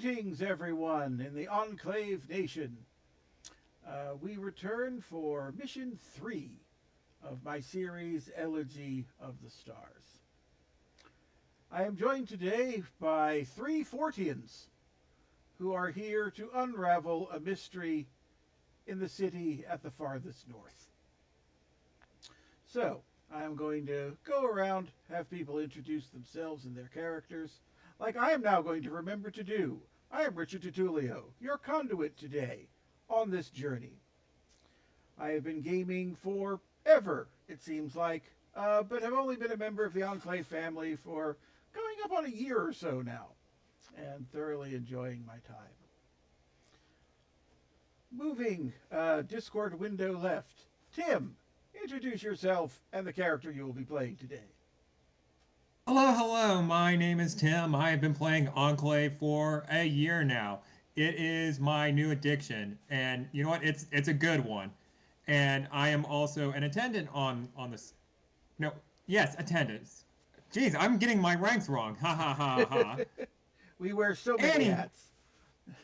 Greetings, everyone in the Enclave Nation. We return for Mission 3 of my series Elegy of the Stars. I am joined today by three Forteans who are here to unravel a mystery in the city at the farthest north. So, I am going to go around, have people introduce themselves and their characters, like I am now going to remember to do. I am Richard Tutulio, your conduit today on this journey. I have been gaming forever, it seems like, but have only been a member of the Enclave family for going up on a year or so now, and thoroughly enjoying my time. Moving Discord window left. Tim, introduce yourself and the character you will be playing today. Hello, hello. My name is Tim. I have been playing Enclave for a year now. It is my new addiction, and you know what? It's a good one. And I am also an attendant on this. No, yes, attendance. Jeez, I'm getting my ranks wrong. Ha ha ha ha. We wear so many Any hats.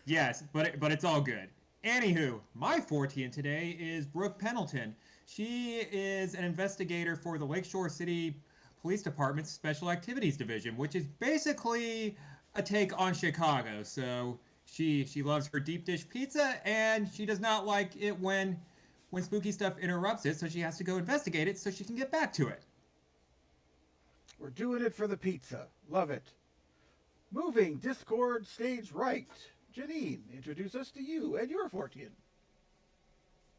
Yes, but it's all good. Anywho, my Fortean today is Brooke Pendleton. She is an investigator for the Lakeshore City Police Department's Special Activities Division, which is basically a take on Chicago. So she loves her deep dish pizza, and she does not like it when spooky stuff interrupts it. So she has to go investigate it so she can get back to it. We're doing it for the pizza. Love it. Moving Discord stage right. Jennine, introduce us to you and your Fortean.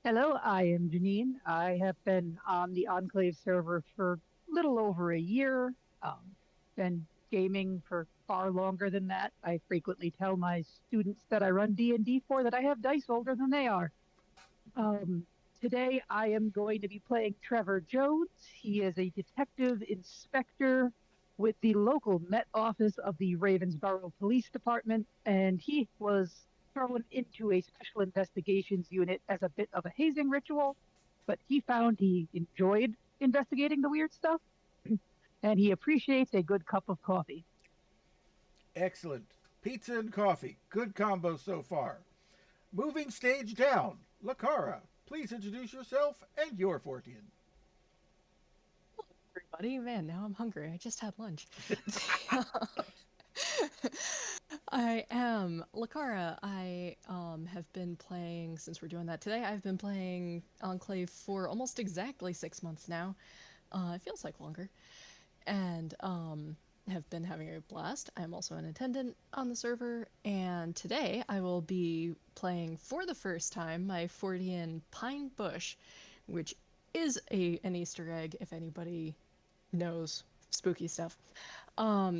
Hello, I am Jennine. I have been on the Enclave server for little over a year. Been gaming for far longer than that. I frequently tell my students that I run D&D for that I have dice older than they are. Um, Today I am going to be playing Trevor Jones. He is a detective inspector with the local Met office of the Ravensborough Police Department, and he was thrown into a special investigations unit as a bit of a hazing ritual, but he found he enjoyed investigating the weird stuff, and he appreciates a good cup of coffee. Excellent. Pizza and coffee. Good combo so far. Moving stage down. Lacara, please introduce yourself and your Fortean. Everybody, man, now I'm hungry. I just had lunch. I am Lacara. I have been playing since we're doing that today. I've been playing Enclave for almost exactly 6 months now. It feels like longer, and have been having a blast. I'm also an attendant on the server, and today I will be playing for the first time my Fortean Pine Bush, which is an Easter egg if anybody knows spooky stuff.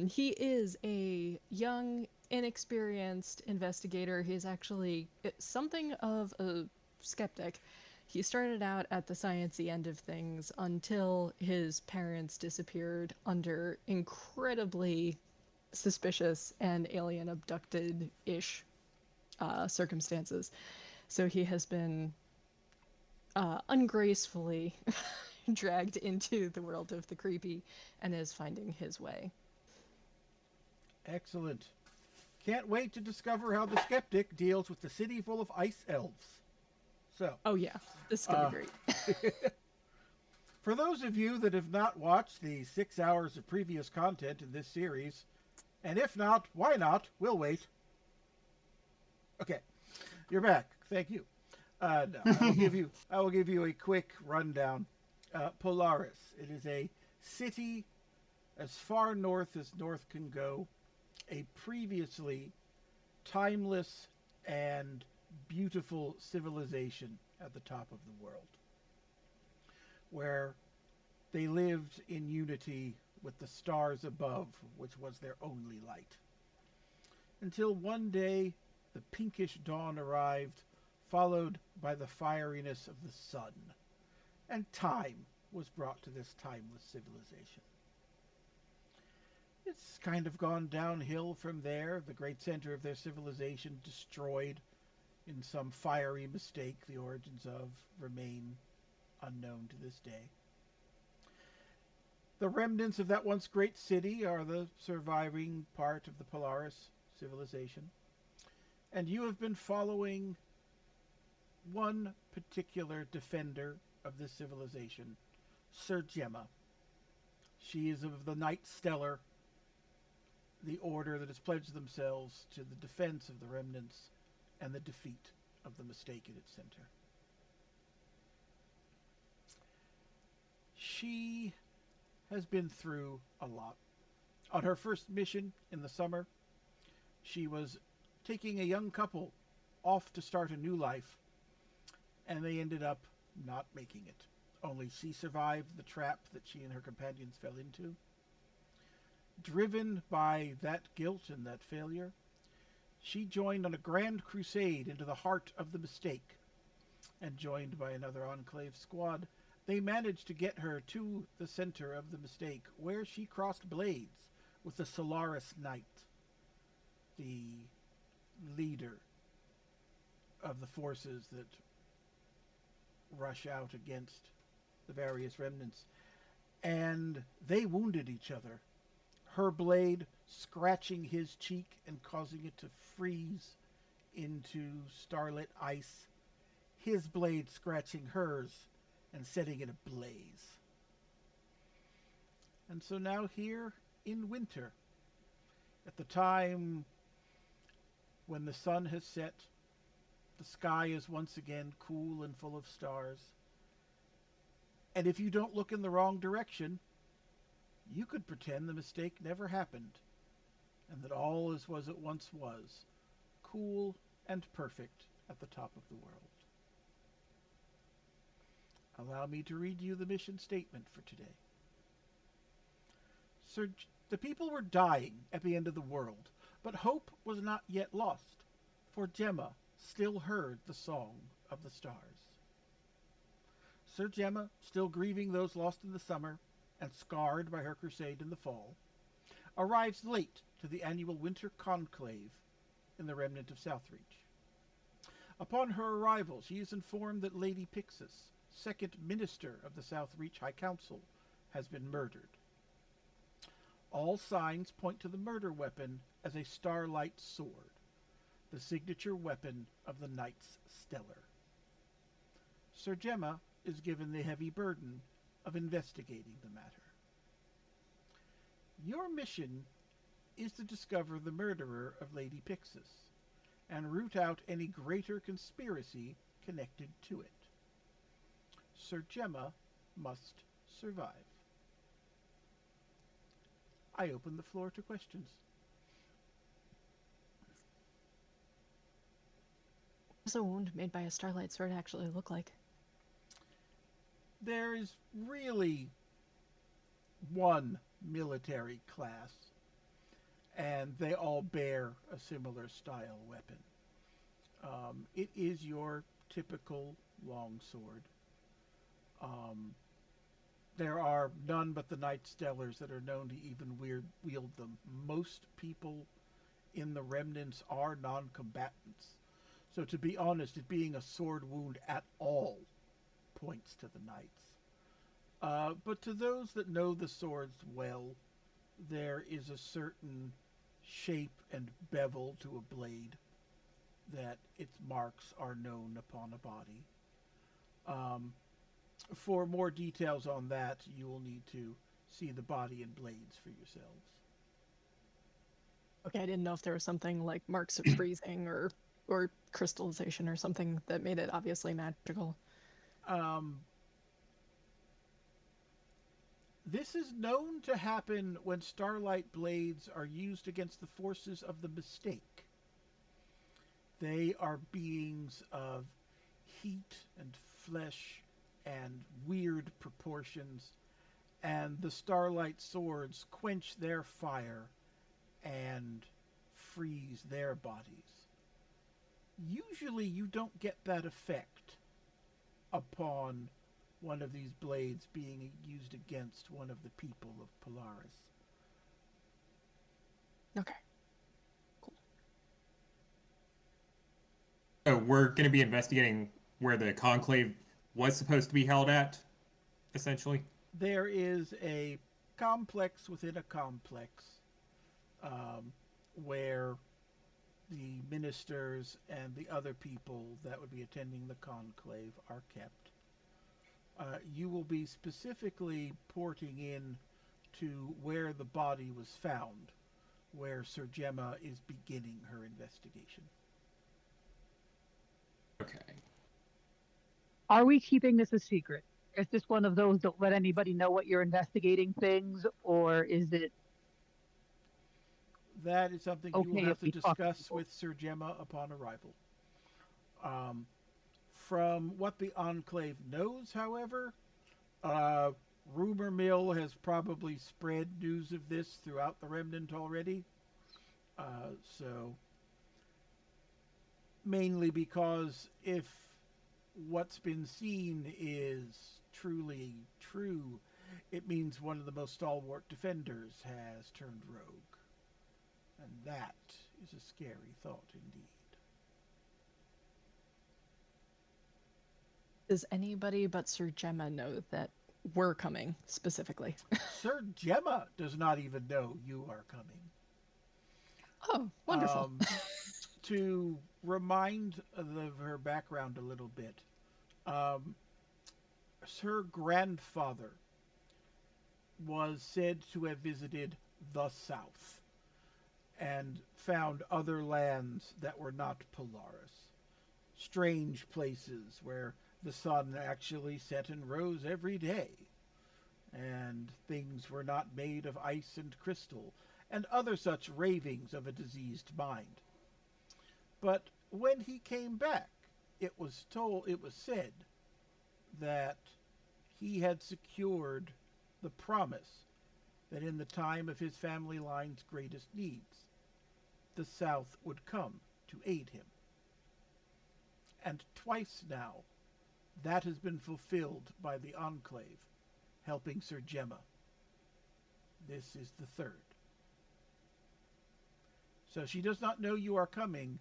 He is a young, inexperienced investigator. He's actually something of a skeptic. He started out at the sciencey end of things until his parents disappeared under incredibly suspicious and alien abducted ish circumstances. So he has been ungracefully dragged into the world of the creepy and is finding his way. Excellent. Can't wait to discover how the skeptic deals with the city full of ice elves. So, Oh, yeah, this is going to uh, be great. for those of you that have not watched the 6 hours of previous content in this series, and if not, why not? We'll wait. Okay, you're back. Thank you. No, I will give you a quick rundown. Polaris. It is a city as far north as north can go. A previously timeless and beautiful civilization at the top of the world, where they lived in unity with the stars above, which was their only light. Until one day, the pinkish dawn arrived, followed by the fieriness of the sun, and time was brought to this timeless civilization. It's kind of gone downhill from there. The great center of their civilization destroyed in some fiery mistake the origins of remain unknown to this day. The remnants of that once great city are the surviving part of the Polaris civilization. And you have been following one particular defender of this civilization, Sir Gemma. She is of the Knight Stellar, the order that has pledged themselves to the defense of the remnants and the defeat of the mistake at its center. She has been through a lot. On her first mission in the summer, she was taking a young couple off to start a new life, and they ended up not making it. Only she survived the trap that she and her companions fell into. Driven by that guilt and that failure, she joined on a grand crusade into the heart of the mistake, and joined by another Enclave squad, they managed to get her to the center of the mistake, where she crossed blades with the Solaris Knight, the leader of the forces that rush out against the various remnants. And they wounded each other, her blade scratching his cheek and causing it to freeze into starlit ice, his blade scratching hers and setting it ablaze. And so now here in winter, at the time when the sun has set, the sky is once again cool and full of stars, and if you don't look in the wrong direction, you could pretend the mistake never happened, and that all as was it once was, cool and perfect at the top of the world. Allow me to read you the mission statement for today. The people were dying at the end of the world, but hope was not yet lost, for Gemma still heard the song of the stars. Sir Gemma, still grieving those lost in the summer and scarred by her crusade in the fall, arrives late to the annual winter conclave in the remnant of Southreach. Upon her arrival, she is informed that Lady Pixis, second minister of the Southreach High Council, has been murdered. All signs point to the murder weapon as a starlight sword, the signature weapon of the Knights Stellar. Sir Gemma is given the heavy burden of investigating the matter. Your mission is to discover the murderer of Lady Pixis and root out any greater conspiracy connected to it. Sir Gemma must survive. I open the floor to questions. What does a wound made by a starlight sword actually look like? There is really one military class, and they all bear a similar style weapon. It is your typical longsword. There are none but the Knight Stellars that are known to even wield them. Most people in the remnants are non-combatants. So to be honest, it being a sword wound at all points to the knights. But to those that know the swords well, there is a certain shape and bevel to a blade that its marks are known upon a body. For more details on that, you will need to see the body and blades for yourselves. Okay, I didn't know if there was something like marks of freezing or crystallization or something that made it obviously magical. This is known to happen when starlight blades are used against the forces of the mistake. They are beings of heat and flesh and weird proportions, and the starlight swords quench their fire and freeze their bodies. Usually you don't get that effect upon one of these blades being used against one of the people of Polaris. Okay. Cool. So we're going to be investigating where the conclave was supposed to be held at, essentially. There is a complex within a complex where the ministers and the other people that would be attending the conclave are kept. You will be specifically porting in to where the body was found, where Sir Gemma is beginning her investigation. Okay. Are we keeping this a secret? Is this one of those don't let anybody know what you're investigating things, or is it That is something you will okay if have to we talk to discuss people? with Sir Gemma upon arrival. Um, from what the Enclave knows, however, uh, rumor mill has probably spread news of this throughout the Remnant already. So, mainly because if what's been seen is truly true, it means one of the most stalwart defenders has turned rogue. And that is a scary thought indeed. Does anybody but Sir Gemma know that we're coming specifically? Sir Gemma does not even know you are coming. Oh, wonderful. To remind of her background a little bit, um, her grandfather was said to have visited the South and found other lands that were not Polaris. Strange places where the sun actually set and rose every day, and things were not made of ice and crystal, and other such ravings of a diseased mind. But when he came back, it was said that he had secured the promise that in the time of his family line's greatest needs, the South would come to aid him. And twice now, that has been fulfilled by the Enclave, helping Sir Gemma. This is the third. So she does not know you are coming,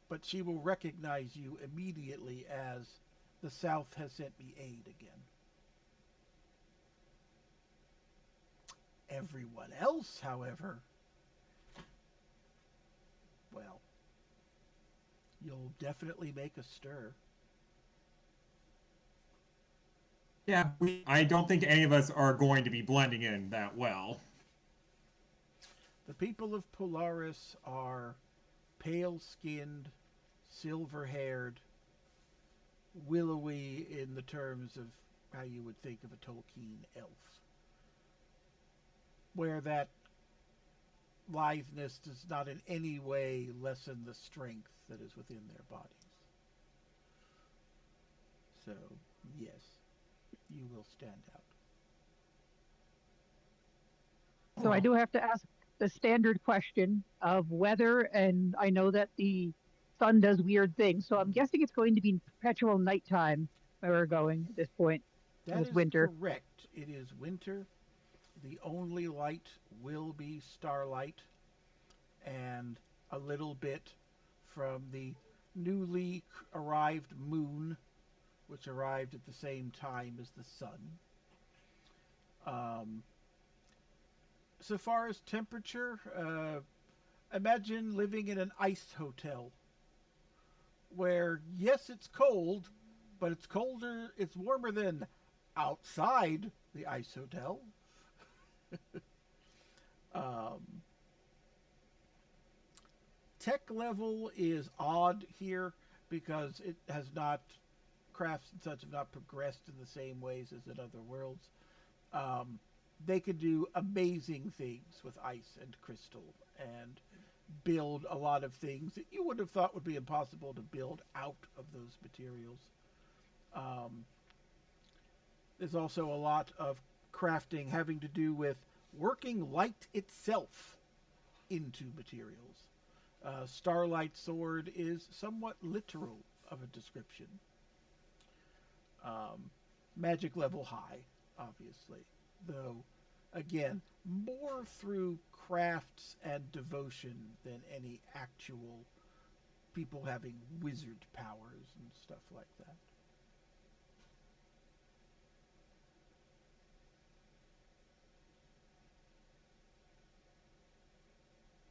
but she will recognize you immediately as the South has sent me aid again. Everyone else, however, well, you'll definitely make a stir. Yeah, I don't think any of us are going to be blending in that well. The people of Polaris are pale-skinned, silver-haired, willowy in the terms of how you would think of a Tolkien elf, where that litheness does not in any way lessen the strength that is within their bodies. So, yes, you will stand out. So I do have to ask the standard question of weather, and I know that the sun does weird things, so I'm guessing it's going to be perpetual nighttime where we're going at this point. That It's is winter. correct. It is winter. The only light will be starlight and a little bit from the newly arrived moon, which arrived at the same time as the sun. Um, so far as temperature, imagine living in an ice hotel where, yes, it's cold, but it's warmer than outside the ice hotel. Um, Tech level is odd here because it has not, crafts and such have not progressed in the same ways as in other worlds. Um, they could do amazing things with ice and crystal and build a lot of things that you would have thought would be impossible to build out of those materials. Um, there's also a lot of crafting having to do with working light itself into materials. Starlight Sword is somewhat literal of a description. Um, Magic level high, obviously. Though, again, more through crafts and devotion than any actual people having wizard powers and stuff like that.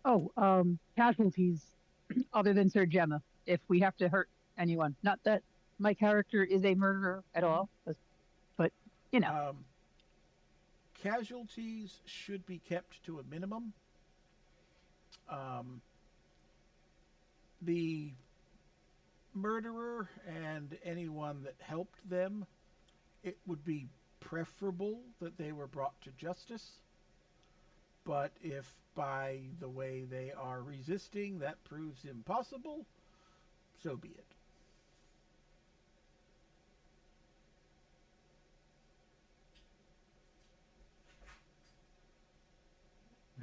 Oh, casualties. other than Sir Gemma, if we have to hurt anyone. Not that my character is a murderer at all, but you know. Casualties should be kept to a minimum. Um, the murderer and anyone that helped them, it would be preferable that they were brought to justice. But if by the way they are resisting that proves impossible, so be it.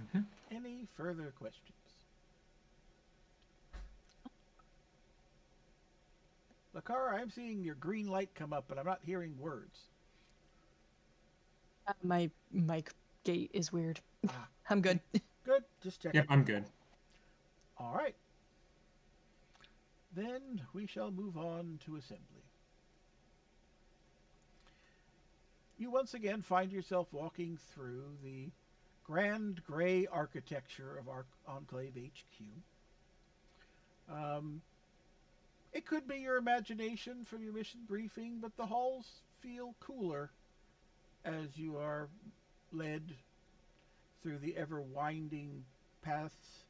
Mm-hmm. Any further questions? Lacara, I'm seeing your green light come up, but I'm not hearing words. My mic gate is weird. Ah, I'm good. good. Just checking. Yep, I'm good. All right. Then we shall move on to assembly. You once again find yourself walking through the grand gray architecture of Enclave HQ. Um, it could be your imagination from your mission briefing, but the halls feel cooler as you are led through the ever winding paths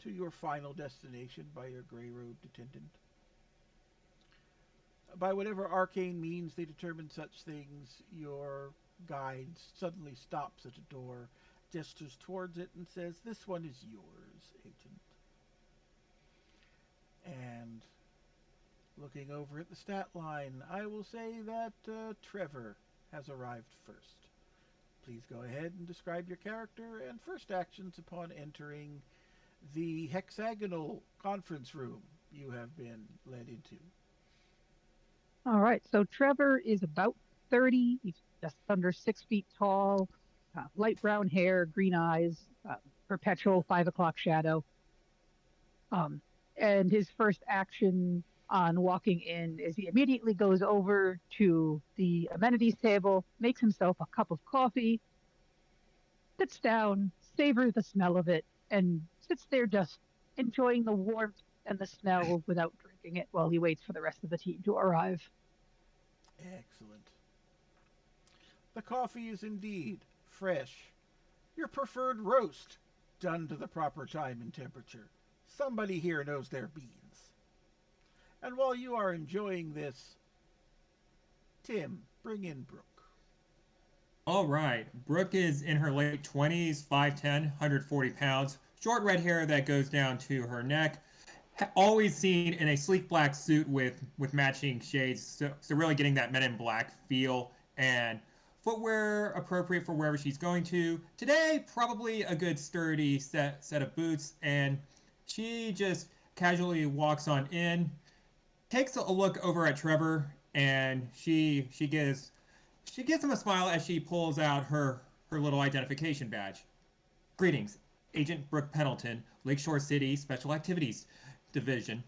to your final destination by your gray robed attendant. By whatever arcane means they determine such things, your guide suddenly stops at a door, gestures towards it, and says, "This one is yours, agent." And looking over at the stat line, I will say that Trevor has arrived first. Please go ahead and describe your character and first actions upon entering the hexagonal conference room you have been led into. All right. So Trevor is about 30. He's just under 6 feet tall, light brown hair, green eyes, perpetual 5 o'clock shadow. Um, and his first action on walking in is he immediately goes over to the amenities table, makes himself a cup of coffee, sits down, savors the smell of it, and sits there just enjoying the warmth and the smell without drinking it while he waits for the rest of the team to arrive. Excellent. The coffee is indeed fresh. Your preferred roast, done to the proper time and temperature. Somebody here knows their beans. And while you are enjoying this, Tim, bring in Brooke. All right. Brooke is in her late 20s, 5'10", 140 pounds, short red hair that goes down to her neck. Always seen in a sleek black suit with matching shades, so really getting that Men in Black feel, and footwear appropriate for wherever she's going to. Today, probably a good sturdy set of boots, and she just casually walks on in, takes a look over at Trevor, and she gives him a smile as she pulls out her little identification badge. Greetings, Agent Brooke Pendleton, Lakeshore City Special Activities Division.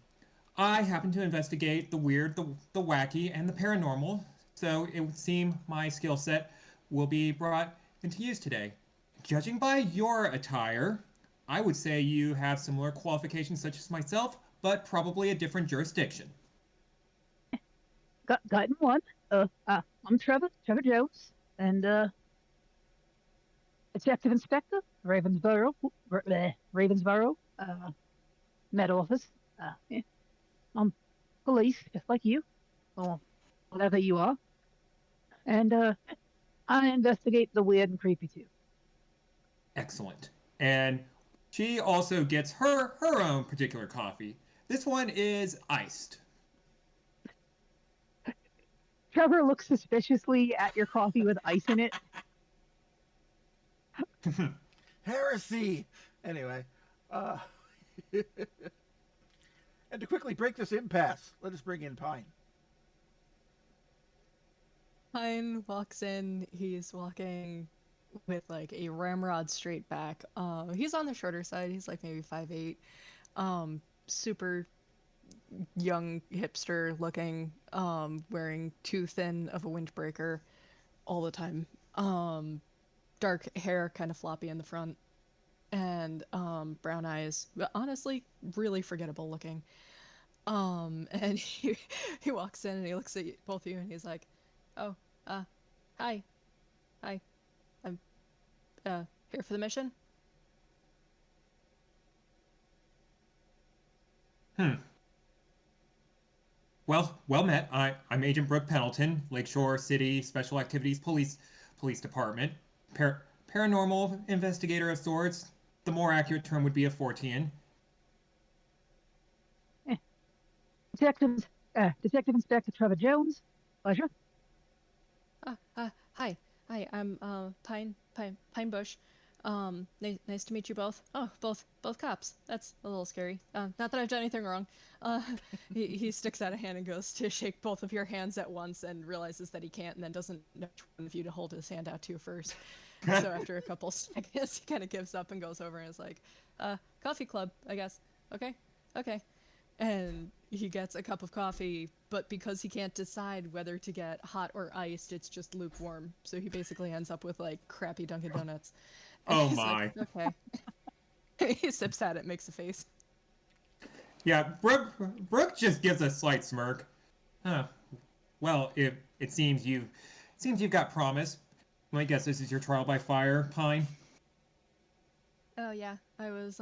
I happen to investigate the weird, the wacky, and the paranormal, so it would seem my skill set will be brought into use today. Judging by your attire, I would say you have similar qualifications such as myself, but probably a different jurisdiction. Gotten one. I'm Trevor Jones, and Detective Inspector, Ravensborough, Med Office. Yeah, I'm police, just like you, or whatever you are. And I investigate the weird and creepy too. Excellent. And she also gets her own particular coffee. This one is iced. Trevor looks suspiciously at your coffee with ice in it. Heresy! Anyway, uh, and to quickly break this impasse, let us bring in Pine. Pine walks in. He's walking with like a ramrod straight back. He's on the shorter side. He's like maybe 5'8". Super young hipster looking. Wearing too thin of a windbreaker all the time. Dark hair, kind of floppy in the front. and brown eyes, but honestly, really forgettable looking. And he walks in and he looks at both of you and he's like, "Oh, uh, hi, hi, I'm here for the mission." Hmm. Well met. I'm Agent Brooke Pendleton, Lakeshore City Special Activities Police Department. Paranormal investigator of sorts. The more accurate term would be a Fortean. Eh, Detective Inspector Trevor Jones. Pleasure. Hi, I'm Pine Bush. Nice to meet you both. Oh, both cops. That's a little scary. Not that I've done anything wrong. Uh, he sticks out a hand and goes to shake both of your hands at once and realizes that he can't, and then doesn't know which one of you to hold his hand out to first. So after a couple seconds, he kind of gives up and goes over and is like, "Coffee club, I guess. Okay, okay." And he gets a cup of coffee, but because he can't decide whether to get hot or iced, it's just lukewarm. So he basically ends up with like crappy Dunkin' Donuts. And Oh he's like, my. okay. He sips at it, makes a face. Yeah, Brooke just gives a slight smirk. Huh. Well, it seems you've got promise. My guess this is your trial by fire, Pine. Oh yeah, I was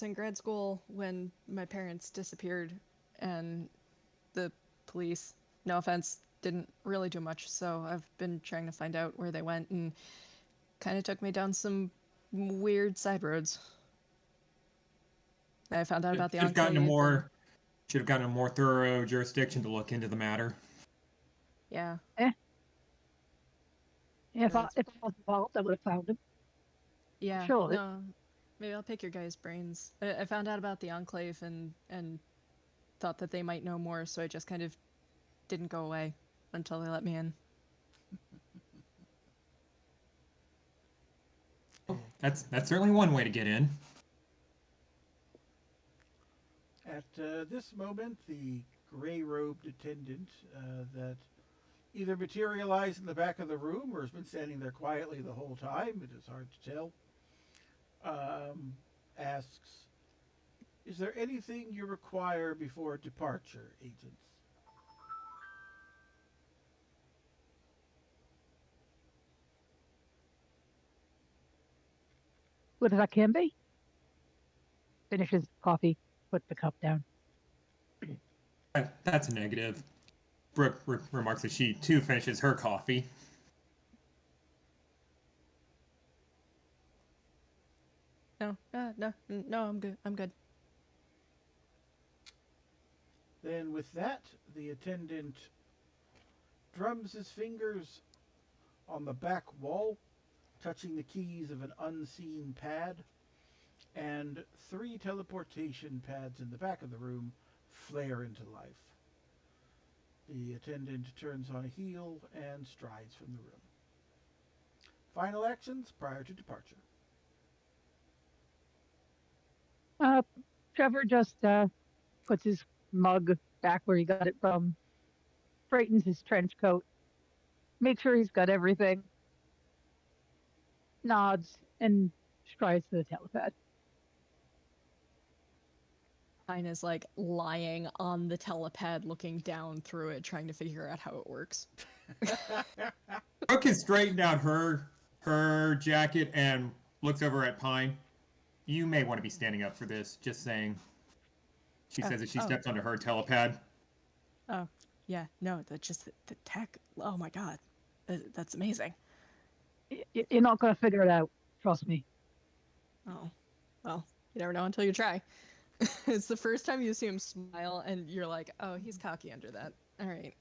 in grad school when my parents disappeared, and the police, no offense, didn't really do much. So I've been trying to find out where they went, and kind of took me down some weird side roads. I found out Should, about the should have gotten a Enclave, and more should have gotten a more thorough jurisdiction to look into the matter. yeah, Eh, that's if I was involved, I would have found him. yeah. Sure. No, maybe I'll pick your guys' brains. I found out about the Enclave and thought that they might know more, so I just kind of didn't go away until they let me in. That's certainly one way to get in. At this moment, the gray robed attendant that either materialized in the back of the room or has been standing there quietly the whole time, it is hard to tell, um, asks, "Is there anything you require before departure, agents?" Good as I can be. Finishes coffee, put the cup down. That's a negative. Brooke remarks as she too finishes her coffee. No, I'm good. I'm good. Then, with that, the attendant drums his fingers on the back wall, touching the keys of an unseen pad, and three teleportation pads in the back of the room flare into life. The attendant turns on a heel and strides from the room. Final actions prior to departure. Uh, Trevor just puts his mug back where he got it from, straightens his trench coat, makes sure he's got everything, nods, and strides to the telepad. Mine is like lying on the telepad, looking down through it, trying to figure out how it works. Brooke has straightened out her jacket and looks over at Pine. You may want to be standing up for this. Just saying. She Oh, says as she oh, steps onto her telepad. oh, yeah. No, that just the tech. Oh my god, that's amazing. You're not going to figure it out. Trust me. Oh, well, you never know until you try. It's the first time you see him smile, and you're like, oh, he's cocky under that. All right.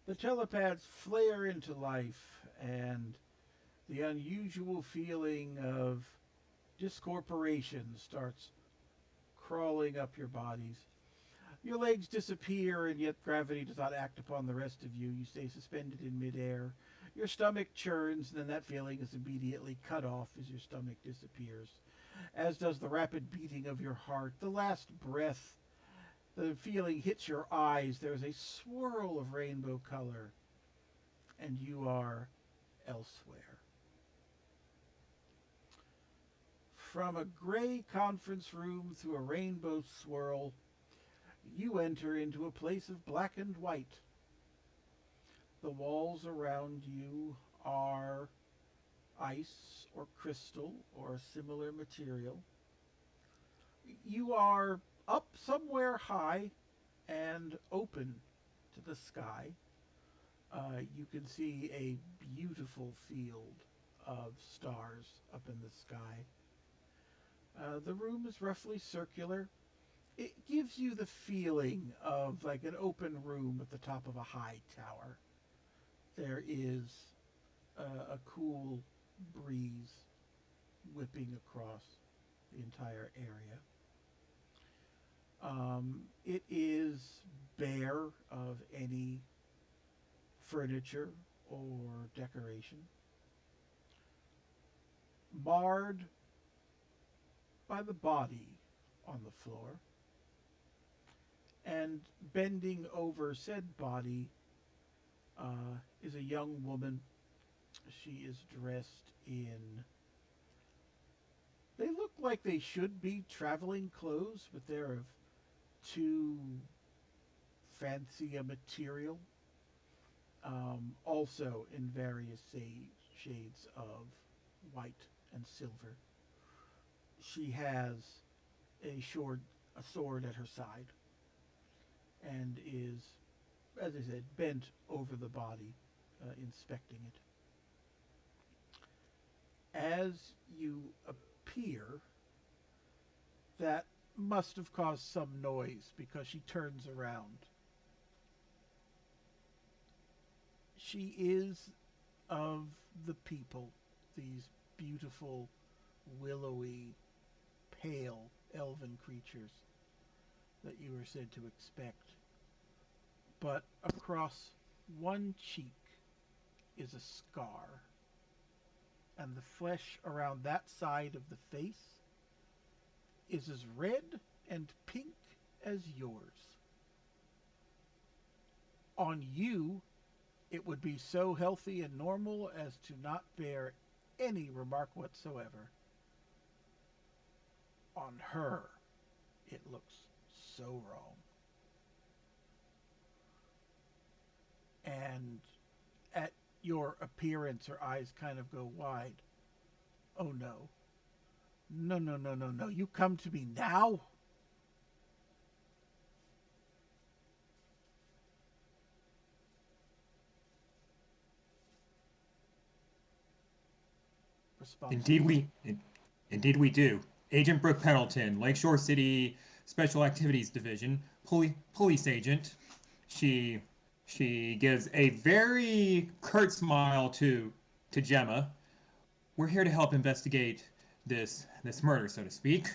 The telepads flare into life, and the unusual feeling of discorporation starts crawling up your bodies. Your legs disappear, and yet gravity does not act upon the rest of you. You stay suspended in midair. Your stomach churns, and then that feeling is immediately cut off as your stomach disappears, as does the rapid beating of your heart. The last breath, the feeling hits your eyes. There's a swirl of rainbow color, and you are elsewhere. From a gray conference room through a rainbow swirl, you enter into a place of black and white. The walls around you are ice or crystal or a similar material. You are up somewhere high and open to the sky. You can see a beautiful field of stars up in the sky. The room is roughly circular. It gives you the feeling of like an open room at the top of a high tower. There is a cool breeze whipping across the entire area. It is bare of any furniture or decoration, marred by the body on the floor, and bending over said body is a young woman. She is dressed in. They look like they should be traveling clothes, but they're of too fancy a material. Also in various shades of white and silver. She has a sword at her side, and is, as I said, bent over the body, inspecting it. As you appear, that must have caused some noise because she turns around. She is of the people, these beautiful, willowy, pale elven creatures that you are said to expect. But across one cheek is a scar, and the flesh around that side of the face is as red and pink as yours. On you, it would be so healthy and normal as to not bear any remark whatsoever. On her, it looks so wrong. And at your appearance, her eyes kind of go wide. Oh no. No, no, no, no, no. You come to me now? Response, Indeed, please. indeed we do. Agent Brooke Pendleton, Lakeshore City Special Activities Division, police agent. She she gives a very curt smile to Gemma. We're here to help investigate this murder, so to speak.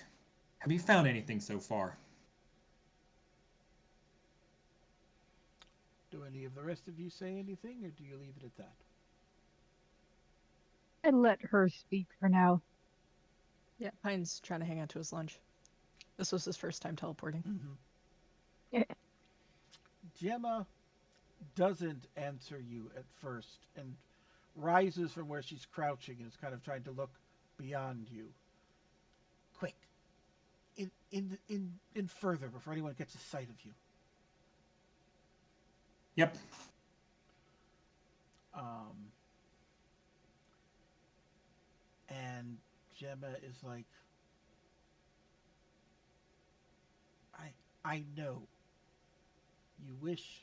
Have you found anything so far? Do any of the rest of you say anything, or do you leave it at that? And let her speak for now. Yeah, Pine's trying to hang on to his lunch. This was his first time teleporting. Mm-hmm. Gemma doesn't answer you at first and rises from where she's crouching and is kind of trying to look beyond you. Quick, in further before anyone gets a sight of you. Yep. Um, and Gemma is like, I know you wish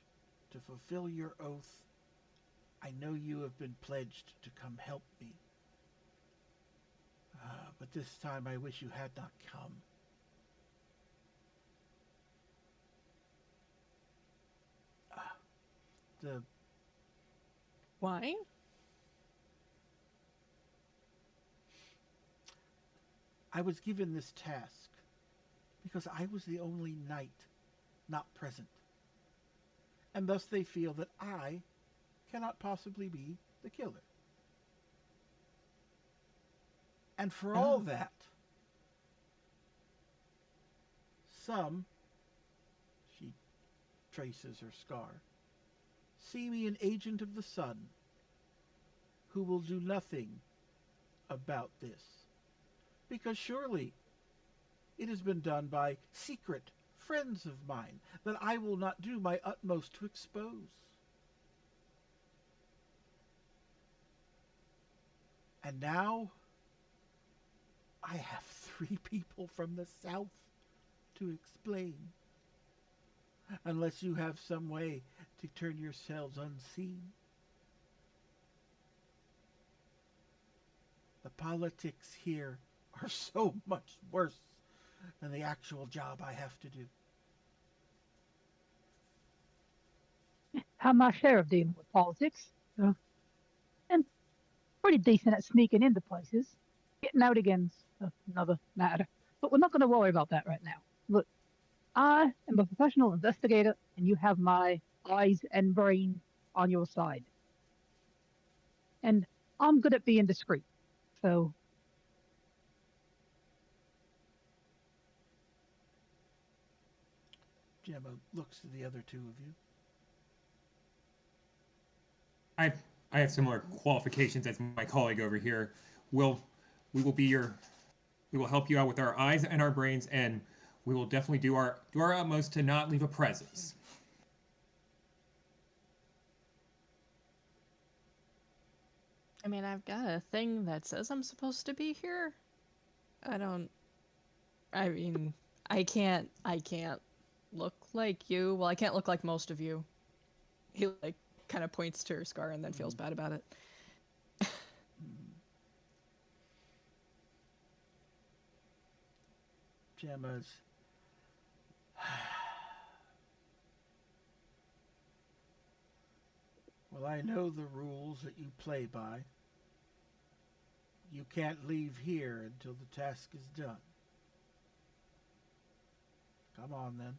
to fulfill your oath. I know you have been pledged to come help me. But this time I wish you had not come. The Why? I was given this task because I was the only knight not present, and thus they feel that I cannot possibly be the killer. And for all Oh. that, some, she traces her scar, see me an agent of the sun who will do nothing about this. Because surely it has been done by secret friends of mine that I will not do my utmost to expose. And now I have 3 people from the south to explain. Unless you have some way to turn yourselves unseen. The politics here are so much worse than the actual job I have to do. Have my share of dealing with politics, and pretty decent at sneaking into places. Getting out again's another matter. But we're not going to worry about that right now. Look, I am a professional investigator, and you have my eyes and brain on your side. And I'm good at being discreet. So, Gemma looks to the other 2 of you. I I have similar qualifications as my colleague over here. We'll we will be your we will help you out with our eyes and our brains, and we will definitely do our utmost to not leave a presence. I mean, I've got a thing that says I'm supposed to be here. I don't. I mean, I can't look like you. Well, I can't look like most of you. He like kind of points to her scar and then feels bad about it. Gemma's. Well, I know the rules that you play by. You can't leave here until the task is done. Come on, then.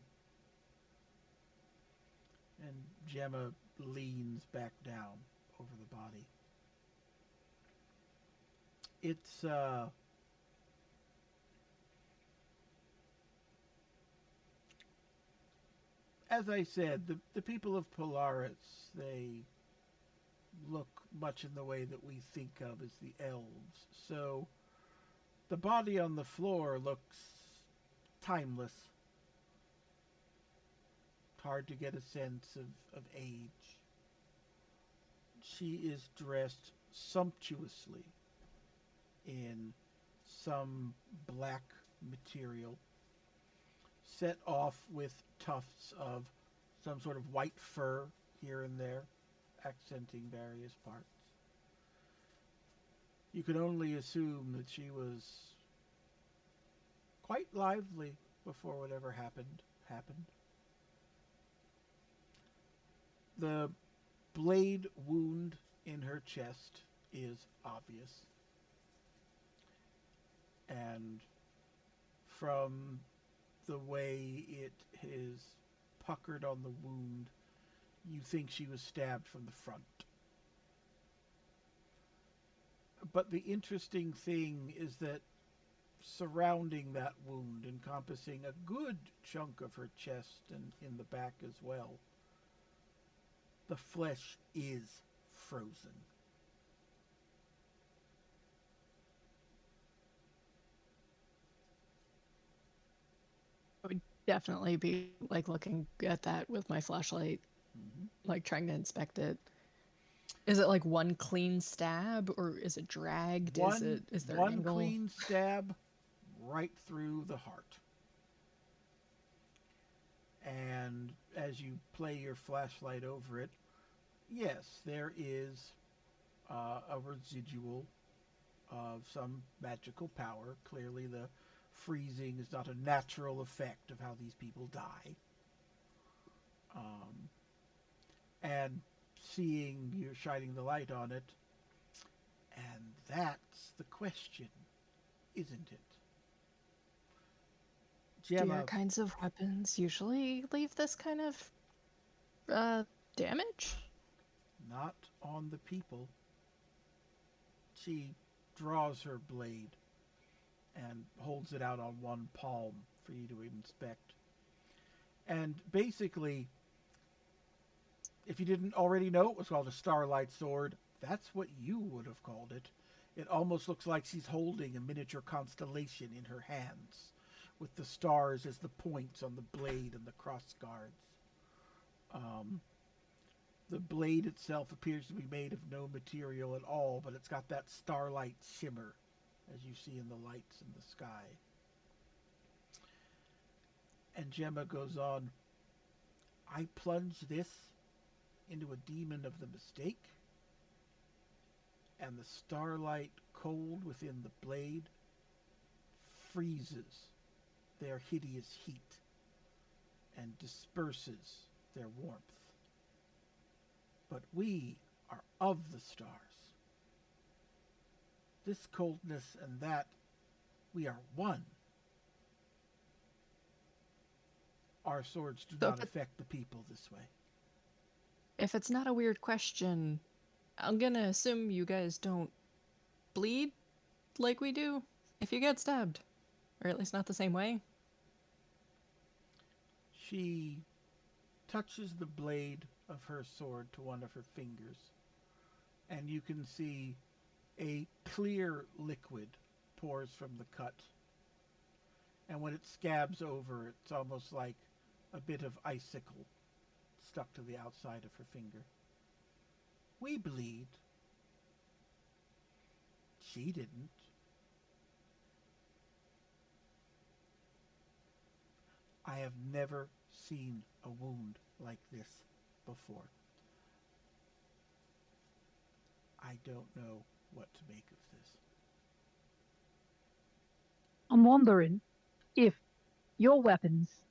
And Gemma leans back down over the body. It's, as I said, the people of Polaris, they look much in the way that we think of as the elves. So the body on the floor looks timeless. Hard to get a sense of age. She is dressed sumptuously in some black material, set off with tufts of some sort of white fur here and there, accenting various parts. You could only assume that she was quite lively before whatever happened. The blade wound in her chest is obvious. And from the way it is puckered on the wound, you think she was stabbed from the front. But the interesting thing is that surrounding that wound, encompassing a good chunk of her chest and in the back as well, the flesh is frozen. I would definitely be like looking at that with my flashlight, Mm-hmm. like trying to inspect it. Is it like one clean stab or is it dragged? Is there an One angle? clean stab right through the heart. And as you play your flashlight over it, yes, there is a residual of some magical power. Clearly, the freezing is not a natural effect of how these people die. Um, and seeing you shining the light on it, and that's the question, isn't it? Do your Gemma, kinds of weapons usually leave this kind of damage? not on the people. She draws her blade and holds it out on one palm for you to inspect. And basically, if you didn't already know, it was called a Starlight Sword. That's what you would have called it. It almost looks like she's holding a miniature constellation in her hands, with the stars as the points on the blade and the cross guards. Um, the blade itself appears to be made of no material at all, but it's got that starlight shimmer, as you see in the lights in the sky. And Gemma goes on, I plunge this into a demon of the mistake, and the starlight cold within the blade freezes their hideous heat and disperses their warmth. But we are of the stars. This coldness and that, we are one. Our swords do So not affect the people this way. if it's not a weird question, I'm gonna assume you guys don't bleed like we do if you get stabbed. Or at least not the same way. She touches the blade of her sword to one of her fingers, and you can see a clear liquid pours from the cut. And when it scabs over, it's almost like a bit of icicle stuck to the outside of her finger. We bleed. She didn't. I have never seen a wound like this before. I don't know what to make of this. I'm wondering if your weapons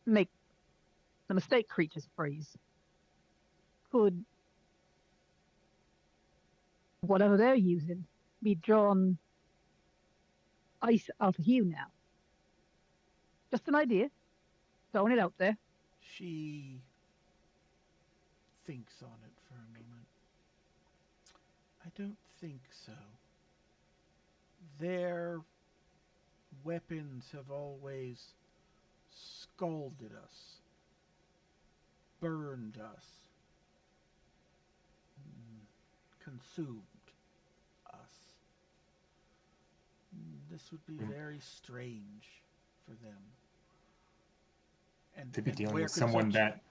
make the mistake creatures freeze. Could whatever they're using be drawn ice out of you now? Just an idea. Throwing it out there. She thinks on it for a moment. I don't think so. Their weapons have always scalded us, burned us, consumed us. This would be very strange for them. And Could be and dealing where with could someone such that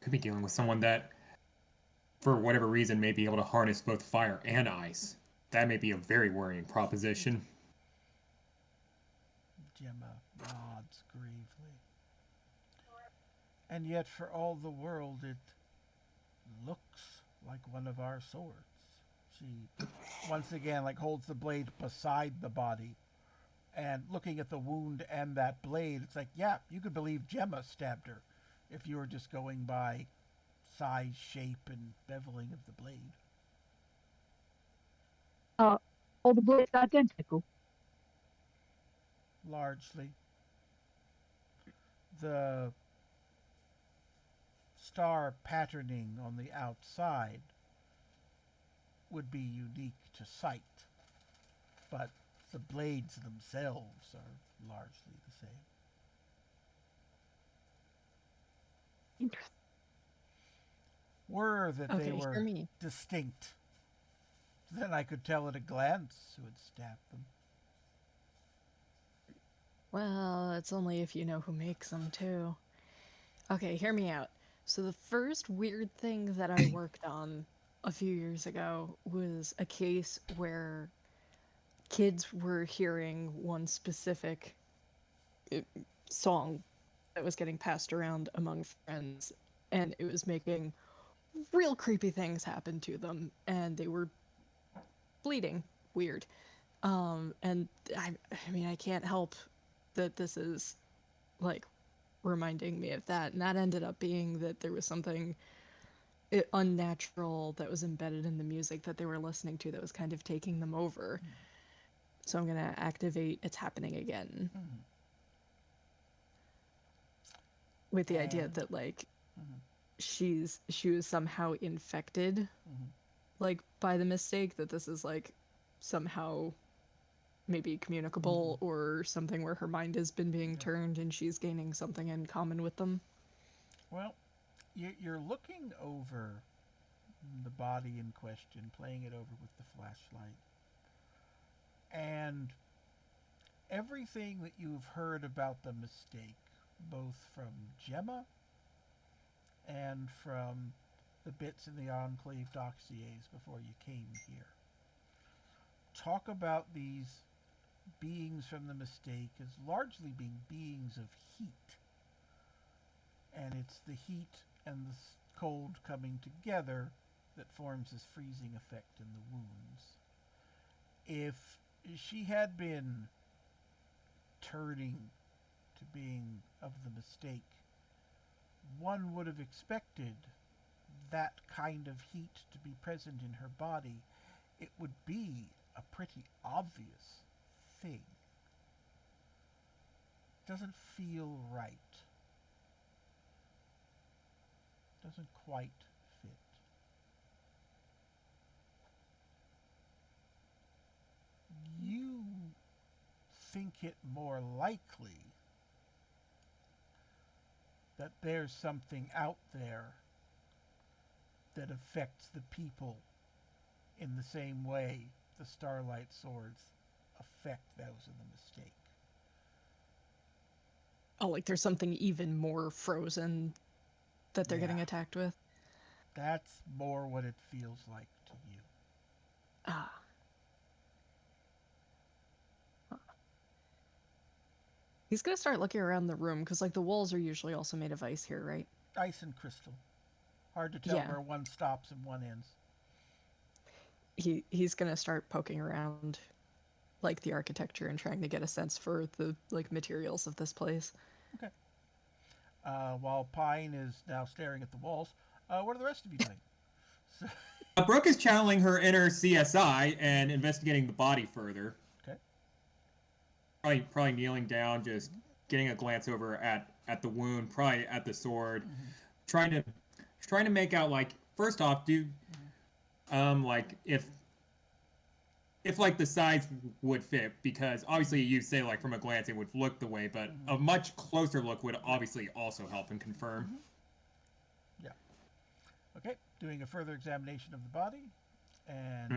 could be dealing with someone that, for whatever reason, may be able to harness both fire and ice. That may be a very worrying proposition. Gemma nods gravely. And yet, for all the world, it looks like one of our swords. She once again holds the blade beside the body, and looking at the wound and that blade, it's like, yeah, you could believe Gemma stabbed her if you were just going by size, shape, and beveling of the blade. All the blades identical. Largely, the star patterning on the outside would be unique to sight, but the blades themselves are largely the same. Interesting. Were that they Okay, were hear me. distinct, then I could tell at a glance who had stabbed them. Well, it's only if you know who makes them, too. Okay, hear me out. So the first weird thing that I worked on a few years ago was a case where kids were hearing one specific uh, song that was getting passed around among friends, and it was making real creepy things happen to them, and they were bleeding weird. And I mean, I can't help that this is like reminding me of that, and that ended up being that there was something unnatural that was embedded in the music that they were listening to that was kind of taking them over. So I'm gonna activate It's Happening Again with the idea And that like mhm, she was somehow infected mhm. like by the mistake, that this is like somehow maybe communicable or something where her mind has been being turned and she's gaining something in common with them. Well, you're looking over the body in question, playing it over with the flashlight. And everything that you've heard about the mistake, both from Gemma and from the bits in the Enclave dossiers before you came here, talk about these beings from the mistake as largely being beings of heat. And it's the heat and the cold coming together that forms this freezing effect in the wounds. If she had been turning to being of the mistake, one would have expected that kind of heat to be present in her body. It would be a pretty obvious thing. Doesn't feel right. Doesn't quite fit. You think it more likely that there's something out there that affects the people in the same way the Starlight Swords affect those in the mistake. Oh, like there's something even more frozen that they're getting attacked with. That's more what it feels like to you. Ah. He's gonna start looking around the room because, like, the walls are usually also made of ice here, right? Ice and crystal. Hard to tell Yeah. where one stops and one ends. He's gonna start poking around, like, the architecture and trying to get a sense for the, like, materials of this place. Okay. While Pine is now staring at the walls, what are the rest of you doing? So, Brooke is channeling her inner CSI and investigating the body further. okay. Probably kneeling down, just getting a glance over at the wound, probably at the sword, trying to make out, like, first off, like if like the size would fit, because obviously you say, like, from a glance it would look the way, but a much closer look would obviously also help and confirm. Yeah. Okay. Doing a further examination of the body. And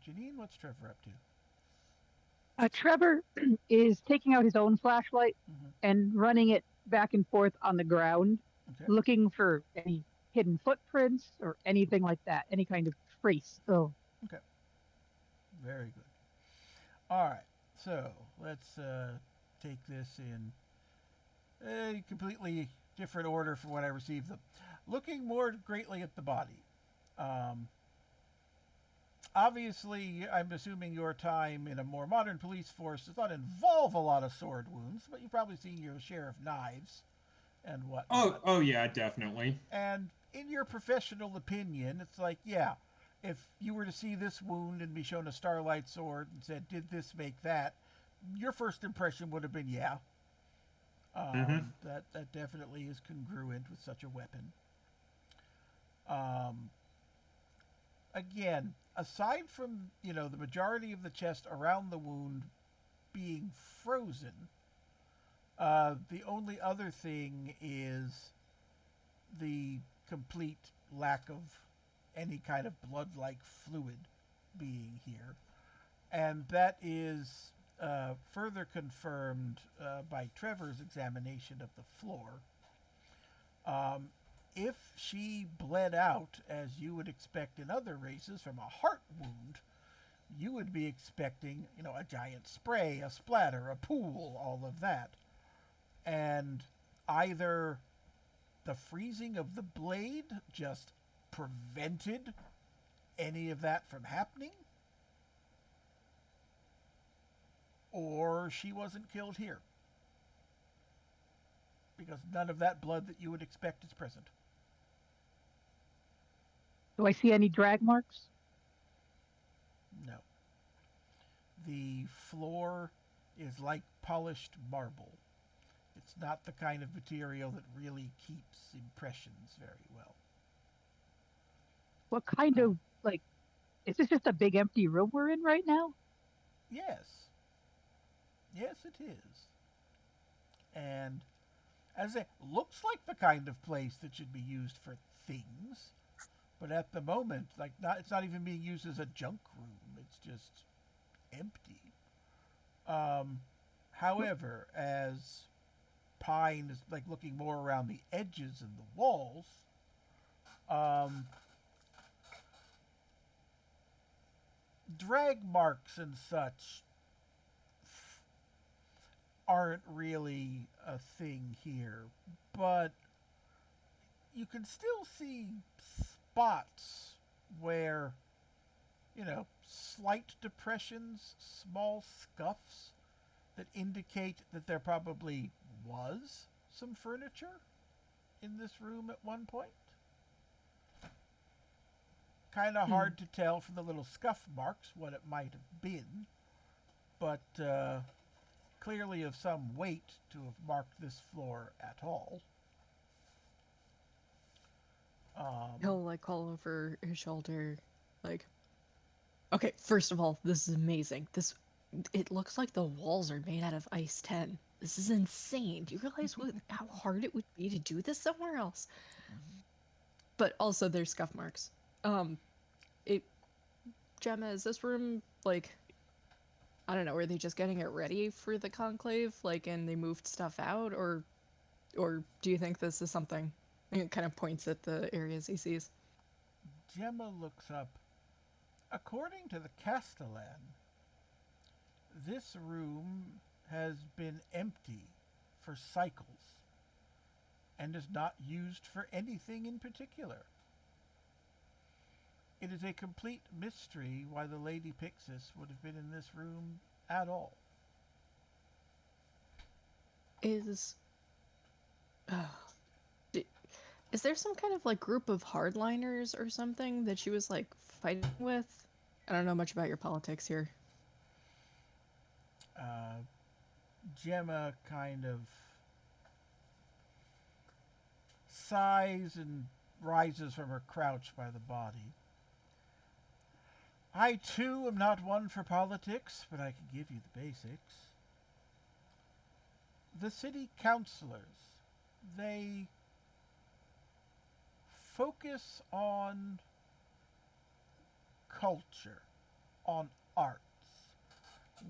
Jennine, what's Trevor up to? Trevor is taking out his own flashlight Mm-hmm. and running it back and forth on the ground, Okay. looking for any hidden footprints or anything like that, any kind of trace. So, Okay. Very good. All right. So let's take this in a completely different order from when I received them. Looking more greatly at the body. Um, Obviously, I'm assuming your time in a more modern police force does not involve a lot of sword wounds, but you've probably seen your share of knives and whatnot. Oh yeah, definitely. And in your professional opinion, it's like, yeah, if you were to see this wound and be shown a Starlight Sword and said, did this make that? Your first impression would have been, yeah. That definitely is congruent with such a weapon. Um, Again, aside from, the majority of the chest around the wound being frozen, the only other thing is the complete lack of any kind of blood-like fluid being here. And that is further confirmed by Trevor's examination of the floor. Um, if she bled out, as you would expect in other races, from a heart wound, you would be expecting, a giant spray, a splatter, a pool, all of that. And either the freezing of the blade just prevented any of that from happening, or she wasn't killed here. Because none of that blood that you would expect is present. do I see any drag marks? No. The floor is like polished marble. It's not the kind of material that really keeps impressions very well. What kind of, like, is this just a big empty room we're in right now? Yes. Yes, it is. And as it looks like the kind of place that should be used for things, But at the moment, it's not even being used as a junk room. It's just empty. Um, However, as Pine is looking more around the edges and the walls, um, drag marks and such aren't really a thing here, but you can still see spots where, slight depressions, small scuffs that indicate that there probably was some furniture in this room at one point. Kind of hard to tell from the little scuff marks what it might have been, but clearly of some weight to have marked this floor at all. He'll like call over his shoulder, like, okay, first of all, this is amazing. It looks like the walls are made out of ice 10. This is insane. Do you realize how hard it would be to do this somewhere else? But also there's scuff marks. It Gemma, is this room like, I don't know, are they just getting it ready for the conclave, and they moved stuff out, or do you think this is something? And it kind of points at the areas he sees. Gemma looks up. According to the Castellan, this room has been empty for cycles and is not used for anything in particular. It is a complete mystery why the Lady Pixis would have been in this room at all. Is is there some kind of group of hardliners or something that she was fighting with? I don't know much about your politics here. Gemma kind of sighs and rises from her crouch by the body. I too am not one for politics, but I can give you the basics. The city councilors, they focus on culture, on arts.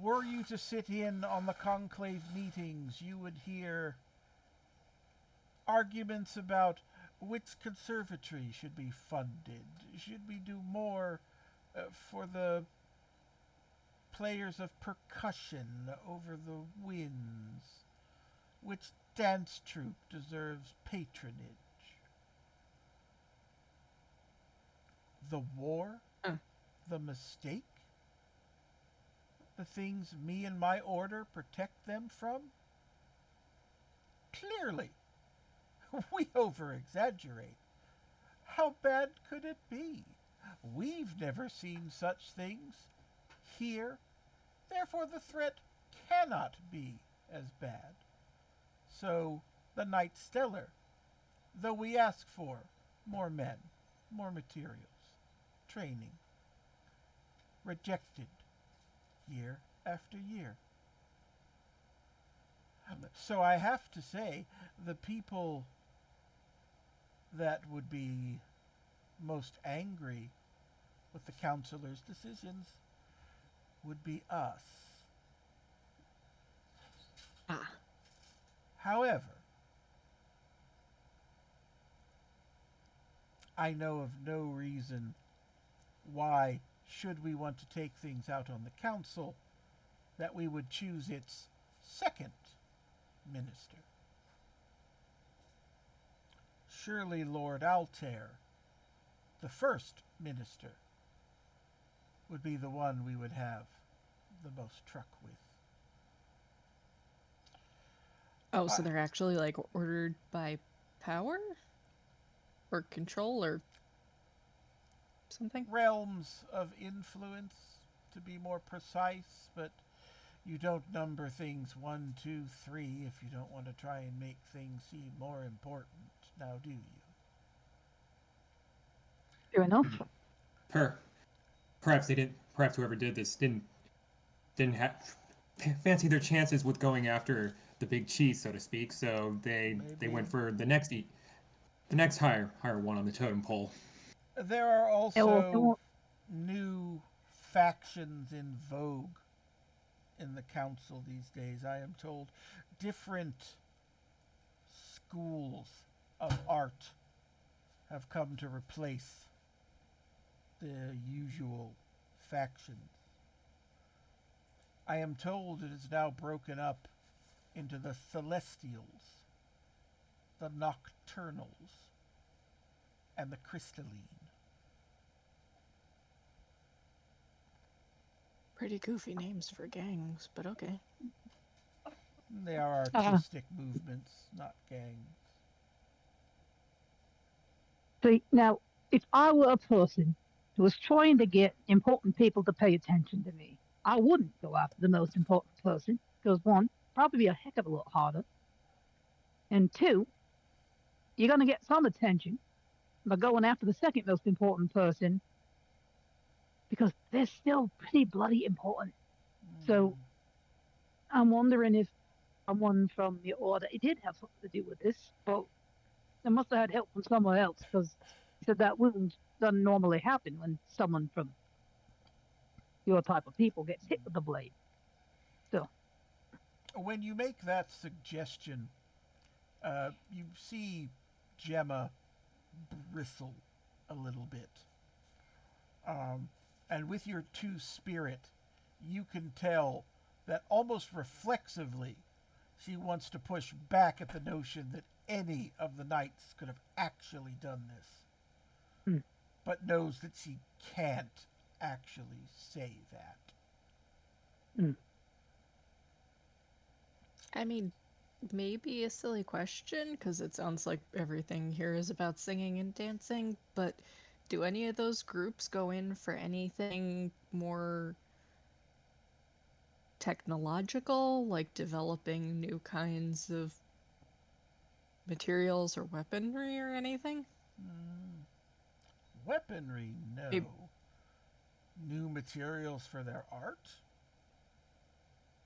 Were you to sit in on the conclave meetings, you would hear arguments about which conservatory should be funded. Should we do more for the players of percussion over the winds? Which dance troupe deserves patronage? The war? The mistake? The things me and my order protect them from? Clearly, we over-exaggerate. How bad could it be? We've never seen such things here. Therefore, the threat cannot be as bad. So, the Night Stellar, though we ask for more men, more materials, training, rejected year after year. So I have to say, the people that would be most angry with the councilor's decisions would be us. However, I know of no reason why, should we want to take things out on the council, that we would choose its second minister. Surely Lord Altair, the first minister, would be the one we would have the most truck with. Oh, so they're actually ordered by power? Or control or something? Realms of influence, to be more precise, but you don't number things 1, 2, 3 if you don't want to try and make things seem more important, now do you? Fair enough. Perhaps whoever did this didn't fancy their chances with going after the big cheese, so to speak. So they went for the next higher one on the totem pole. There are Or also new factions in vogue in the council these days. I am told different schools of art have come to replace the usual factions. I am told it is now broken up into the Celestials, the Nocturnals, and the Crystalline. Pretty goofy names for gangs, but okay. They are artistic movements, not gangs. see, now, if I were a person who was trying to get important people to pay attention to me, I wouldn't go after the most important person because one, probably be a heck of a lot harder, and two, you're going to get some attention by going after the second most important person because they're still pretty bloody important. So I'm wondering if someone from the order, it did have something to do with this, but they must have had help from somewhere else because he said that wound doesn't normally happen when someone from your type of people gets hit with the blade. So, When you make that suggestion, you see Gemma bristle a little bit. Um, and with your two spirit, you can tell that almost reflexively she wants to push back at the notion that any of the knights could have actually done this, hmm, but knows that she can't actually say that. hmm. I mean, maybe a silly question, because it sounds like everything here is about singing and dancing, but do any of those groups go in for anything more technological, like developing new kinds of materials or weaponry or anything? Mm, weaponry, Maybe, no. New materials for their art?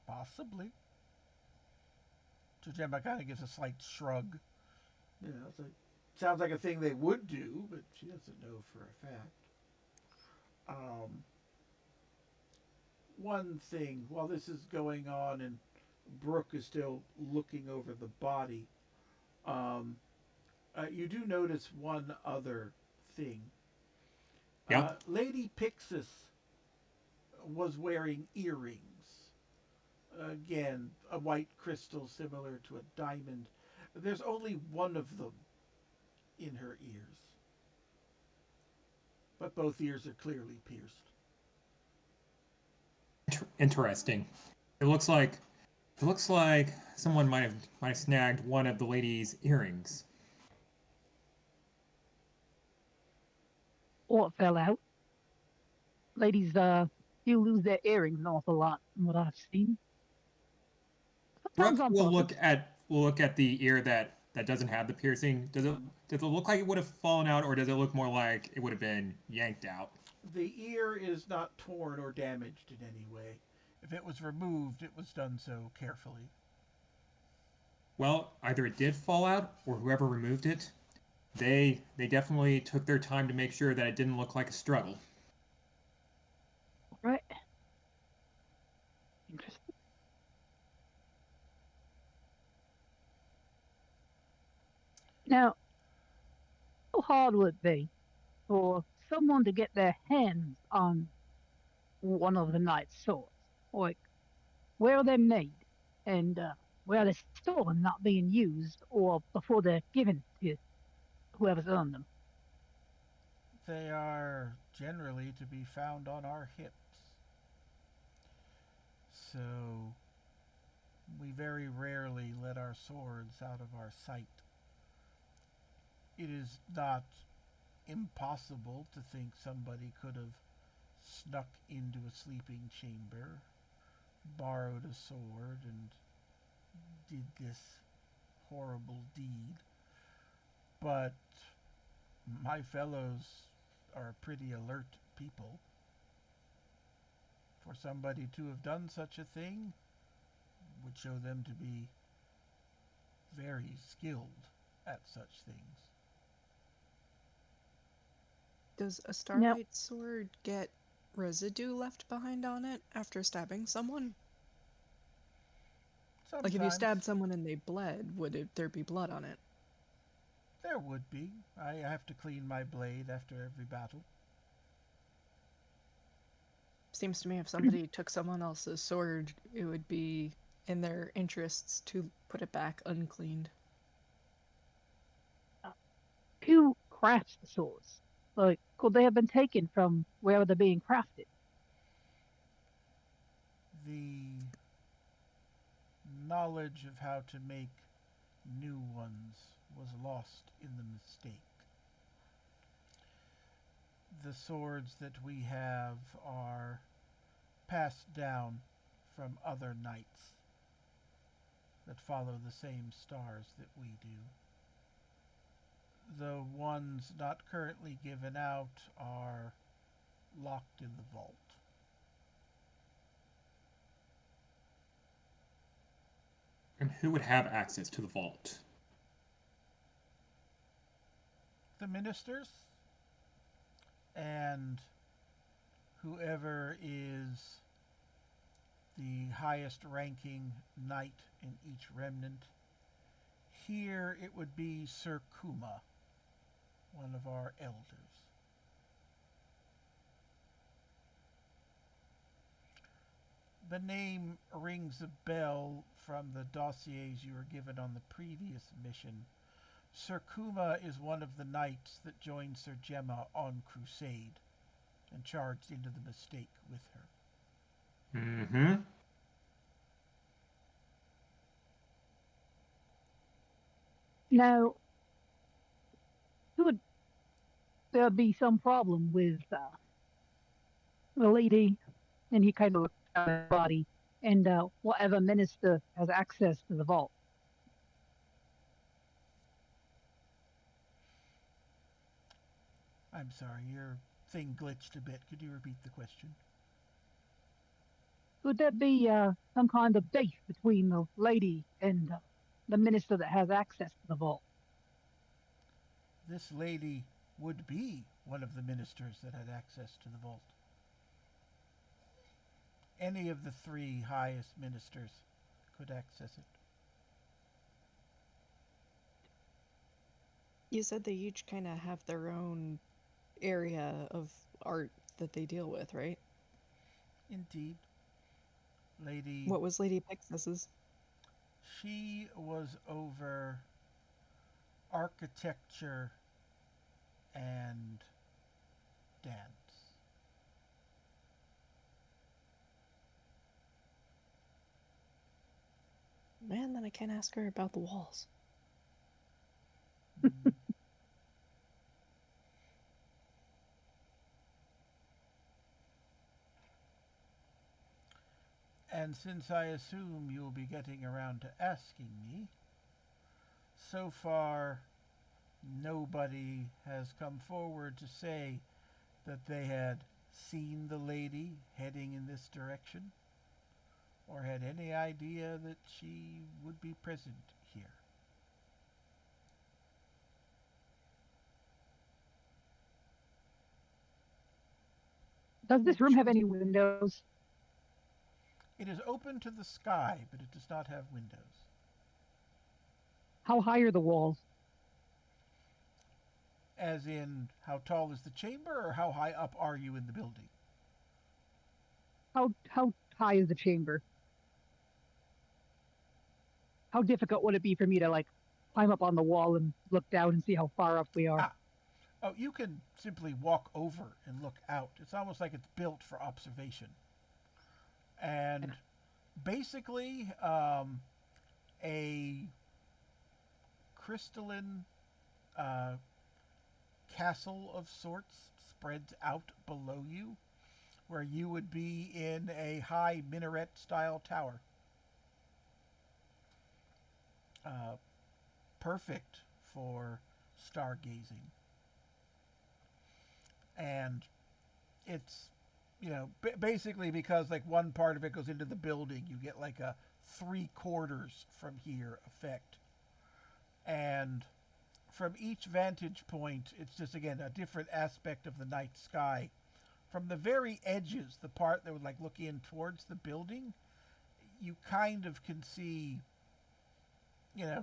Possibly. Gemma kind of gives a slight shrug. Yeah, it's like, sounds like a thing they would do, but she doesn't know for a fact. Um, One thing, while this is going on and Brooke is still looking over the body, um, you do notice one other thing. Yep. Lady Pixis was wearing earrings. Again, a white crystal similar to a diamond. There's only one of them in her ears, but both ears are clearly pierced. Interesting. It looks like it looks like someone might have snagged one of the lady's earrings. Or it fell out. Ladies do lose their earrings an awful lot from what I've seen. Sometimes Brooke on will purpose. look at the ear that doesn't have the piercing. Does it look like it would have fallen out, or does it look more like it would have been yanked out? The ear is not torn or damaged in any way. If it was removed, it was done so carefully. Well, either it did fall out, or whoever removed it, they definitely took their time to make sure that it didn't look like a struggle. Right. Interesting. Now, how hard would it be for someone to get their hands on one of the knight's swords? Like, where are they made? And where are they stolen, not being used, or before they're given to whoever's earned them? They are generally to be found on our hips. So we very rarely let our swords out of our sight. It is not impossible to think somebody could have snuck into a sleeping chamber, borrowed a sword, and did this horrible deed. But my fellows are pretty alert people. For somebody to have done such a thing would show them to be very skilled at such things. Does a Now, Starlight Sword get residue left behind on it after stabbing someone? Like if you Sometimes stabbed someone and they bled, there be blood on it? there would be. I have to clean my blade after every battle. Seems to me if somebody took someone else's sword, it would be in their interests to put it back uncleaned. who crafts the swords? Like, could they have been taken from where they're being crafted? The knowledge of how to make new ones was lost in the mistake. The swords that we have are passed down from other knights that follow the same stars that we do. The ones not currently given out are locked in the vault. And who would have access to the vault? The ministers and whoever is the highest ranking knight in each remnant. Here it would be Sir Kuma, one of our elders. The name rings a bell from the dossiers you were given on the previous mission. Sir Kuma is one of the knights that joined Sir Gemma on crusade and charged into the mistake with her. Mm-hmm. Now, could there be some problem with the lady? And he kind of looked at her body, and whatever minister has access to the vault. I'm sorry, your thing glitched a bit. Could you repeat the question? Could there be some kind of beef between the lady and the minister that has access to the vault? This lady would be one of the ministers that had access to the vault. Any of the three highest ministers could access it. You said they each kind of have their own area of art that they deal with, right? Indeed, Lady, What was Lady Pixis's? she was over architecture and dance. Man, then I can't ask her about the walls. Mm. And since I assume you'll be getting around to asking me, so far nobody has come forward to say that they had seen the lady heading in this direction or had any idea that she would be present here. Does this room have any windows? It is open to the sky, but it does not have windows. How high are the walls? As in, how tall is the chamber, or how high up are you in the building? How high is the chamber? How difficult would it be for me to like climb up on the wall and look down and see how far up we are? Ah, oh, you can simply walk over and look out. It's almost like it's built for observation. And basically, a crystalline uh, castle of sorts spreads out below you, where you would be in a high minaret style tower. Uh, Perfect for stargazing. And it's, basically because like one part of it goes into the building, you get like a 3/4 from here effect. And from each vantage point, it's just again a different aspect of the night sky. From the very edges, the part that would like look in towards the building, you kind of can see,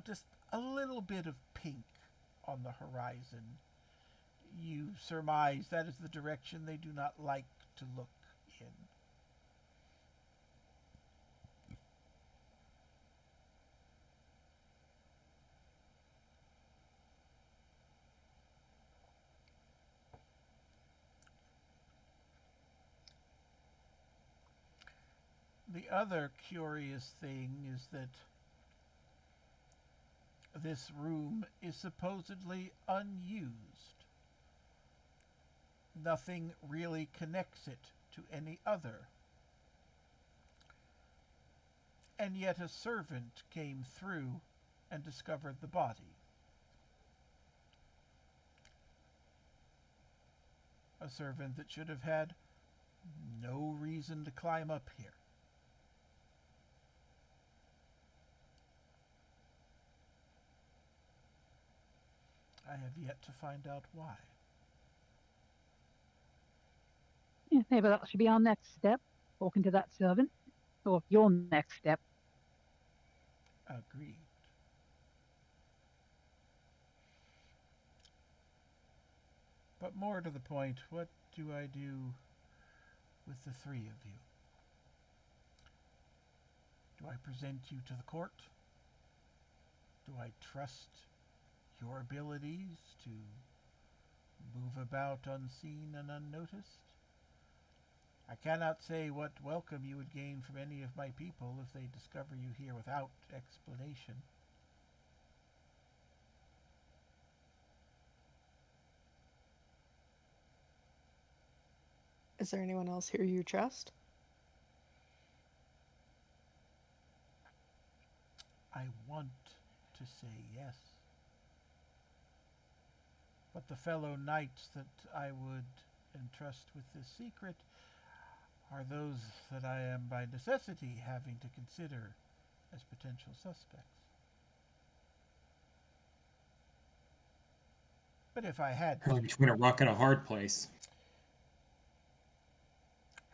just a little bit of pink on the horizon. You surmise that is the direction they do not like to look in. The other curious thing is that this room is supposedly unused. Nothing really connects it to any other. And yet a servant came through and discovered the body. A servant that should have had no reason to climb up here. I have yet to find out why. Yeah, maybe that should be our next step. Talking to that servant. Or your next step. Agreed. But more to the point, what do I do with the three of you? Do I present you to the court? Do I trust your abilities to move about unseen and unnoticed? I cannot say what welcome you would gain from any of my people if they discover you here without explanation. Is there anyone else here you trust? I want to say yes. But the fellow knights that I would entrust with this secret are those that I am by necessity having to consider as potential suspects. But if I had Really between a rock and a hard place.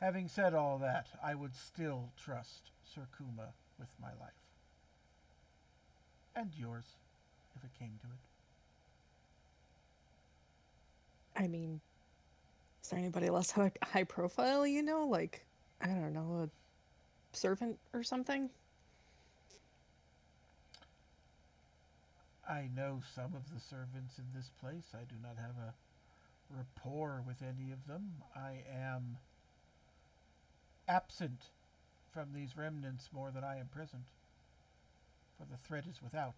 Having said all that, I would still trust Sir Kuma with my life. And yours, if it came to it. I mean, is there anybody less high profile, Like, I don't know, a servant or something? I know some of the servants in this place. I do not have a rapport with any of them. I am absent from these remnants more than I am present, for the threat is without.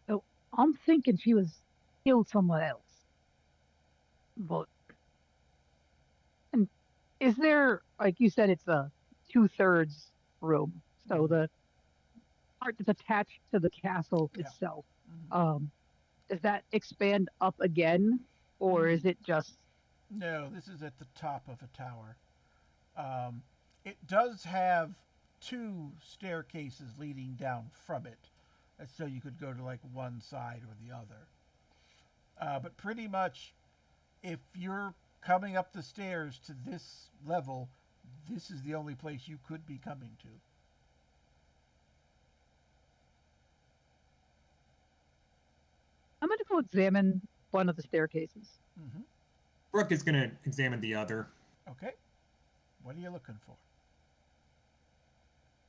So I'm thinking she was killed somewhere else. But and is there, like you said, it's a 2/3 room. So the part that's attached to the castle Yeah. itself. Mm-hmm. Does that expand up again, or is it just? No, this is at the top of a tower. Um, it does have two staircases leading down from it, so you could go to like one side or the other. But pretty much, if you're coming up the stairs to this level, this is the only place you could be coming to. I'm going to go examine one of the staircases. Mm-hmm. Brooke is going to examine the other. Okay. What are you looking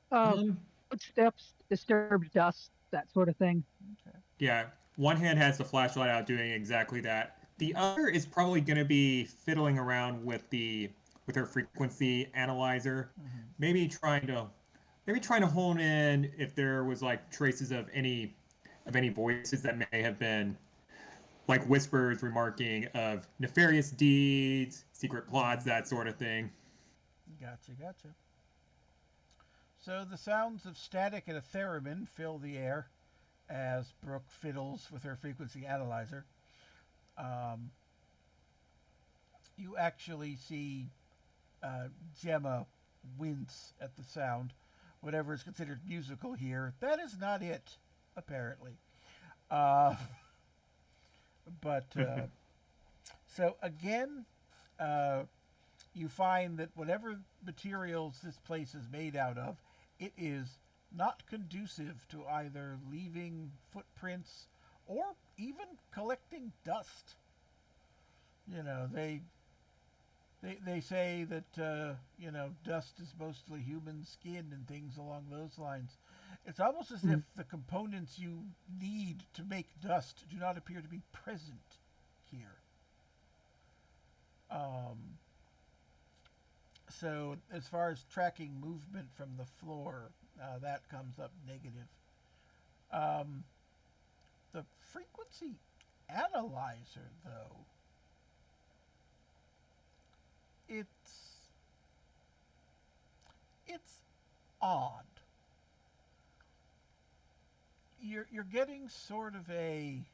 for? Um, Footsteps, disturbed dust, that sort of thing. Okay. yeah, one hand has the flashlight out doing exactly that. The other is probably going to be fiddling around with her frequency analyzer, Mm-hmm. maybe trying to hone in if there was like traces of any voices that may have been like whispers remarking of nefarious deeds, secret plots, that sort of thing. Gotcha, gotcha. So the sounds of static and a theremin fill the air as Brooke fiddles with her frequency analyzer. Um, you actually see Gemma wince at the sound. Whatever is considered musical here, that is not it, apparently. Uh, but so again, uh, you find that whatever materials this place is made out of, it is not conducive to either leaving footprints or even collecting dust. You know, they say that dust is mostly human skin and things along those lines. It's almost as if the components you need to make dust do not appear to be present here. Um, so as far as tracking movement from the floor, that comes up negative. Um, the frequency analyzer, though, it's it's odd. You're getting sort of an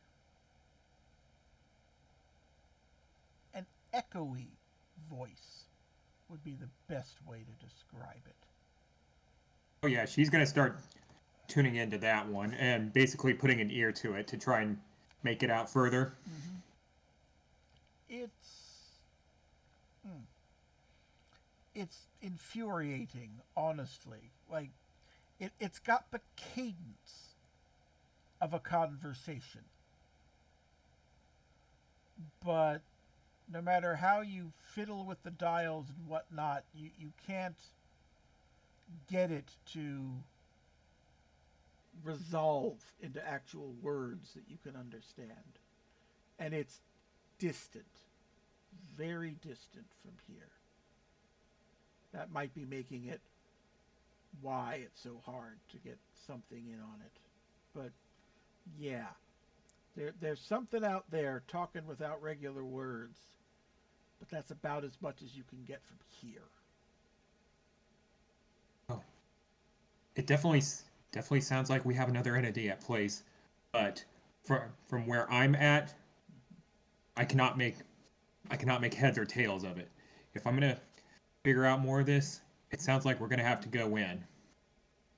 echoey voice would be the best way to describe it. Oh yeah, she's gonna start tuning into that one and basically putting an ear to it to try and make it out further. Mm-hmm. It's it's infuriating, honestly. Like it's got the cadence of a conversation, but no matter how you fiddle with the dials and whatnot, you can't get it to resolve into actual words that you can understand. And it's distant, very distant from here. That might be making it why it's so hard to get something in on it. But yeah, there's something out there talking without regular words, but that's about as much as you can get from here. Oh, it definitely sounds like we have another entity at place, but from where I'm at, I cannot make heads or tails of it. If I'm gonna figure out more of this, it sounds like we're gonna have to go in.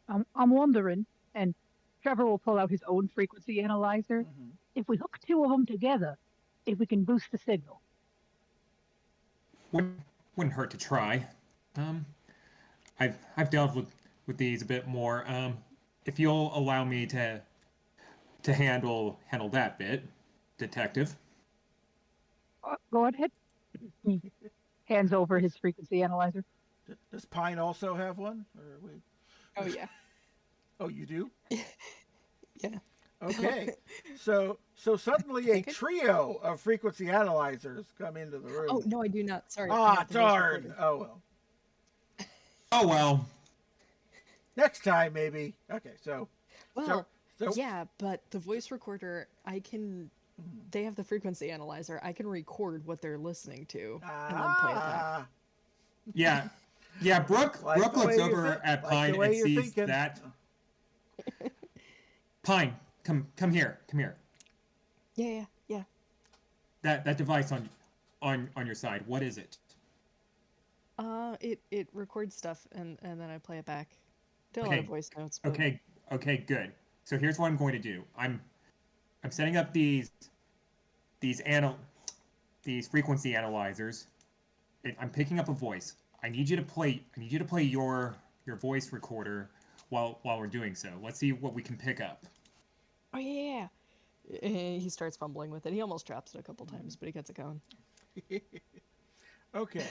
I'm wondering, and Trevor will pull out his own frequency analyzer. Mm-hmm. If we hook two of them together, if we can boost the signal. Wouldn't hurt to try. Um, I've dealt with these a bit more. If you'll allow me to handle that bit, detective. Go ahead. He hands over his frequency analyzer. Does Pine also have one? Or are we... Oh yeah. Oh, you do? Yeah. Okay. So suddenly a trio of frequency analyzers come into the room. Oh no, I do not. Sorry. Ah, darn. Oh well. Oh well. Next time maybe. Okay, so Well, so yeah, but the voice recorder, I can. They have the frequency analyzer. I can record what they're listening to and then play it back. Yeah. Yeah, Brooke looks over at Pine and sees that. Pine, come here. Yeah. That device on your side, what is it? It records stuff and then I play it back. There are a lot of voice notes. But... Okay, good. So here's what I'm going to do. I'm setting up these frequency analyzers. I'm picking up a voice. I need you to play your voice recorder while we're doing so. Let's see what we can pick up. Oh yeah. He starts fumbling with it. He almost drops it a couple times, but he gets it going. Okay.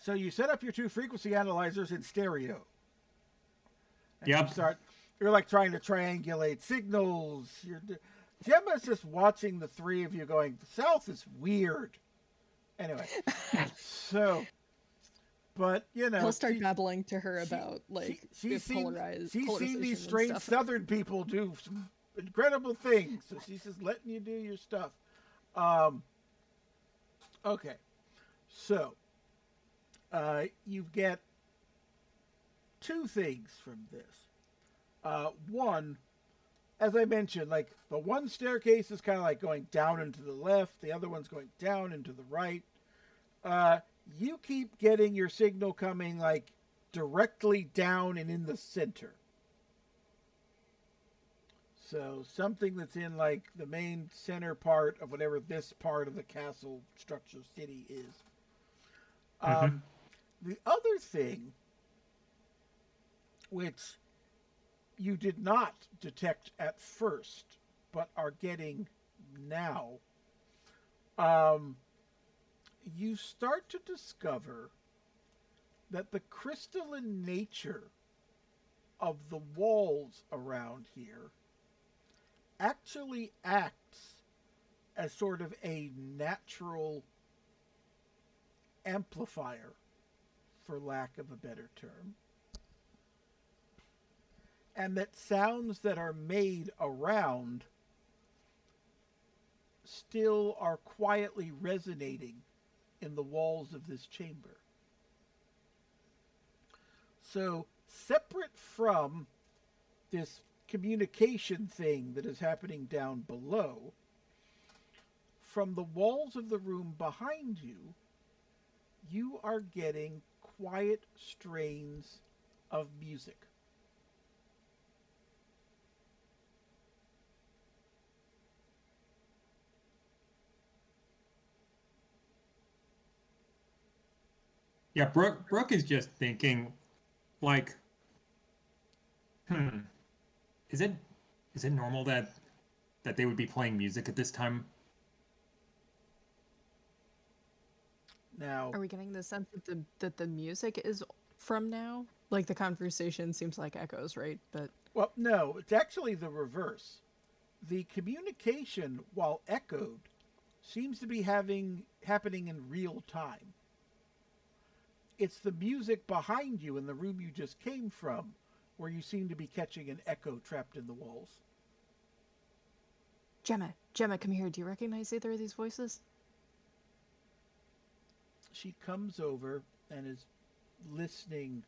So you set up your two frequency analyzers in stereo. And Yep. You're like trying to triangulate signals. Gemma's just watching the three of you going, the South is weird. Anyway, so, but he'll start babbling to her about she's seen these strange stuff. Southern people do some incredible things. So she's just letting you do your stuff. Okay, so you get two things from this. One, as I mentioned, like the one staircase is kind of like going down and to the left, the other one's going down and to the right. You keep getting your signal coming like directly down and in the center. So something that's in like the main center part of whatever this part of the castle structure city is. Mm-hmm. The other thing, which you did not detect at first, but are getting now, um, you start to discover that the crystalline nature of the walls around here actually acts as sort of a natural amplifier, for lack of a better term, and that sounds that are made around still are quietly resonating in the walls of this chamber. So, separate from this communication thing that is happening down below, from the walls of the room behind you, you are getting quiet strains of music. Yeah, Brooke is just thinking, like, hmm, is it is it normal that they would be playing music at this time? Now, Are we getting the sense that the music is from now? Like the conversation seems like echoes, right? But well, no, it's actually the reverse. The communication, while echoed, seems to be happening in real time. It's the music behind you in the room you just came from where you seem to be catching an echo trapped in the walls. Gemma, come here. Do you recognize either of these voices? She comes over and is listening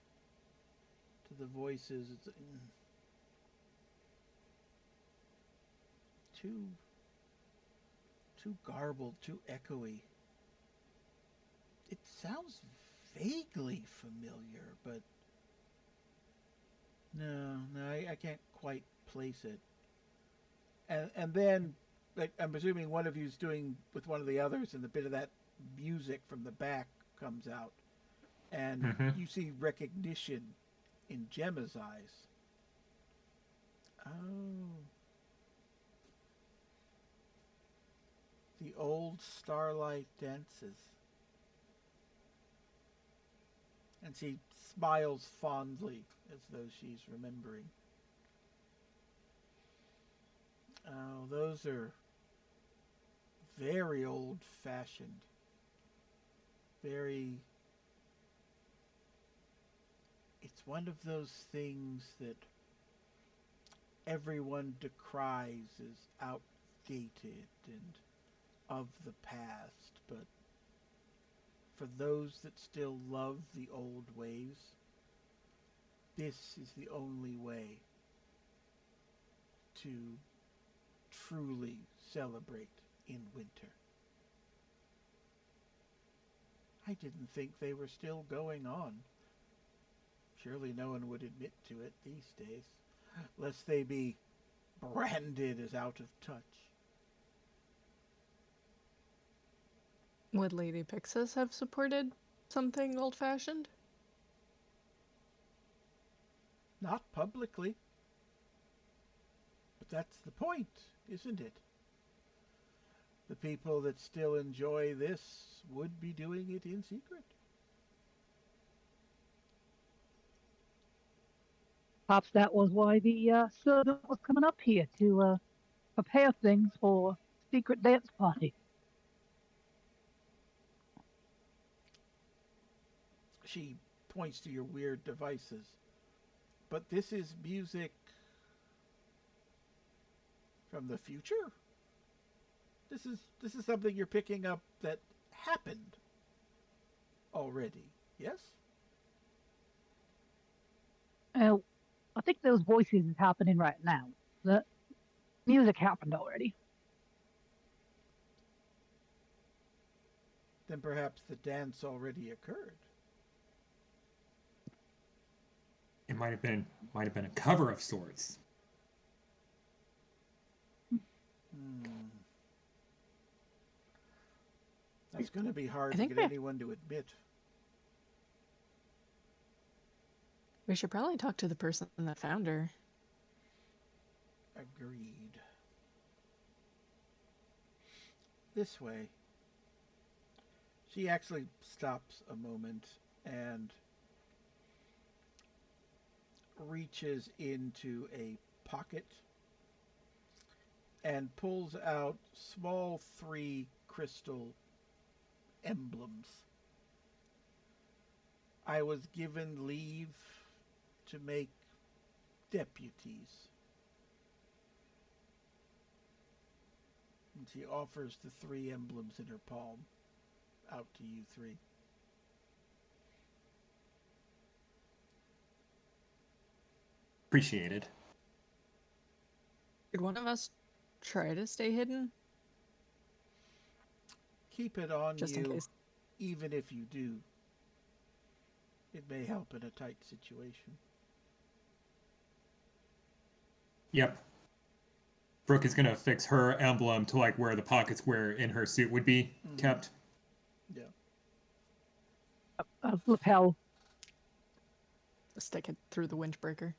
to the voices. It's too too garbled, too echoey. It sounds vaguely familiar, but no, I can't quite place it. And then, like, I'm presuming one of you's doing with one of the others, and the bit of that music from the back comes out, and Mm-hmm. you see recognition in Gemma's eyes. Oh, the old starlight dances. And she smiles fondly as though she's remembering. Oh, those are very old fashioned. Very. It's one of those things that everyone decries as outdated and of the past, but for those that still love the old ways, this is the only way to truly celebrate in winter. I didn't think they were still going on. Surely no one would admit to it these days, lest they be branded as out of touch. Would Lady Pixis have supported something old-fashioned? Not publicly, but that's the point, isn't it? The people that still enjoy this would be doing it in secret. Perhaps that was why the servant was coming up here to prepare things for secret dance party. She points to your weird devices. But this is music from the future? This is something you're picking up that happened already. Yes? Uh, I think those voices is happening right now. The music happened already. Then perhaps the dance already occurred. might have been a cover of sorts. That's going to be hard I to think get anyone to admit. we should probably talk to the person that found her. Agreed. This way. She actually stops a moment and reaches into a pocket and pulls out small 3 crystal emblems. I was given leave to make deputies. And she offers the 3 emblems in her palm out to you 3. Appreciated. Could one of us try to stay hidden? Keep it on Just in you, case. even if you do. It may help in a tight situation. Yep. Brooke is gonna fix her emblem to like where the pockets where in her suit would be kept. Yeah. A lapel. Stick it through the windbreaker.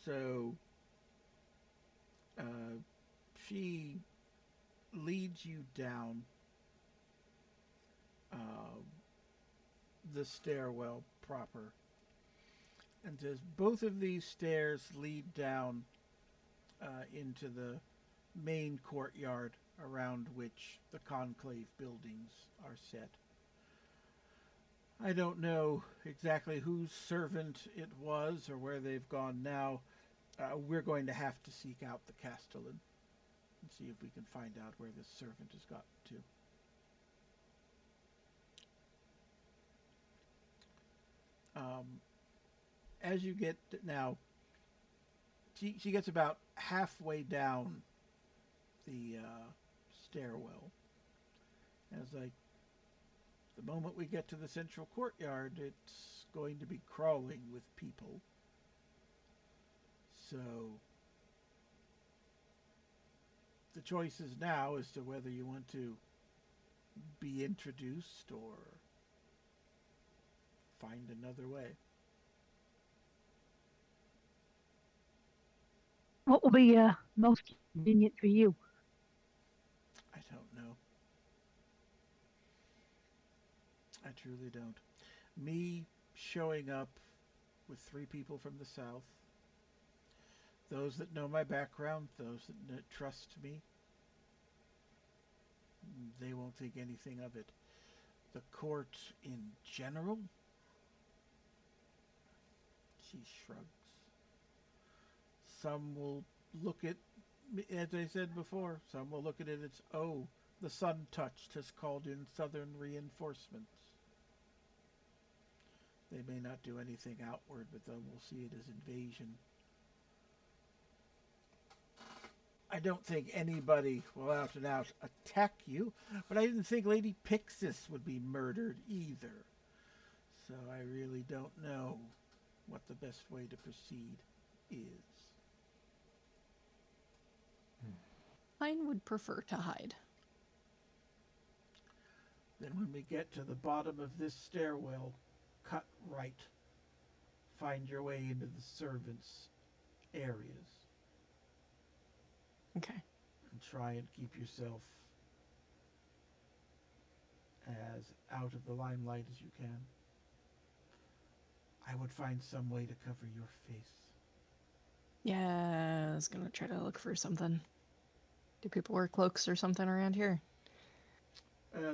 So, she leads you down the stairwell proper and says both of these stairs lead down into the main courtyard around which the Conclave buildings are set. I don't know exactly whose servant it was or where they've gone now. We're going to have to seek out the Castellan and see if we can find out where this servant has gotten to. As you get now, she gets about halfway down the stairwell. And it's like, the moment we get to the central courtyard, it's going to be crawling with people. So the choice is now as to whether you want to be introduced or find another way. What will be most convenient for you? I don't know. I truly don't. Me showing up with 3 people from the south, those that know my background, those that trust me, they won't think anything of it. The court in general, she shrugs. Some will look at, as I said before, some will look at it as, oh, the Sun Touched has called in southern reinforcements. They may not do anything outward, but they will see it as invasion. I don't think anybody will out and out attack you, but I didn't think Lady Pixis would be murdered either. So I really don't know what the best way to proceed is. Mine would prefer to hide. Then when we get to the bottom of this stairwell, cut right. Find your way into the servants' areas. Okay. And try and keep yourself as out of the limelight as you can. I would find some way to cover your face. Yeah, I was gonna try to look for something. Do people wear cloaks or something around here?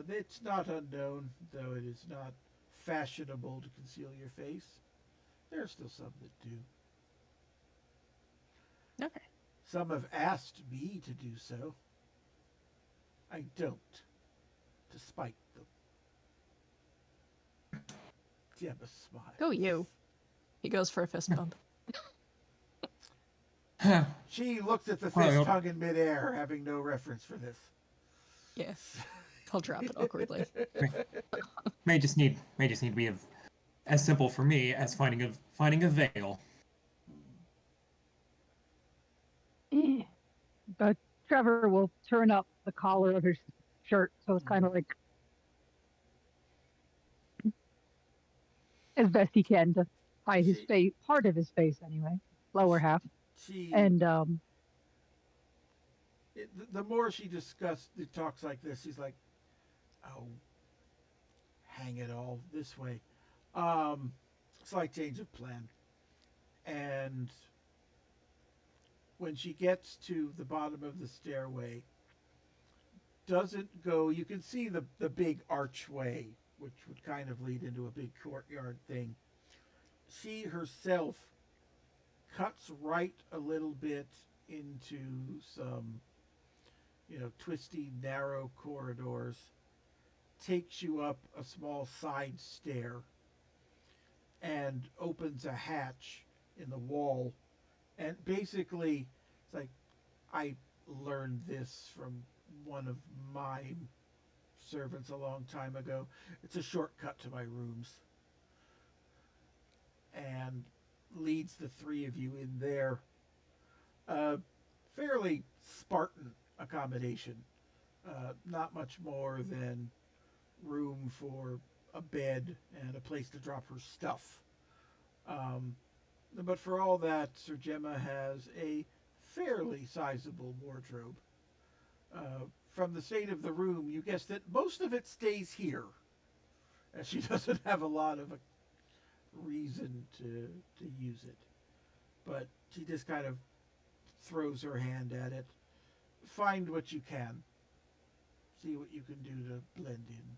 It's not unknown, though it is not fashionable to conceal your face. There are still some that do. Okay. Some have asked me to do so. I don't, to spite them. Gemma smiles. Go you. He goes for a fist bump. She looks at the fist hung in midair, having no reference for this. Yeah. I'll drop it awkwardly. may just need to be of as simple for me as finding a veil. But Trevor will turn up the collar of his shirt, so it's kind of like as best he can to hide his face, part of his face anyway, lower half. And the more she talks like this, she's like, "Oh, hang it all this way." Slight change of plan, and when she gets to the bottom of the stairway, doesn't go. You can see the big archway, which would kind of lead into a big courtyard thing. She herself cuts right a little bit into some, twisty, narrow corridors, takes you up a small side stair, and opens a hatch in the wall. And basically, it's like, I learned this from one of my servants a long time ago. It's a shortcut to my rooms. And leads the three of you in there. Fairly Spartan accommodation. Not much more than room for a bed and a place to drop her stuff. But for all that, Sir Gemma has a fairly sizable wardrobe. From the state of the room, you guess that most of it stays here, as she doesn't have a lot of a reason to use it. But she just kind of throws her hand at it. Find what you can. See what you can do to blend in.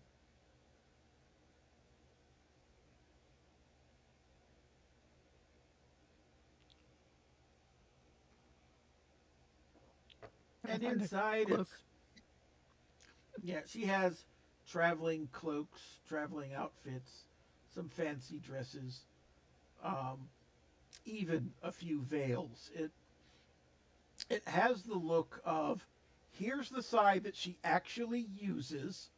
And inside she has traveling cloaks, traveling outfits, some fancy dresses, even a few veils. It has the look of, here's the side that she actually uses,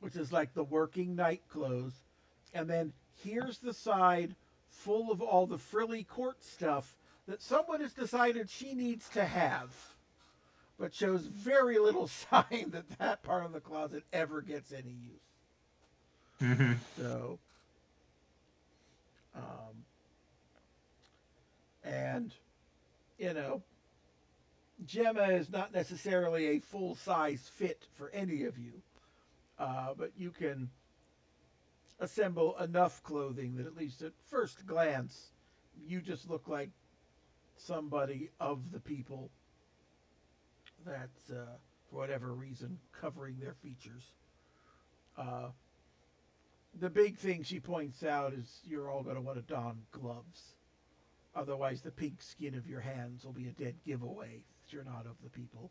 which is like the working night clothes, and then here's the side full of all the frilly court stuff that someone has decided she needs to have, but shows very little sign that that part of the closet ever gets any use. Mm-hmm. So, and Gemma is not necessarily a full size fit for any of you, but you can assemble enough clothing that at least at first glance, you just look like somebody of the people that's, for whatever reason, covering their features. The big thing she points out is you're all going to want to don gloves. Otherwise, the pink skin of your hands will be a dead giveaway that you're not of the people.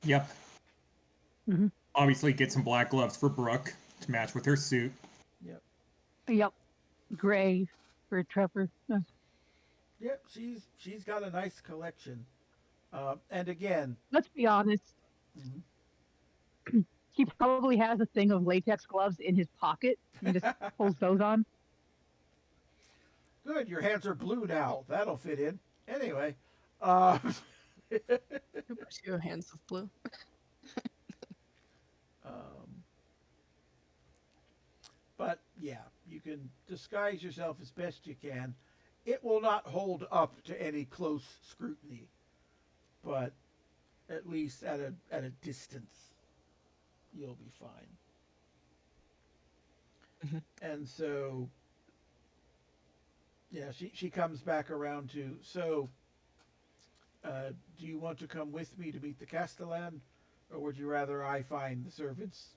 Yep. Mm-hmm. Obviously, get some black gloves for Brooke to match with her suit. Yep. Gray for Trevor. Yep, she's got a nice collection. And again, let's be honest. Mm-hmm. He probably has a thing of latex gloves in his pocket. He just pulls those on. Good, your hands are blue now. That'll fit in. Anyway, Two hands of blue. But yeah, you can disguise yourself as best you can. It will not hold up to any close scrutiny, but at least at a distance, you'll be fine. Mm-hmm. And so, yeah, she comes back around to, so, do you want to come with me to meet the Castellan, or would you rather I find the servant's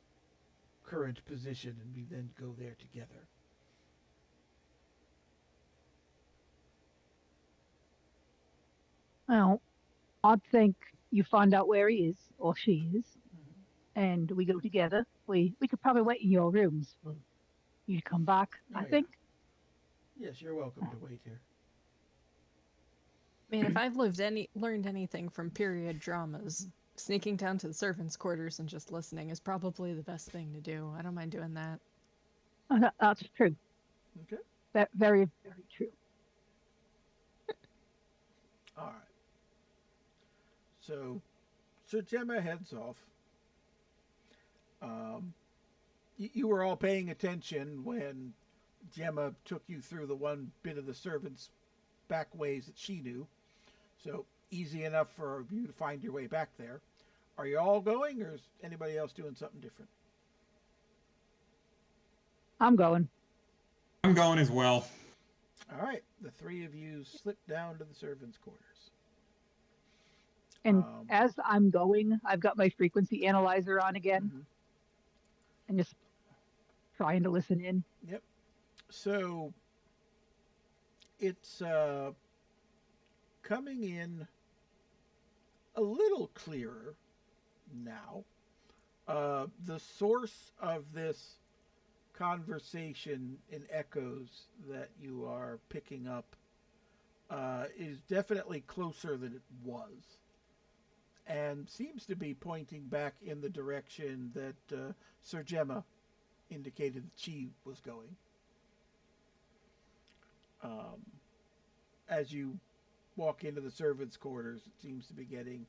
current position and we then go there together? Well, I'd think you find out where he is or she is, and we go together. We could probably wait in your rooms for you to come back. I think. Yes, you're welcome to wait here. I mean, if I've learned anything from period dramas, sneaking down to the servants' quarters and just listening is probably the best thing to do. I don't mind doing that. That's true. Okay. That very, very true. All right. So Gemma heads off. Um, you were all paying attention when Gemma took you through the one bit of the servants' back ways that she knew. So easy enough for you to find your way back there. Are you all going, or is anybody else doing something different? I'm going. I'm going as well. All right. The three of you slip down to the servants' quarters. And as I'm going, I've got my frequency analyzer on again Mm-hmm. and just trying to listen in. Yep. So it's coming in a little clearer now. The source of this conversation in echoes that you are picking up is definitely closer than it was, and seems to be pointing back in the direction that Sir Gemma indicated that she was going. As you walk into the servants' quarters, it seems to be getting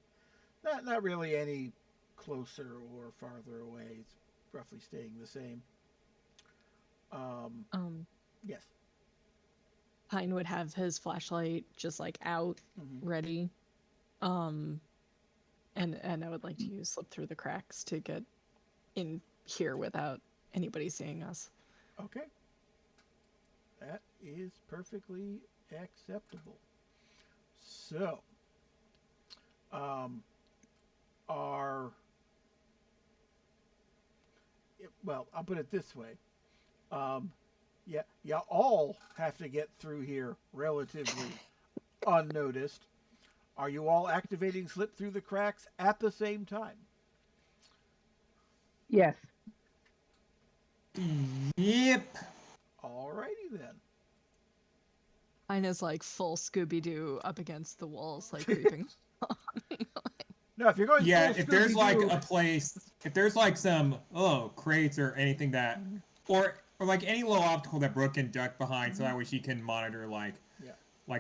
not really any closer or farther away. It's roughly staying the same. Yes. Pine would have his flashlight just like out, ready. And I would like to slip through the cracks to get in here without anybody seeing us. Okay. That is perfectly acceptable. So, well, I'll put it this way. Yeah, you all have to get through here relatively unnoticed. Are you all activating slip through the cracks at the same time? Yes. Yep. Alrighty then. Mine is like full Scooby-Doo up against the walls, like creeping. No, if you're going if there's like a place, if there's like some crates or anything that, or like any little obstacle that Brooke can duck behind, so that way she can monitor like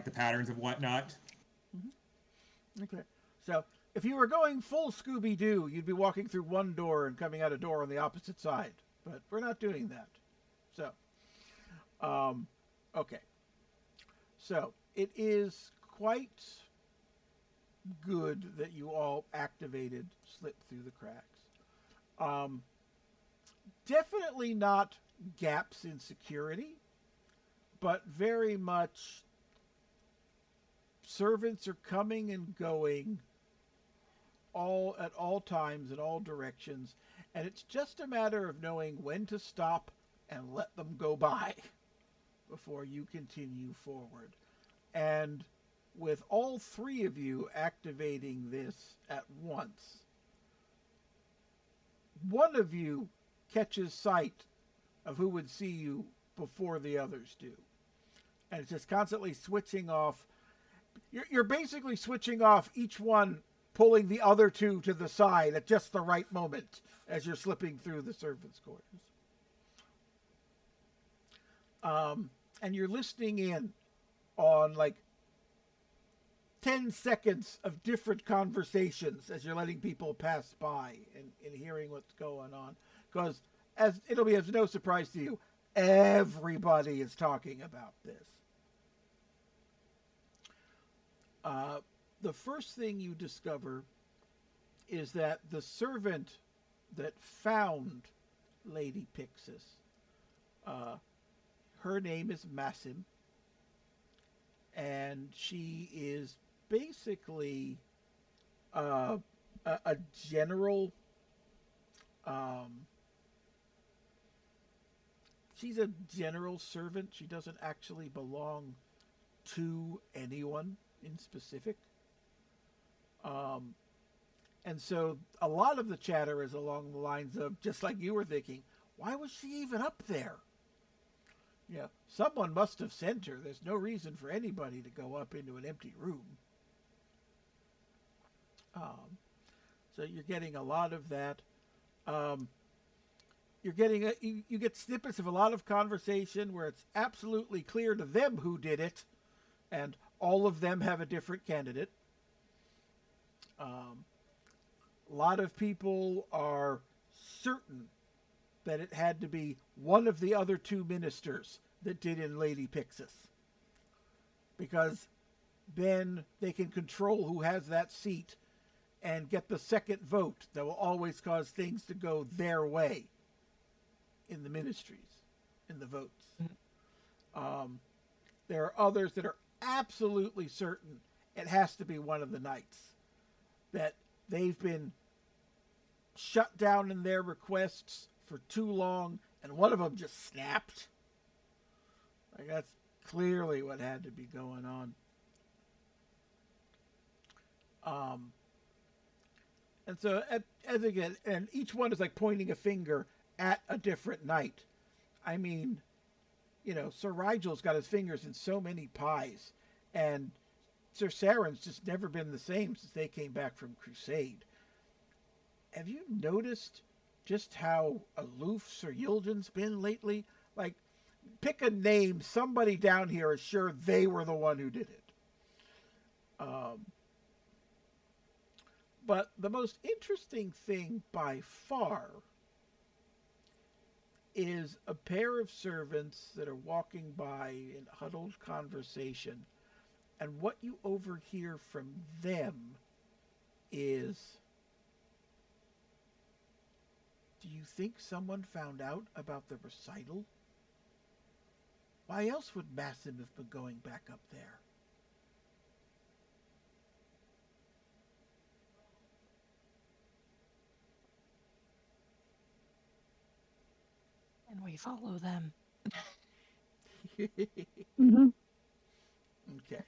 the patterns and whatnot. Okay, so if you were going full Scooby-Doo, you'd be walking through one door and coming out a door on the opposite side. But we're not doing that. So, okay. So it is quite good that you all activated slip through the cracks. Definitely not gaps in security, but very much servants are coming and going all at all times in all directions, and it's just a matter of knowing when to stop and let them go by before you continue forward. And with all three of you activating this at once, one of you catches sight of who would see you before the others do. And it's just constantly switching off. You're basically switching off, each one pulling the other two to the side at just the right moment as you're slipping through the servants' quarters. And you're listening in on like 10 seconds of different conversations as you're letting people pass by and hearing what's going on. Because as it'll be as no surprise to you, everybody is talking about this. The first thing you discover is that the servant that found Lady Pixis, her name is Massim, and she is basically a general. She's a general servant. She doesn't actually belong to anyone in specific. And so a lot of the chatter is along the lines of, just like you were thinking, why was she even up there? Yeah, someone must have sent her. There's no reason for anybody to go up into an empty room. So you're getting a lot of that. Um, you get snippets of a lot of conversation where it's absolutely clear to them who did it, and all of them have a different candidate. Um, a lot of people are certain that it had to be one of the other two ministers that did in Lady Pixis, because then they can control who has that seat and get the second vote that will always cause things to go their way in the ministries, in the votes. Um, there are others that are absolutely certain it has to be one of the knights, that they've been shut down in their requests for too long, and one of them just snapped. Like, that's clearly what had to be going on. And so, as again, and each one is like pointing a finger at a different knight. I mean, Sir Rigel's got his fingers in so many pies, and Sir Saren's just never been the same since they came back from Crusade. Have you noticed just how aloof Sir Yilden's been lately? Like, pick a name, somebody down here is sure they were the one who did it. But the most interesting thing by far is a pair of servants that are walking by in huddled conversation, and what you overhear from them is, do you think someone found out about the recital? Why else would Massim have been going back up there? And we follow them. Mm-hmm. Okay.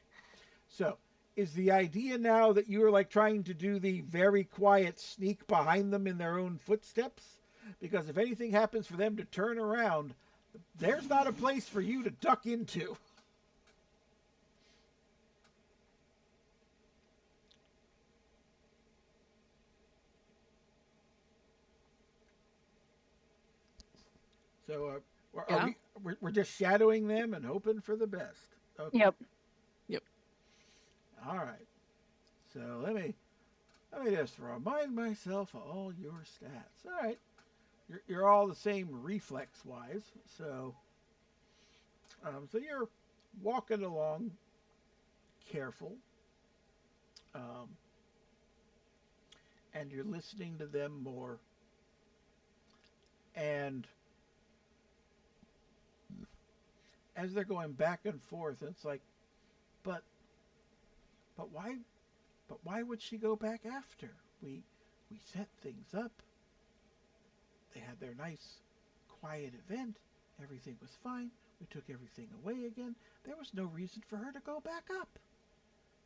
So, is the idea now that you are like trying to do the very quiet sneak behind them in their own footsteps? Because if anything happens for them to turn around, there's not a place for you to duck into. So, Yeah. we're just shadowing them and hoping for the best. Okay. Yep. Yep. All right. So let me just remind myself of all your stats. All right. You're all the same reflex wise. So you're walking along careful, um, and you're listening to them more. And as they're going back and forth, it's like, but but why but why would she go back after? We set things up. They had their nice quiet event. Everything was fine. We took everything away again. There was no reason for her to go back up.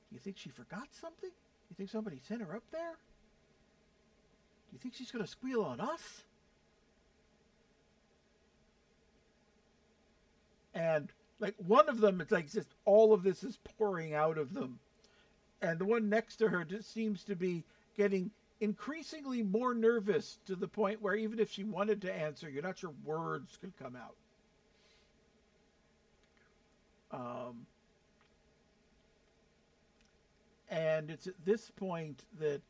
Do you think she forgot something? You think somebody sent her up there? Do you think she's going to squeal on us? And like one of them, it's like just all of this is pouring out of them. And the one next to her just seems to be getting increasingly more nervous to the point where even if she wanted to answer, you're not sure words could come out. Um, and it's at this point that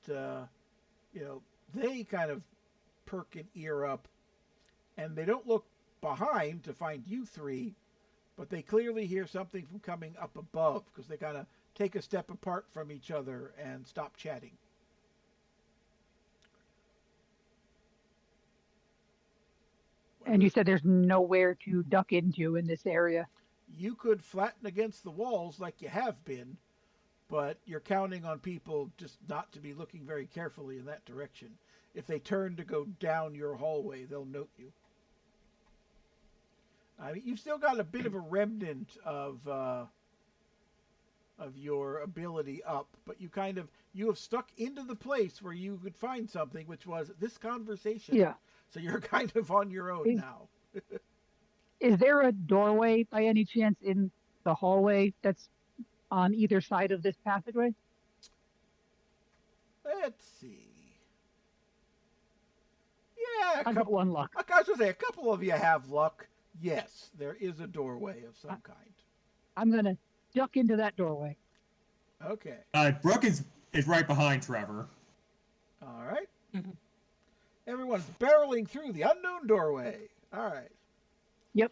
they kind of perk an ear up, and they don't look behind to find you three, but they clearly hear something from coming up above because they kind of take a step apart from each other and stop chatting. And you said there's nowhere to duck into in this area. You could flatten against the walls like you have been, but you're counting on people just not to be looking very carefully in that direction. If they turn to go down your hallway, they'll note you. I mean, you've still got a bit of a remnant of your ability up, but you have stuck into the place where you could find something, which was this conversation. Yeah. So you're kind of on your own now. Is there a doorway by any chance in the hallway that's on either side of this passageway? Let's see. Yeah, I've got one luck. I was going to say, a couple of you have luck. Yes, there is a doorway of some kind. I'm going to duck into that doorway. Okay. Brooke is right behind Trevor. All right. Mm-hmm. Everyone's barreling through the unknown doorway. All right. Yep.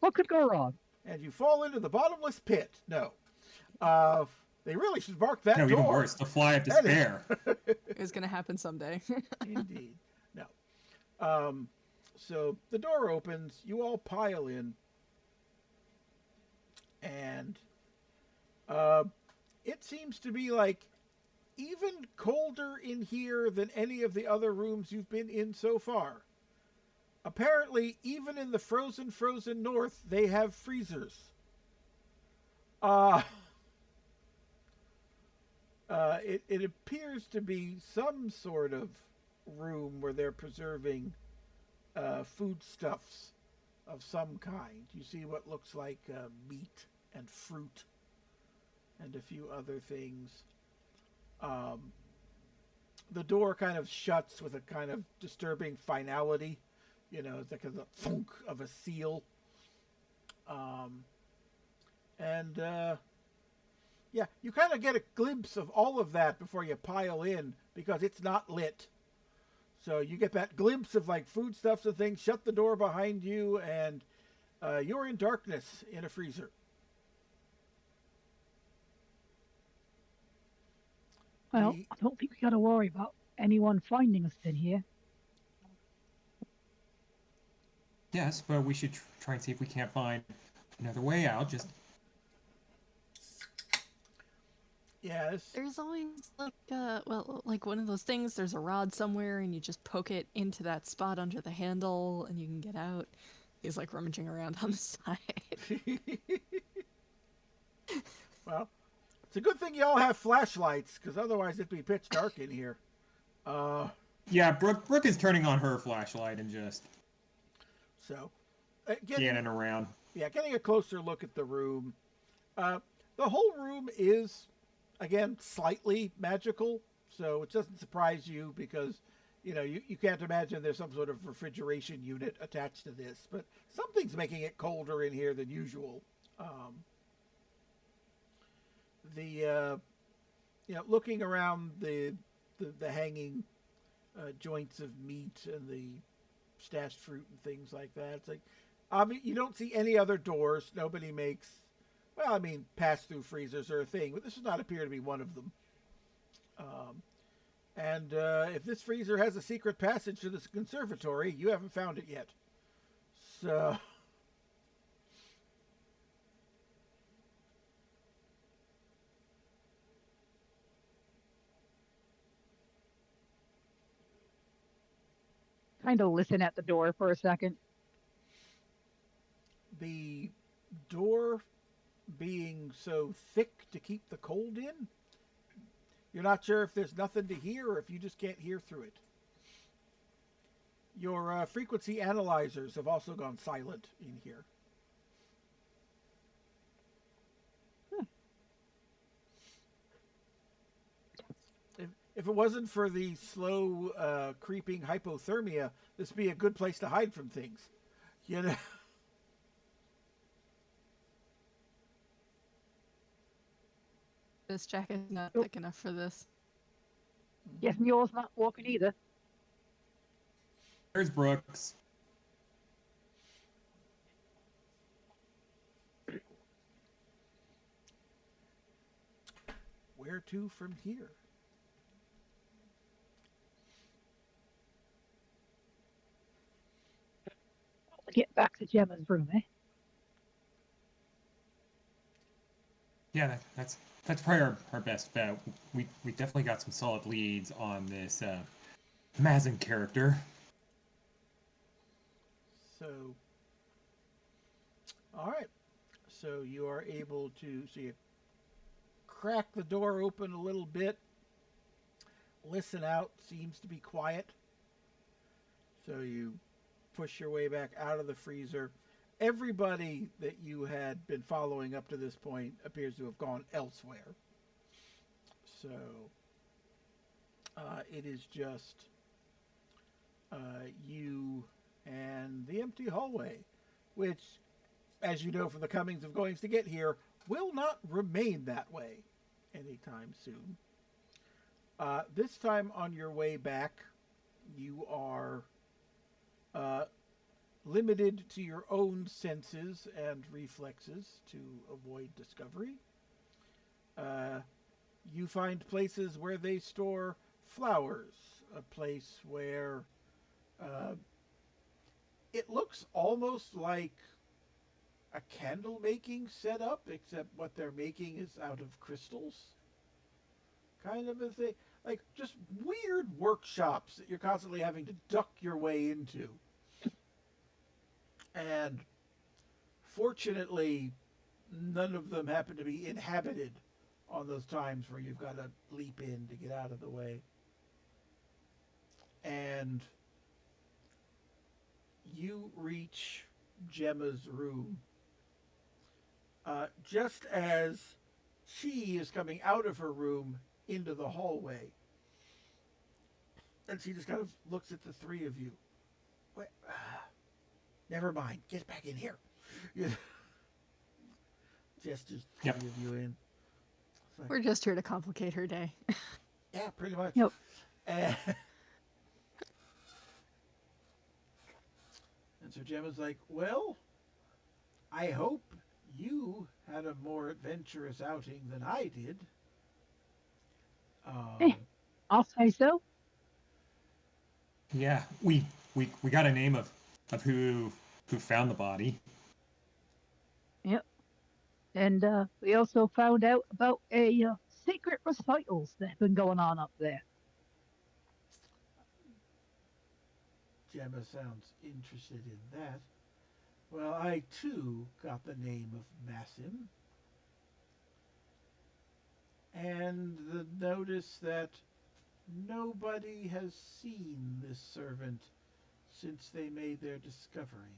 What could go wrong? And you fall into the bottomless pit. No. They really should mark that No, door. even worse, the fly of despair. It's gonna happen someday. Indeed. No. So the door opens. You all pile in. And it seems to be like even colder in here than any of the other rooms you've been in so far. Apparently, even in the frozen north, they have freezers. It appears to be some sort of room where they're preserving foodstuffs of some kind. You see what looks like meat and fruit and a few other things. The door kind of shuts with a kind of disturbing finality. You know, it's like a thunk of a seal. Yeah, you kind of get a glimpse of all of that before you pile in because it's not lit. So you get that glimpse of like foodstuffs and things, shut the door behind you, and you're in darkness in a freezer. Well, I don't think we got to worry about anyone finding us in here. Yes, but we should try and see if we can't find another way out. Just Yes. There's always like one of those things. There's a rod somewhere, and you just poke it into that spot under the handle, and you can get out. He's like rummaging around on the side. Well, it's a good thing you all have flashlights, because otherwise it'd be pitch dark in here. yeah, Brooke is turning on her flashlight and just So, scanning around. Yeah, getting a closer look at the room. The whole room is, again, slightly magical, so it doesn't surprise you because, you know, you can't imagine there's some sort of refrigeration unit attached to this, but something's making it colder in here than usual. Looking around the hanging joints of meat and the stashed fruit and things like that, it's like, you don't see any other doors. Nobody makes, well, I mean, pass-through freezers are a thing, but this does not appear to be one of them. And if this freezer has a secret passage to this conservatory, you haven't found it yet. So... Kind of listen at the door for a second. The door being so thick to keep the cold in, you're not sure if there's nothing to hear or if you just can't hear through it. Your frequency analyzers have also gone silent in here. If it wasn't for the slow creeping hypothermia, this would be a good place to hide from things. You know? This jacket is not thick enough for this. Yes, and yours not walking either. There's Brooks. Where to from here? Get back to Gemma's room, eh? Yeah, that's probably our best bet. We definitely got some solid leads on this Mazin character. So, all right. So you are able to see it. Crack the door open a little bit. Listen out. Seems to be quiet. So you push your way back out of the freezer. Everybody that you had been following up to this point appears to have gone elsewhere. So it is just you and the empty hallway, which, as you know from the comings of goings to get here, will not remain that way anytime soon. This time on your way back, you are uh, limited to your own senses and reflexes to avoid discovery. Uh, you find places where they store flowers, a place where uh, it looks almost like a candle making setup, except what they're making is out of crystals, kind of a thing. Like just weird workshops that you're constantly having to duck your way into. And fortunately, none of them happen to be inhabited on those times where you've got to leap in to get out of the way. And you reach Gemma's room just as she is coming out of her room into the hallway. And she just kind of looks at the three of you. Wait, never mind. Get back in here. Gestures the Yep. three of you in. Like, We're just here to complicate her day. yeah, pretty much. Yep. And, and so Gemma's like, well, I hope you had a more adventurous outing than I did. Eh, Um, I'll say so. Yeah, we got a name of who found the body. Yep. And we also found out about a secret recitals that have been going on up there. Gemma sounds interested in that. Well, I too got the name of Massim, and the notice that nobody has seen this servant since they made their discovery.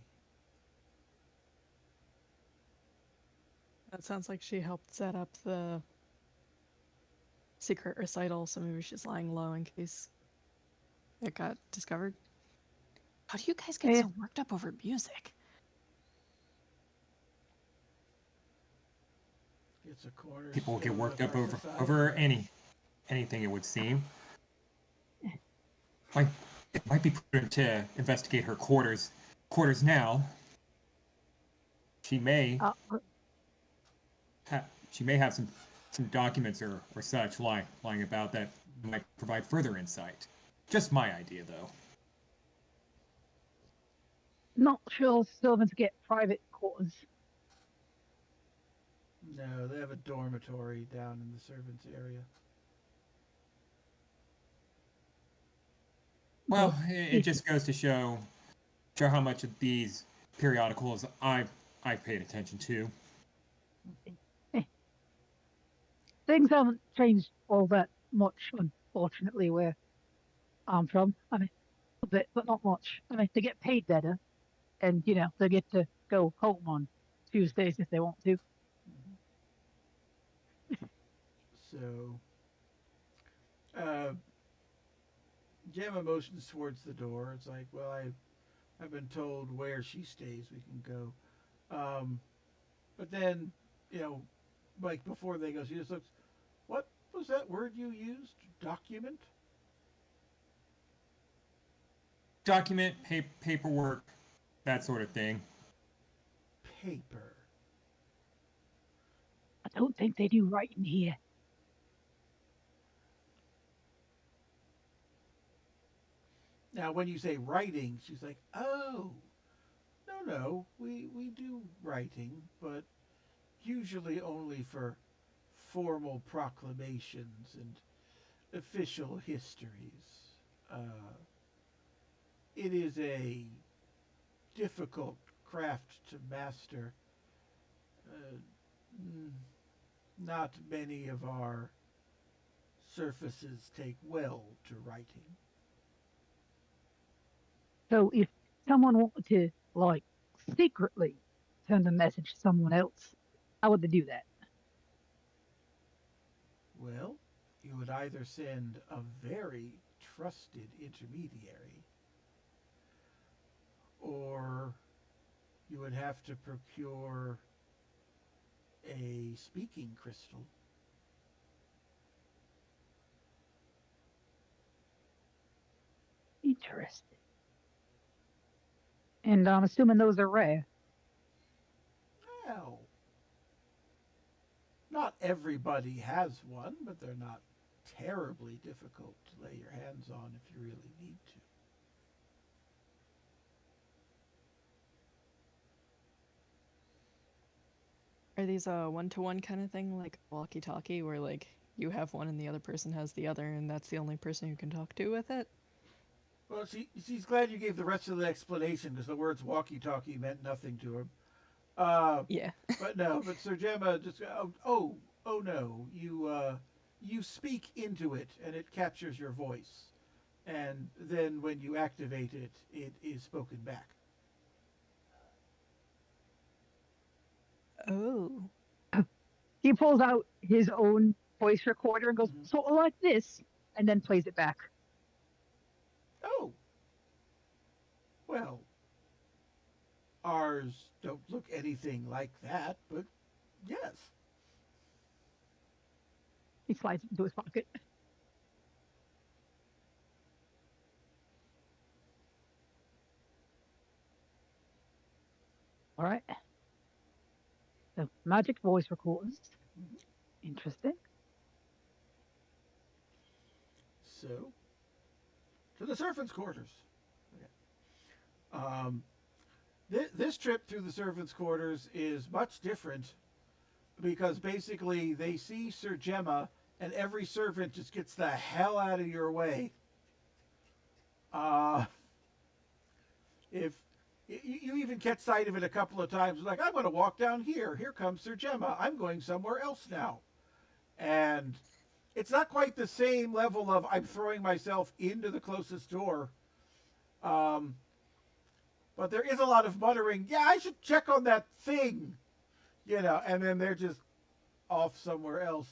That sounds like she helped set up the secret recital, so maybe she's lying low in case it got discovered. How do you guys get Eh, so worked up over music? It's a cornerstone People get worked of up our over society. anything, it would seem. Like it might be prudent to investigate her quarters now. She may uh, she may have some documents or such lying about that might provide further insight. Just my idea, though. Not sure servants get private quarters. No, they have a dormitory down in the servants' area. But Well, it just goes to show how much of these periodicals I've paid attention to. eh, things haven't changed all that much, unfortunately, where I'm from. I mean, a bit, but not much. I mean, they get paid better, and they get to go home on Tuesdays if they want to. So, uh, Gemma motions towards the door. It's like, well, I've been told where she stays. We can go. But then, you know, like before they go, she just looks. What was that word you used? Document? Document, paperwork, that sort of thing. Paper. I don't think they do writing here. Now, when you say writing, she's like, oh, no, we do writing, but usually only for formal proclamations and official histories. Uh, it is a difficult craft to master. Uh, Not many of our surfaces take well to writing. So if someone wanted to, like, secretly send a message to someone else, how would they do that? Well, you would either send a very trusted intermediary, or you would have to procure a speaking crystal. Interesting. And I'm assuming those are rare. Well, not everybody has one, but they're not terribly difficult to lay your hands on if you really need to. Are these a one-to-one kind of thing, like walkie-talkie, where like you have one and the other person has the other, and that's the only person you can talk to with it? Well, she's glad you gave the rest of the explanation because the words walkie-talkie meant nothing to him. Uh, Yeah. but no, but Sir Gemma just oh no, you speak into it and it captures your voice, and then when you activate it, it is spoken back. Oh. He pulls out his own voice recorder and goes, Mm-hmm. so like this, and then plays it back. Oh, well, ours don't look anything like that, but yes. He slides it into his pocket. All right. So magic voice recorders. Mm-hmm. Interesting. So, to the servants' quarters. Okay. This trip through the servants' quarters is much different because basically they see Sir Gemma and every servant just gets the hell out of your way. Uh, if you even catch sight of it a couple of times, like I'm going to walk down here. Here comes Sir Gemma. I'm going somewhere else now, and it's not quite the same level of I'm throwing myself into the closest door. Um, but there is a lot of muttering. Yeah, I should check on that thing, and then they're just off somewhere else.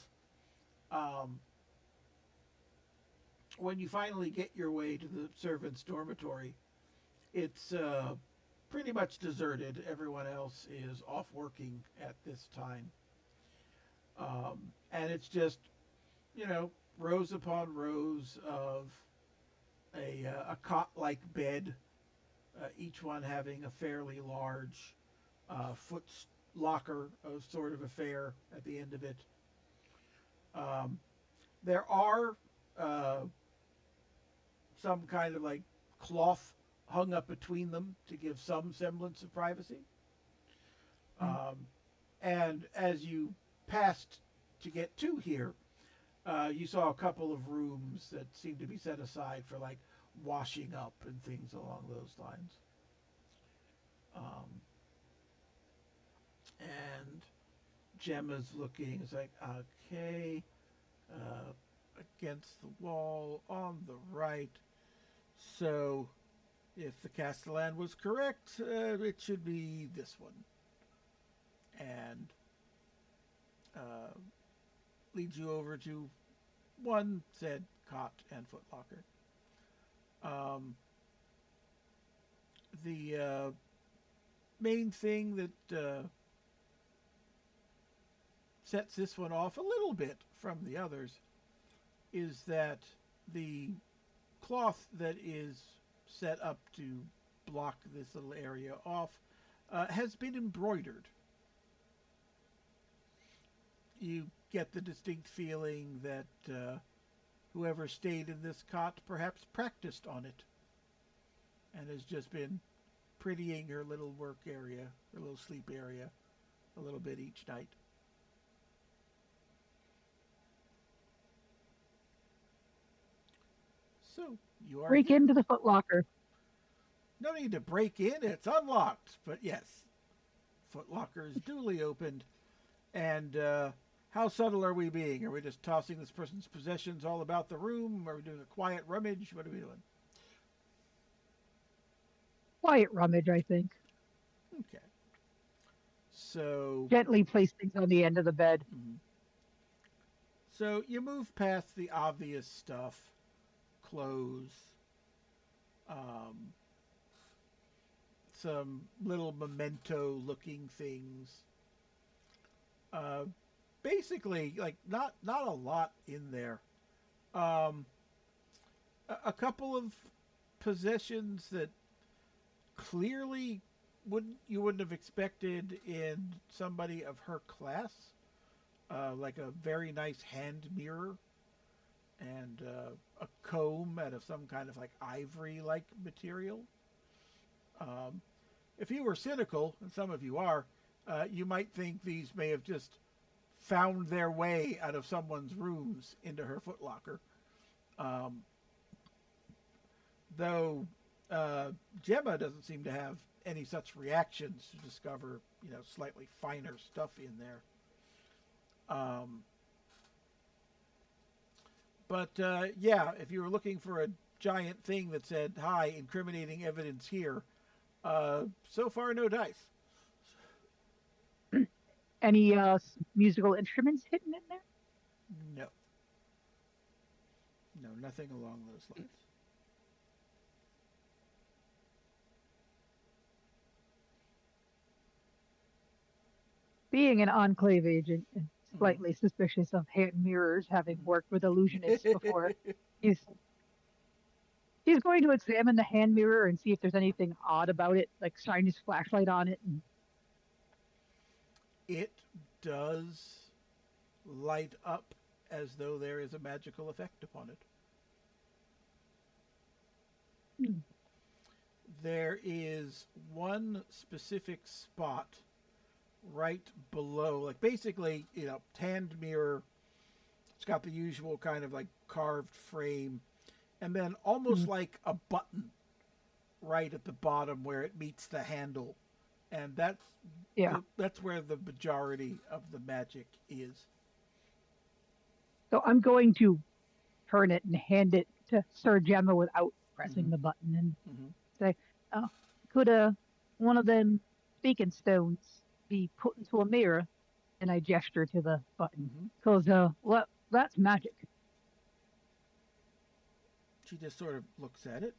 Um, when you finally get your way to the servants' dormitory, it's pretty much deserted. Everyone else is off working at this time. And it's just, rows upon rows of a cot like bed, each one having a fairly large foot locker sort of affair at the end of it. Um, there are uh, some kind of like cloth hung up between them to give some semblance of privacy. Um, and as you passed to get to here, you saw a couple of rooms that seemed to be set aside for like washing up and things along those lines. Um, and Gemma's looking. It's like, okay, uh, against the wall on the right. So if the Castellan was correct, it should be this one. And uh, leads you over to one said cot and footlocker. The main thing that sets this one off a little bit from the others is that the cloth that is set up to block this little area off has been embroidered. You get the distinct feeling that whoever stayed in this cot perhaps practiced on it and has just been prettying her little work area, her little sleep area, a little bit each night. So you are Break here. into the footlocker. No need to break in, it's unlocked. But yes, footlocker is duly opened. And how subtle are we being? Are we just tossing this person's possessions all about the room? Are we doing a quiet rummage? What are we doing? Quiet rummage, I think. Okay. So, Gently place things on the end of the bed. mm-hmm. So you move past the obvious stuff, clothes, um, some little memento looking things. Uh, Basically, like not a lot in there. Um, a couple of possessions that clearly wouldn't have expected in somebody of her class, like a very nice hand mirror and a comb out of some kind of like ivory like material. Um, if you were cynical, and some of you are, you might think these may have just found their way out of someone's rooms into her footlocker. Um, though Gemma doesn't seem to have any such reactions to discover, slightly finer stuff in there. Um, but yeah, if you were looking for a giant thing that said, "Hi, incriminating evidence here," so far no dice. Any musical instruments hidden in there? No, no, nothing along those lines. Being an Enclave agent and Mm-hmm. slightly suspicious of hand mirrors, having worked with illusionists before, he's he's going to examine the hand mirror and see if there's anything odd about it, like shine his flashlight on it. And It does light up as though there is a magical effect upon it. hmm, There is one specific spot right below, like basically, hand mirror. It's got the usual kind of like carved frame, and then almost hmm, like a button right at the bottom where it meets the handle, and yeah. that's where the majority of the magic is. So I'm going to turn it and hand it to Sir Gemma without Mm-hmm. pressing the button and Mm-hmm. say, oh, could one of them speaking stones be put into a mirror? And I gesture to the button. Mm-hmm. Because, well, that's magic. She just sort of looks at it.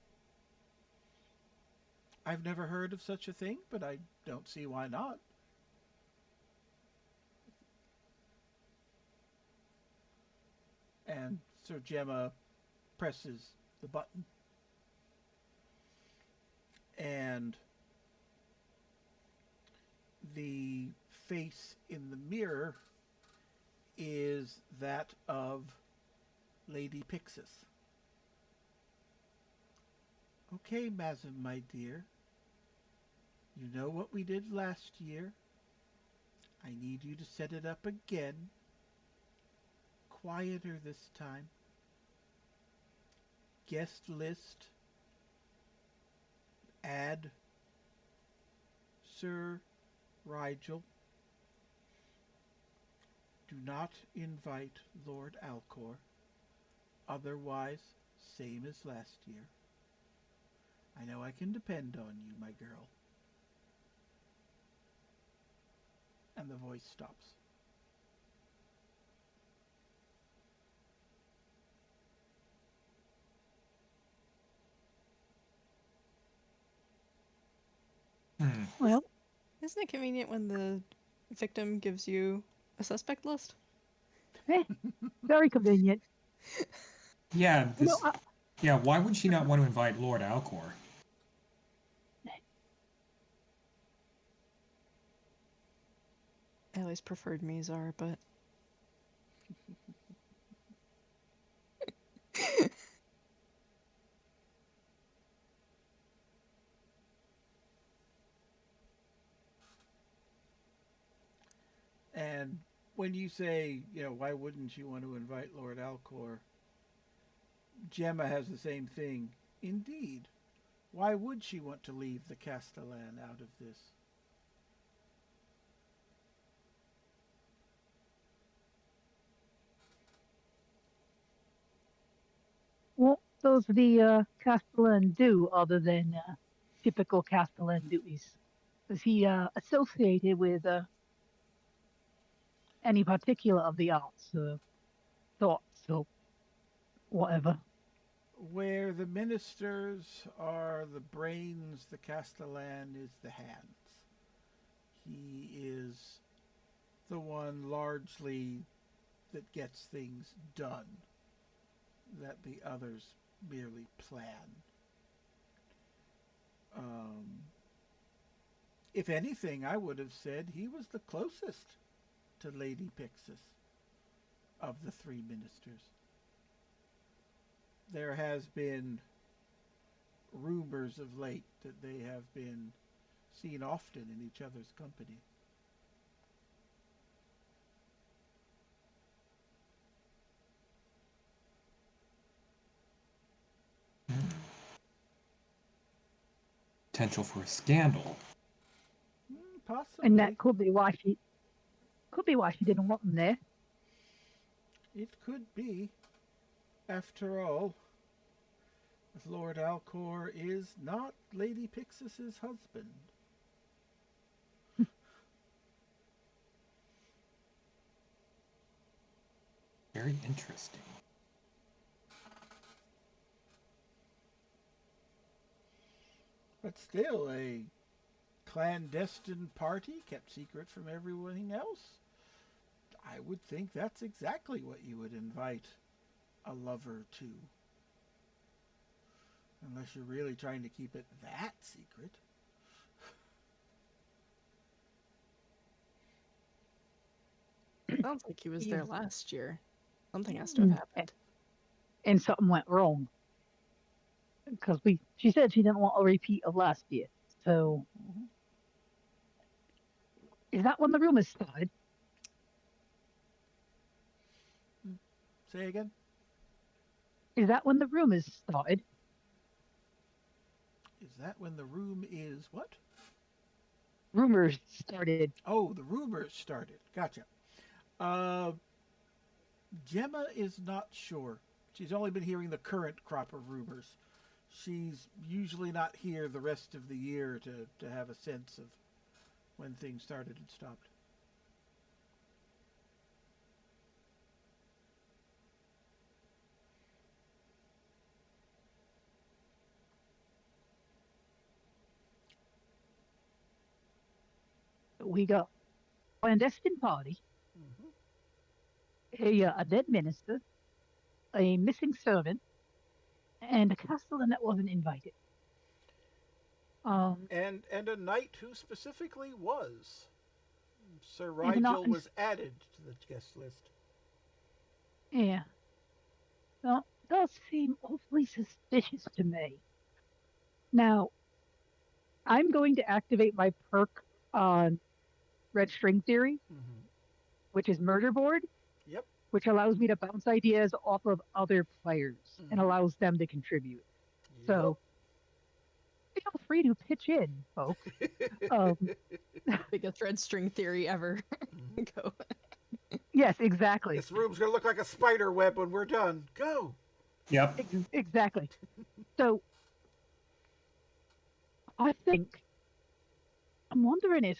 I've never heard of such a thing, but I don't see why not. And Sir Gemma presses the button, and the face in the mirror is that of Lady Pixis. Okay, Mazim, my dear. You know what we did last year. I need you to set it up again. Quieter this time. Guest list. Add Sir Rigel. Do not invite Lord Alcor. Otherwise, same as last year. I know I can depend on you, my girl. And the voice stops. Hmm. Well, Isn't it convenient when the victim gives you a suspect list? eh, very convenient. Yeah, You know, this. Yeah, why would she not want to invite Lord Alcor? I always preferred Mizar, but And when you say, why wouldn't you want to invite Lord Alcor? Gemma has the same thing. Indeed. Why would she want to leave the Castellan out of this? what does the Castellan do other than typical Castellan duties? Is he associated with any particular of the arts, thoughts, or whatever? Where the ministers are the brains, the Castellan is the hands. He is the one largely that gets things done, that the others merely plan. Um, if anything, I would have said he was the closest to Lady Pixis of the three ministers. There has been rumors of late that they have been seen often in each other's company. Potential for a scandal. Possibly. And that could be why she didn't want him there. It could be. After all, Lord Alcor is not Lady Pixis's husband. Very interesting. But still, a clandestine party kept secret from everyone else. I would think that's exactly what you would invite a lover to. Unless you're really trying to keep it that secret. Sounds like he was He's- there last year. Something has to have happened. And something went wrong. Because she said she didn't want a repeat of last year. So, is that when the rumors started? Say again? Is that when the rumors started? Is that when the room is what? Rumors started. Oh, the rumors started. Gotcha. Uh, Gemma is not sure. She's only been hearing the current crop of rumors. She's usually not here the rest of the year to have a sense of when things started and stopped. We got a clandestine party, a dead minister, a missing servant, and a castellan that wasn't invited. And a knight who specifically was. Sir And an Rigel was added to the guest list. Yeah. Well, does seem awfully suspicious to me. Now, I'm going to activate my perk on Red String Theory, which is Murder Board, Yep. which allows me to bounce ideas off of other players and allows them to contribute. So, feel free to pitch in, folks. Biggest red string theory ever. Go. Yes, exactly. This room's gonna look like a spider web when we're done. Go. Yep. Exactly. So, I think I'm wondering if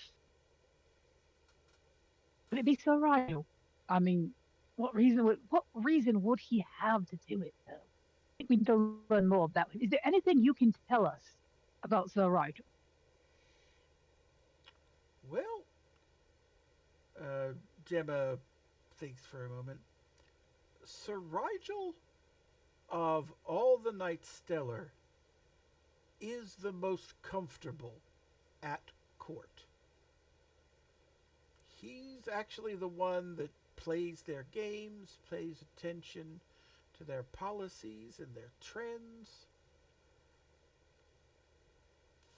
would it be so right? I mean, what reason would he have to do it though? I think we need to learn more of that. Is there anything you can tell us about Sir Rigel? Well, Gemma thinks for a moment. Sir Rigel, of all the Knights Stellar, is the most comfortable at court. He's actually the one that plays their games, pays attention to their policies and their trends,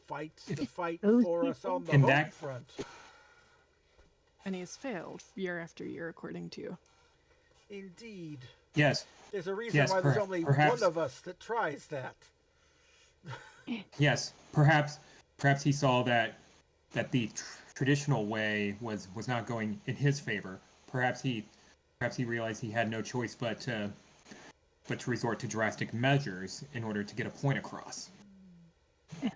fights the fight for us on the home front. And he's failed year after year, according to you. Indeed. Yes. There's a reason why there's only one of us that tries that. Yes. Perhaps he saw that the traditional way was not going in his favor. Perhaps he realized he had no choice but to resort to drastic measures in order to get a point across. Yeah,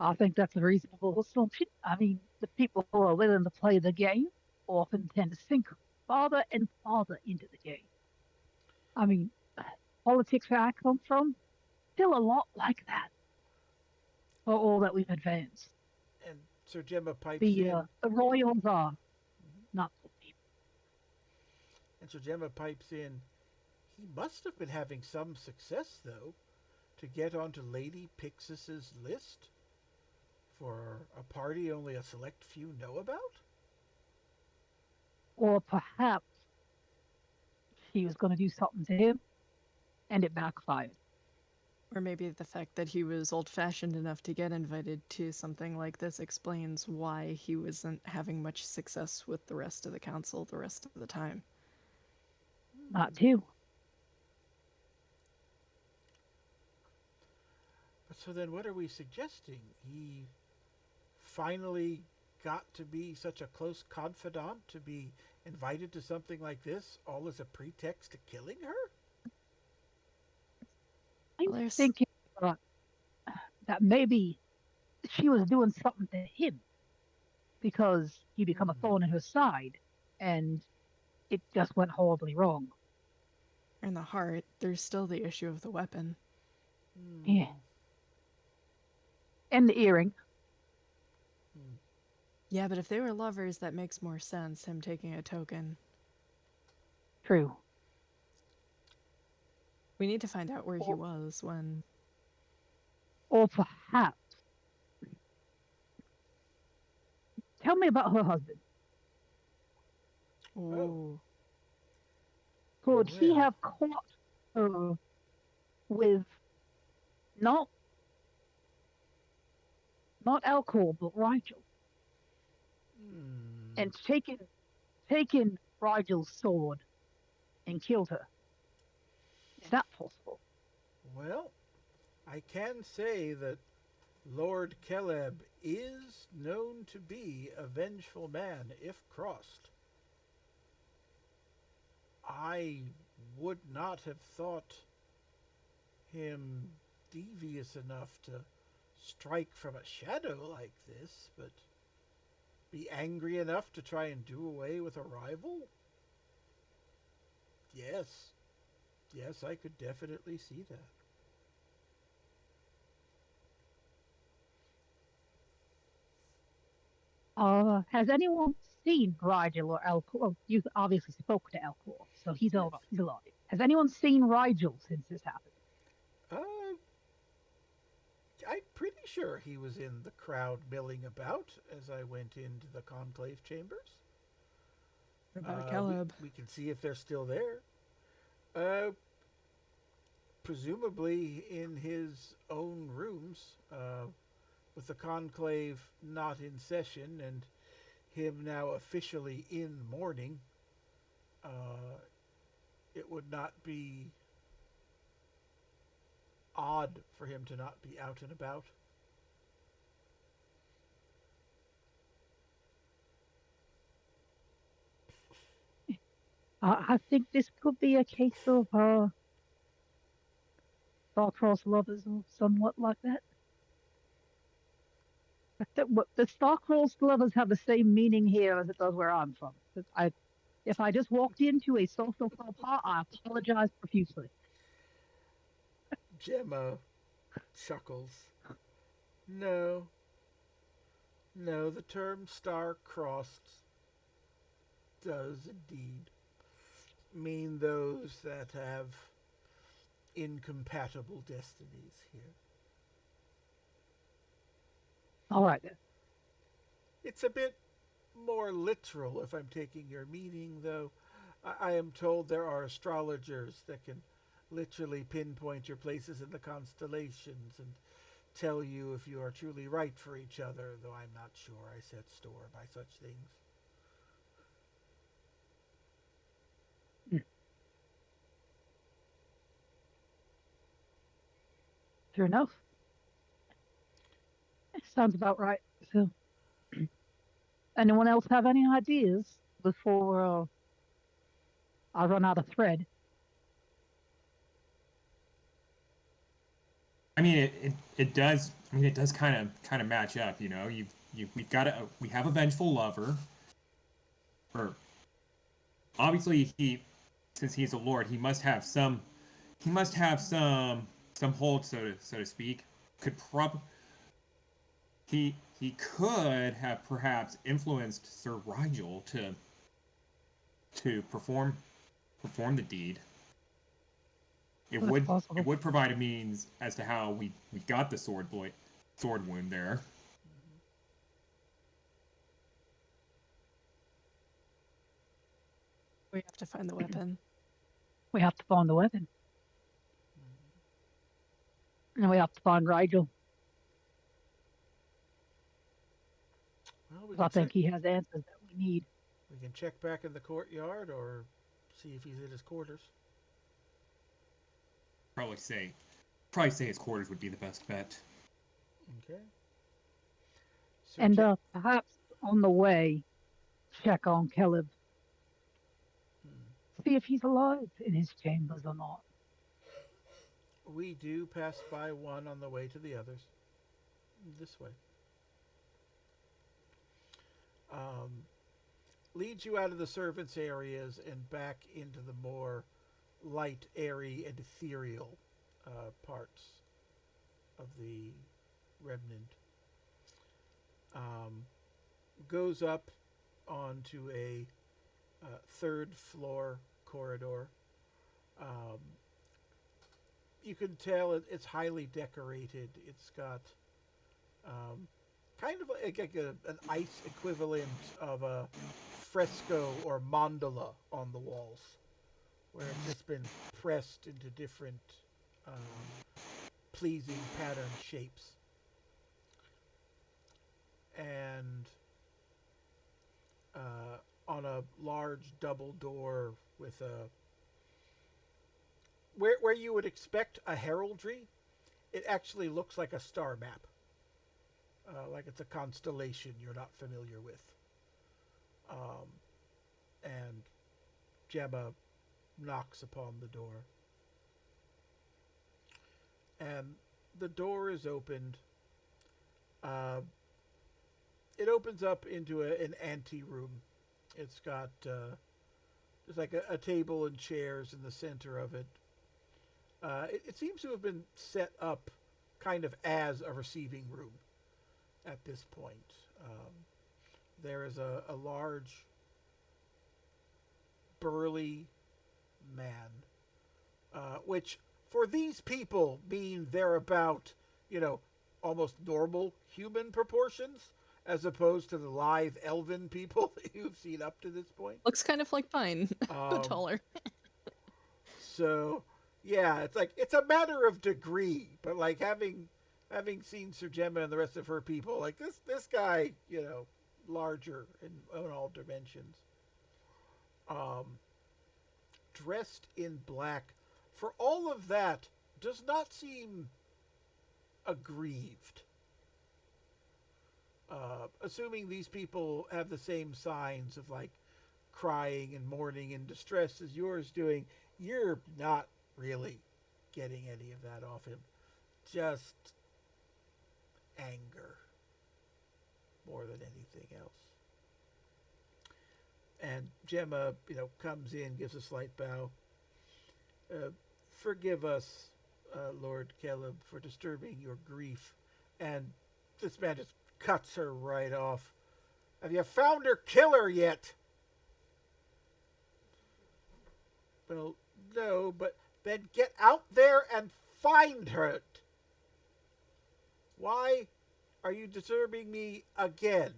I think that's a reasonable assumption. I mean, the people who are willing to play the game often tend to sink farther and farther into the game. I mean, politics where I come from, still a lot like that for all that we've advanced. And Sir Gemma pipes in. The royals are not good people. And Sir Gemma pipes in. He must have been having some success, though, to get onto Lady Pixis's list for a party only a select few know about? Or perhaps she was going to do something to him, and it backfired. Or maybe the fact that he was old-fashioned enough to get invited to something like this explains why he wasn't having much success with the rest of the council the rest of the time. That too. But so then what are we suggesting? He finally got to be such a close confidant to be invited to something like this, all as a pretext to killing her? I'm thinking that maybe she was doing something to him because he become a thorn in her side, and it just went horribly wrong. In the heart, there's still the issue of the weapon. Yeah. And the earring. Yeah, but if they were lovers, that makes more sense, him taking a token. True. We need to find out where he was when... Or perhaps... Tell me about her husband. Oh. Could he have caught her with not alcohol, but Rigel? And taken Rigel's sword and killed her. Is that possible? Well, I can say that Lord Caleb is known to be a vengeful man if crossed. I would not have thought him devious enough to strike from a shadow like this, but be angry enough to try and do away with a rival? Yes. Yes, I could definitely see that. Has anyone seen Rigel or Elcor? Well, you obviously spoke to Elcor, so he's alive. Has anyone seen Rigel since this happened? I'm pretty sure he was in the crowd milling about as I went into the conclave chambers. What about Caleb? We can see if they're still there. Presumably in his own rooms, with the conclave not in session and him now officially in mourning, it would not be odd for him to not be out and about. I think this could be a case of star-crossed lovers or somewhat like that. The star-crossed lovers have the same meaning here as it does where I'm from. If I just walked into a social faux pas, I apologize profusely. Gemma chuckles. No. No, the term star-crossed does indeed mean those that have incompatible destinies here. All right, then. It's a bit more literal if I'm taking your meaning, though. I am told there are astrologers that can literally pinpoint your places in the constellations and tell you if you are truly right for each other, though I'm not sure I set store by such things. Sure enough. Sounds about right. So, anyone else have any ideas before I run out of thread? I mean, it does. I mean, it does kind of match up. You know, we have a vengeful lover. Or obviously since he's a lord, he must have some he must have some hold, so to speak. He could have perhaps influenced Sir Rigel to perform the deed. It That's would possible. it would provide a means as to how we got the sword wound there. We have to find the weapon. We have to find the weapon. And we have to find Rigel. Well, I think he has answers that we need. we can check back in the courtyard or see if he's in his quarters. Probably say his quarters would be the best bet. Okay. So And perhaps on the way, check on Caleb. See if he's alive in his chambers or not. we do pass by one on the way to the others. This way. Um, leads you out of the servants' areas and back into the more light, airy, and ethereal parts of the remnant. Um, goes up onto a third floor corridor. Um, you can tell it's highly decorated. It's got um, kind of like an ice equivalent of a fresco or mandala on the walls, where it's just been pressed into different pleasing pattern shapes. And on a large double door with a where you would expect a heraldry, it actually looks like a star map, like it's a constellation you're not familiar with. Um, and Gemma knocks upon the door, and the door is opened. Uh, it opens up into an ante room. It's got there's like a table and chairs in the center of it. It seems to have been set up kind of as a receiving room at this point. Um, there is a large, burly man, which for these people mean they're about, you know, almost normal human proportions, as opposed to the lithe elven people that you've seen up to this point. Looks kind of like Pine, but taller. So, yeah, it's like it's a matter of degree, but like having seen Sir Gemma and the rest of her people, like this guy, you know, larger in all dimensions. Um, dressed in black, for all of that, does not seem aggrieved. Assuming these people have the same signs of like crying and mourning and distress as yours doing, you're not really getting any of that off him. Just anger more than anything else. And Gemma, you know, comes in, gives a slight bow. Uh, Forgive us, Lord Caleb, for disturbing your grief. And this man just cuts her right off. Have you found her killer yet? Well, no, but then get out there and find her. Why are you disturbing me again?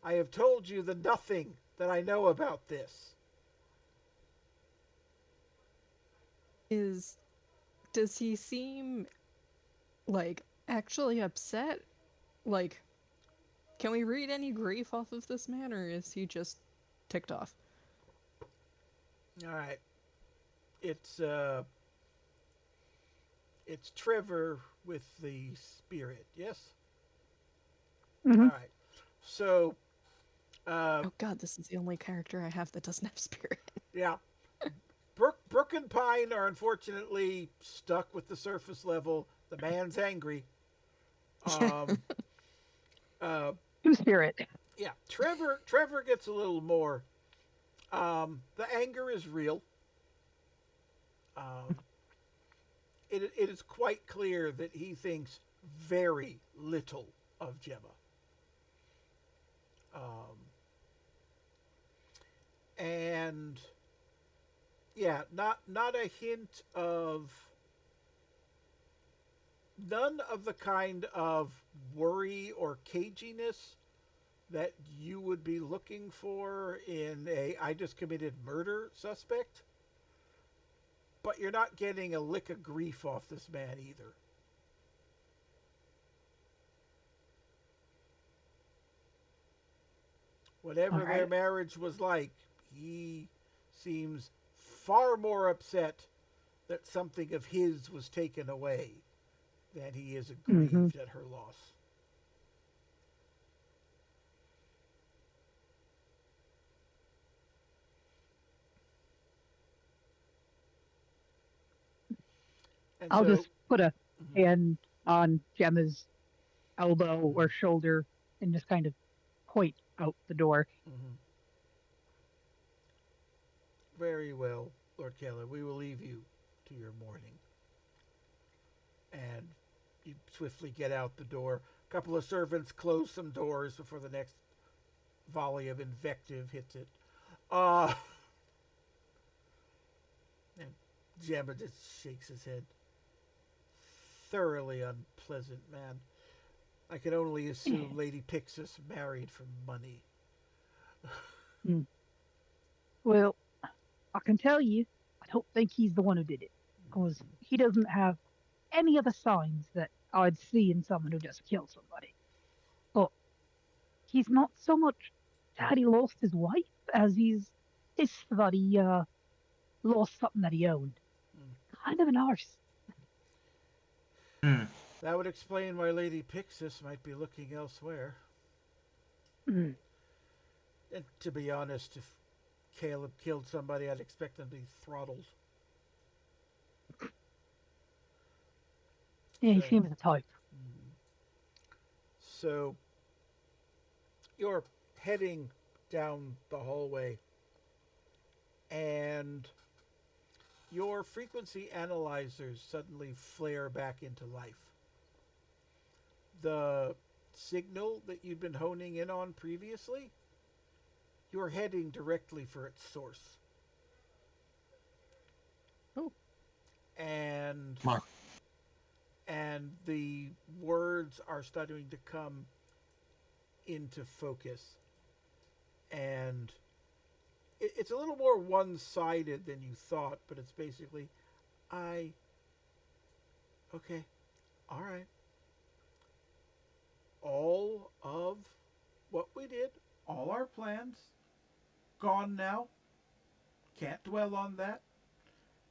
I have told you the nothing that I know about this. Does he seem like actually upset? Like, can we read any grief off of this man, or is he just ticked off? All right. It's Trevor with the spirit. Yes. Mm-hmm. All right. So, Oh god, this is the only character I have that doesn't have spirit. yeah, Brooke and Pine are unfortunately stuck with the surface level. The man's angry. Two spirit. Yeah, Trevor gets a little more. The anger is real. it is quite clear that he thinks very little of Gemma. And yeah, not a hint of none of the kind of worry or caginess that you would be looking for in a I just committed murder suspect. But you're not getting a lick of grief off this man either. Whatever their marriage was like, he seems far more upset that something of his was taken away than he is aggrieved at her loss. And I'll so, just put a hand on Gemma's elbow or shoulder and just kind of point out the door. very well, Lord Keller, we will leave you to your mourning. And you swiftly get out the door. A couple of servants close some doors before the next volley of invective hits it. And Gemma just shakes his head. Thoroughly unpleasant man. I can only assume Lady Pixis married for money. Well, I can tell you, I don't think he's the one who did it, because he doesn't have any of the signs that I'd see in someone who just killed somebody. But he's not so much that he lost his wife as he's pissed that he lost something that he owned. Kind of an arse. That would explain why Lady Pixis might be looking elsewhere. Mm. And to be honest, if Caleb killed somebody, I'd expect them to be throttled. Yeah, he seems the type. So you're heading down the hallway, and your frequency analyzers suddenly flare back into life. The signal that you've been honing in on previously, you're heading directly for its source. Oh. And Come on. and the words are starting to come into focus. And it's a little more one-sided than you thought, but it's basically, okay, all right. All of what we did, all our plans, gone now. Can't dwell on that.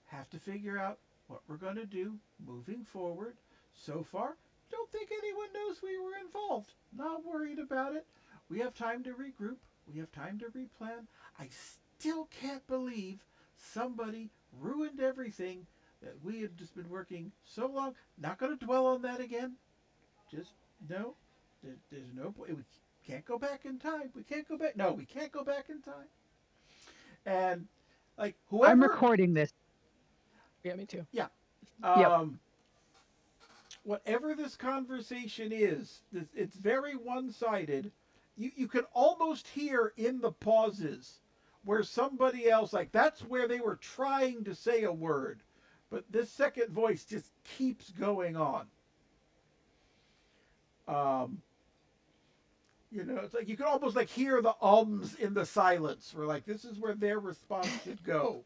Have to figure out what we're going to do moving forward. So far, don't think anyone knows we were involved. Not worried about it. We have time to regroup. We have time to replan. I still can't believe somebody ruined everything that we had just been working so long. Not going to dwell on that again. Just, no. There's no point. We can't go back in time. We can't go back. No, we can't go back in time. And, like, whoever. I'm recording this. Yeah, me too. Yeah. Yep. Whatever this conversation is, it's very one-sided. You can almost hear in the pauses where somebody else, like, that's where they were trying to say a word, but this second voice just keeps going on. It's like you can almost like hear the ums in the silence. We're like, this is where their response should go.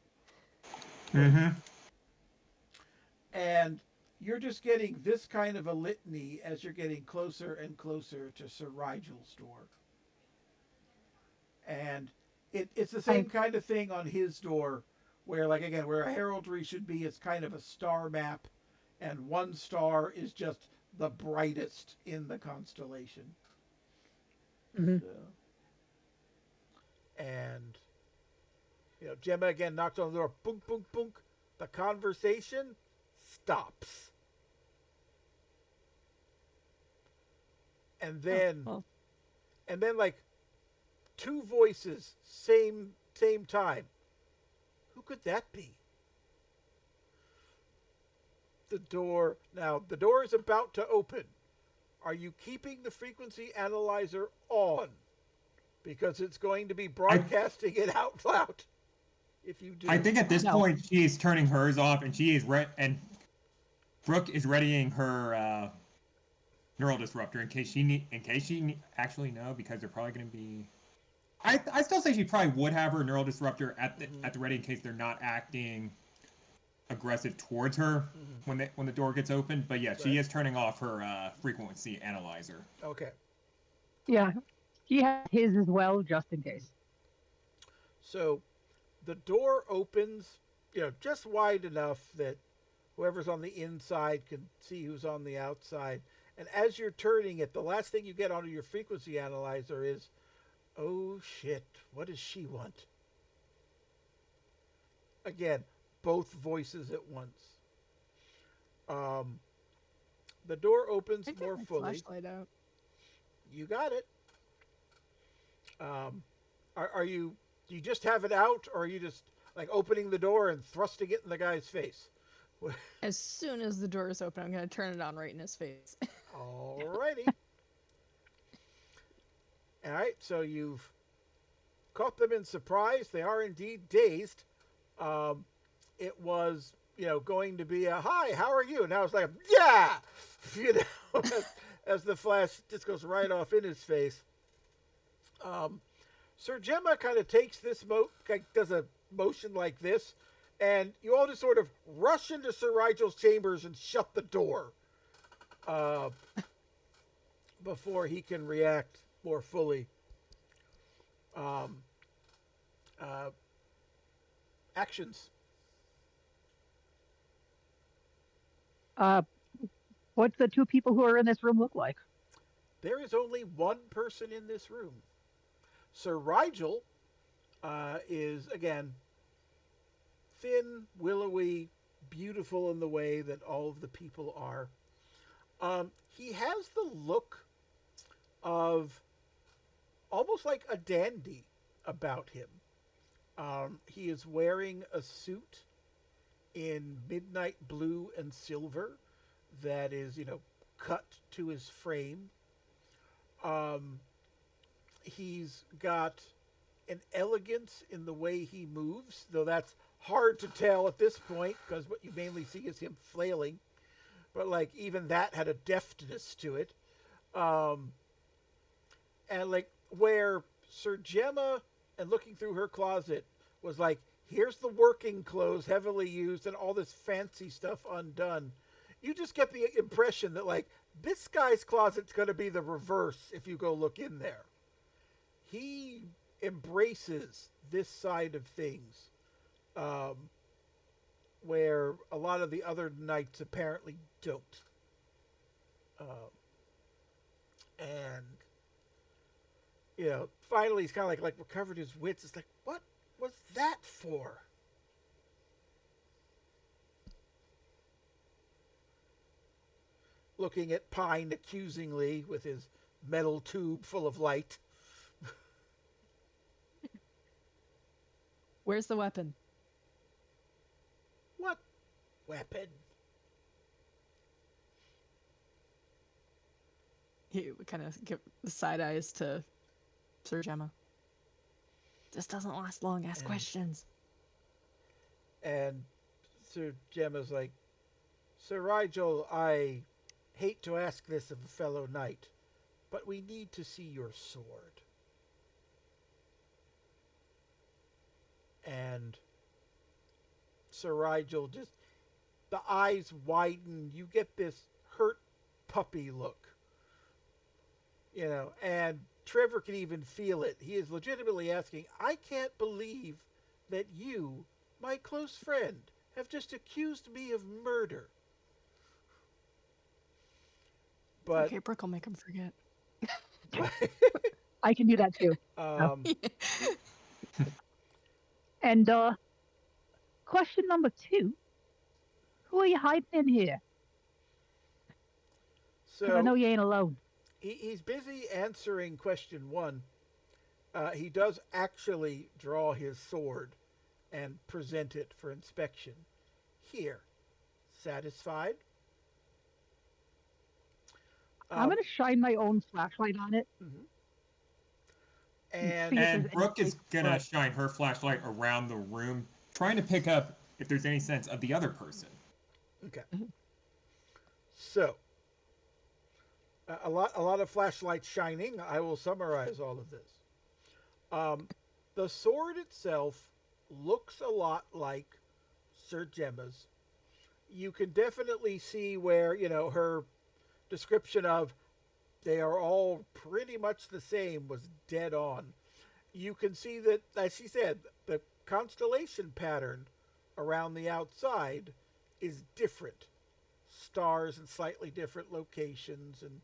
And you're just getting this kind of a litany as you're getting closer and closer to Sir Rigel's door. And it's the same kind of thing on his door, where, like, again, where a heraldry should be, it's kind of a star map, and one star is just the brightest in the constellation. Mm-hmm. So, and, Gemma again knocks on the door. Boonk, boonk, boonk. The conversation stops. And then, like, two voices, same time. Who could that be? the door. Now, the door is about to open. Are you keeping the frequency analyzer on? Because it's going to be I broadcasting it out loud if you do. I think at this No. point she's turning hers off, and she is and Brooke is readying her neural disruptor in case she actually know, because they're probably going to be. I still say she probably would have her neural disruptor at the ready in case they're not acting aggressive towards her when the door gets open. But yeah, she Right. is turning off her frequency analyzer. Okay. Yeah, he has his as well, just in case. So the door opens, just wide enough that whoever's on the inside can see who's on the outside. And as you're turning it, the last thing you get onto your frequency analyzer is, oh shit, what does she want? Again, both voices at once. Um, the door opens I take more my fully. flashlight out. You got it. Um, are you? Do you just have it out, or are you just like opening the door and thrusting it in the guy's face? As soon as the door is open, I'm going to turn it on right in his face. Alrighty. All right. So you've caught them in surprise. They are indeed dazed. Um, it was, going to be a hi, how are you? Now it's like, yeah, as the flash just goes right off in his face. Sir Gemma kind of takes this does a motion like this, and you all just sort of rush into Sir Rigel's chambers and shut the door uh, before he can react more fully. Um, uh, Actions. Uh, what the two people who are in this room look like? There is only one person in this room. Sir Rigel is, again, thin, willowy, beautiful in the way that all of the people are. He has the look of almost like a dandy about him. He is wearing a suit in midnight blue and silver that is, cut to his frame. Um, he's got an elegance in the way he moves, though that's hard to tell at this point because what you mainly see is him flailing. But like even that had a deftness to it. Um, and like where Sir Gemma and looking through her closet was like, here's the working clothes heavily used and all this fancy stuff undone. You just get the impression that like this guy's closet's going to be the reverse if you go look in there. He embraces this side of things, um, where a lot of the other knights apparently don't. Um, and finally he's kind of like recovered his wits. It's like, what was that for? Looking at Pine accusingly with his metal tube full of light. Where's the weapon? What weapon? He would kind of give the side eyes to Sir Gemma. This doesn't last long. Ask questions. And Sir Gemma's like, Sir Rigel, I hate to ask this of a fellow knight, but we need to see your sword. And Sir Rigel just, the eyes widen. You get this hurt puppy look. And Trevor can even feel it. He is legitimately asking, I can't believe that you, my close friend, have just accused me of murder. But Okay, Brooke will make him forget. I can do that too. And question number 2: who are you hiding in here? 'Cause I know so you ain't alone. he's busy answering question 1. He does actually draw his sword and present it for inspection. Here, satisfied. I'm Um, going to shine my own flashlight on it mhm. and And see if there's And any Brooke place is to gonna put. shine her flashlight around the room, trying to pick up if there's any sense of the other person. okay, so a lot of flashlights shining. I will summarize all of this. Um, the sword itself looks a lot like Sir Gemma's. You can definitely see where her description of they are all pretty much the same was dead on. You can see that, as she said, the constellation pattern around the outside is different. Stars in slightly different locations and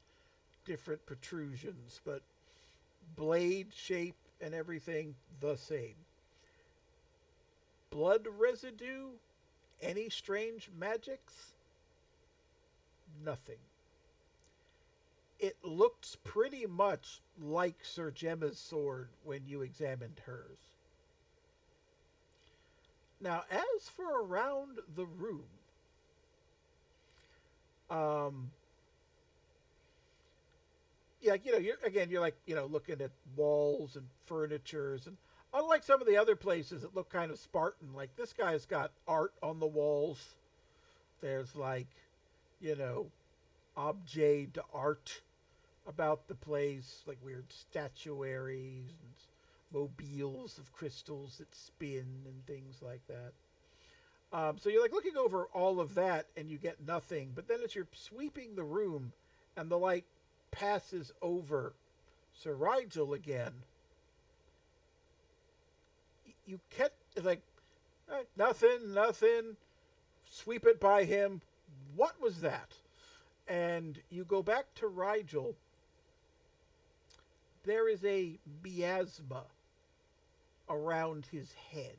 different protrusions, but blade shape and everything the same. Blood residue? Any strange magics? Nothing. It looks pretty much like Sir Gemma's sword when you examined hers. Now, as for around the room, um, yeah, you're like looking at walls and furnitures, and unlike some of the other places that look kind of Spartan, like this guy's got art on the walls. There's like you know objet d'art about the place, like weird statuaries and mobiles of crystals that spin and things like that. So you're like looking over all of that and you get nothing. But then as you're sweeping the room and the light passes over Sir Rigel again, you get like nothing, nothing. Sweep it by him. What was that? And you go back to Rigel. There is a miasma around his head.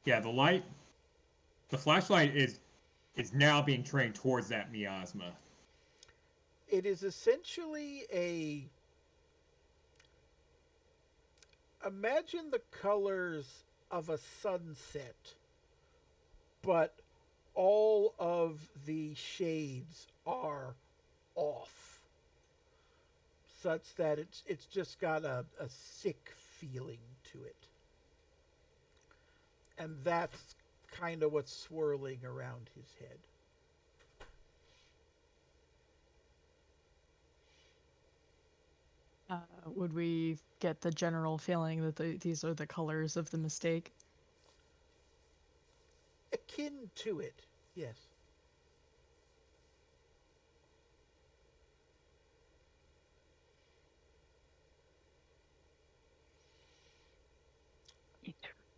Yeah, the flashlight is now being trained towards that miasma. It is essentially a imagine the colors of a sunset, but all of the shades are off, such that it's just got a sick feeling to it. And that's kind of what's swirling around his head. Would we get the general feeling that these are the colors of the mistake? Akin to it, yes.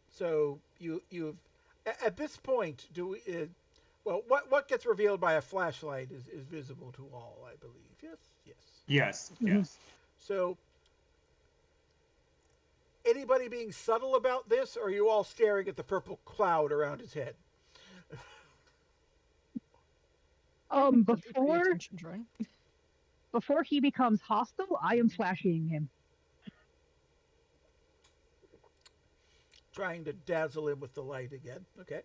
So you've at this point do we well what gets revealed by a flashlight is visible to all, I believe. Yes, yes. Yes, Mhm. yes. So anybody being subtle about this, or are you all staring at the purple cloud around his head? Pay Before attention, drawing. before he becomes hostile, I am flashing him. Trying to dazzle him with the light again. Okay.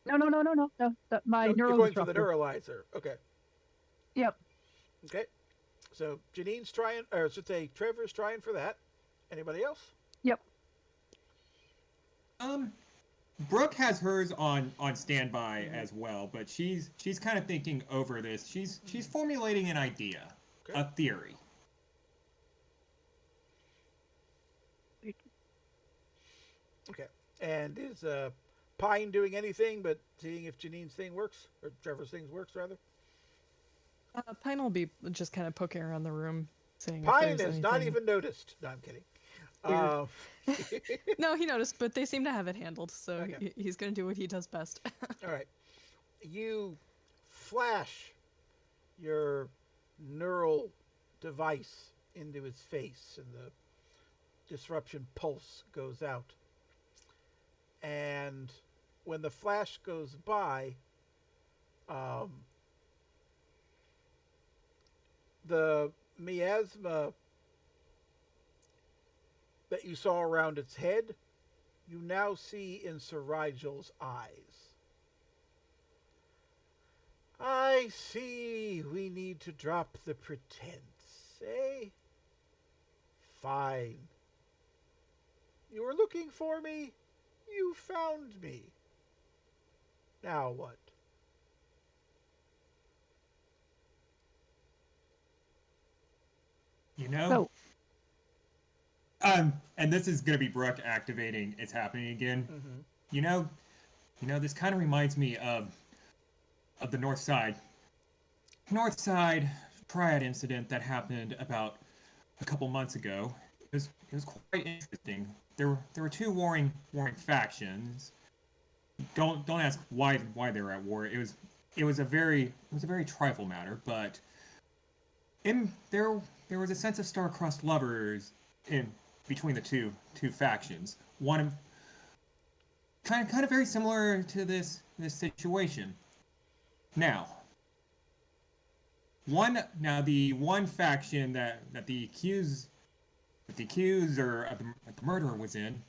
No, no, no, no, no, no. My No, you're neural going for the disruptor. neuralizer. Okay. Yep. Okay. So Jannine's trying, or I should say, Trevor's trying for that. Anybody else? Yep. Um, Brooke has hers on standby as well, but she's kind of thinking over this. She's formulating an idea, Okay. a theory. Okay. And is Pine doing anything but seeing if Jannine's thing works, or Trevor's thing works rather? Pine will be just kind of poking around the room, seeing if Pine there's has not anything even noticed. No, I'm kidding. weird. Uh, No, he noticed, but they seem to have it handled, so okay. he's going to do what he does best. All right. You flash your neural device into his face, and the disruption pulse goes out. And when the flash goes by, um, the miasma that you saw around its head, you now see in Sir Rigel's eyes. I see we need to drop the pretense, eh? Fine. You were looking for me? You found me. Now what? You know, So, and this is gonna be Brooke activating. It's happening again. Mm-hmm. You know, this kind of reminds me of the North Side Triad incident that happened about a couple months ago. It was quite interesting. There were two warring factions. Don't ask why they were at war. It was a very trifle matter, but there was a sense of star-crossed lovers in between the two factions. One kind of very similar to this situation. Now, the one faction that the accuser of the murderer was in,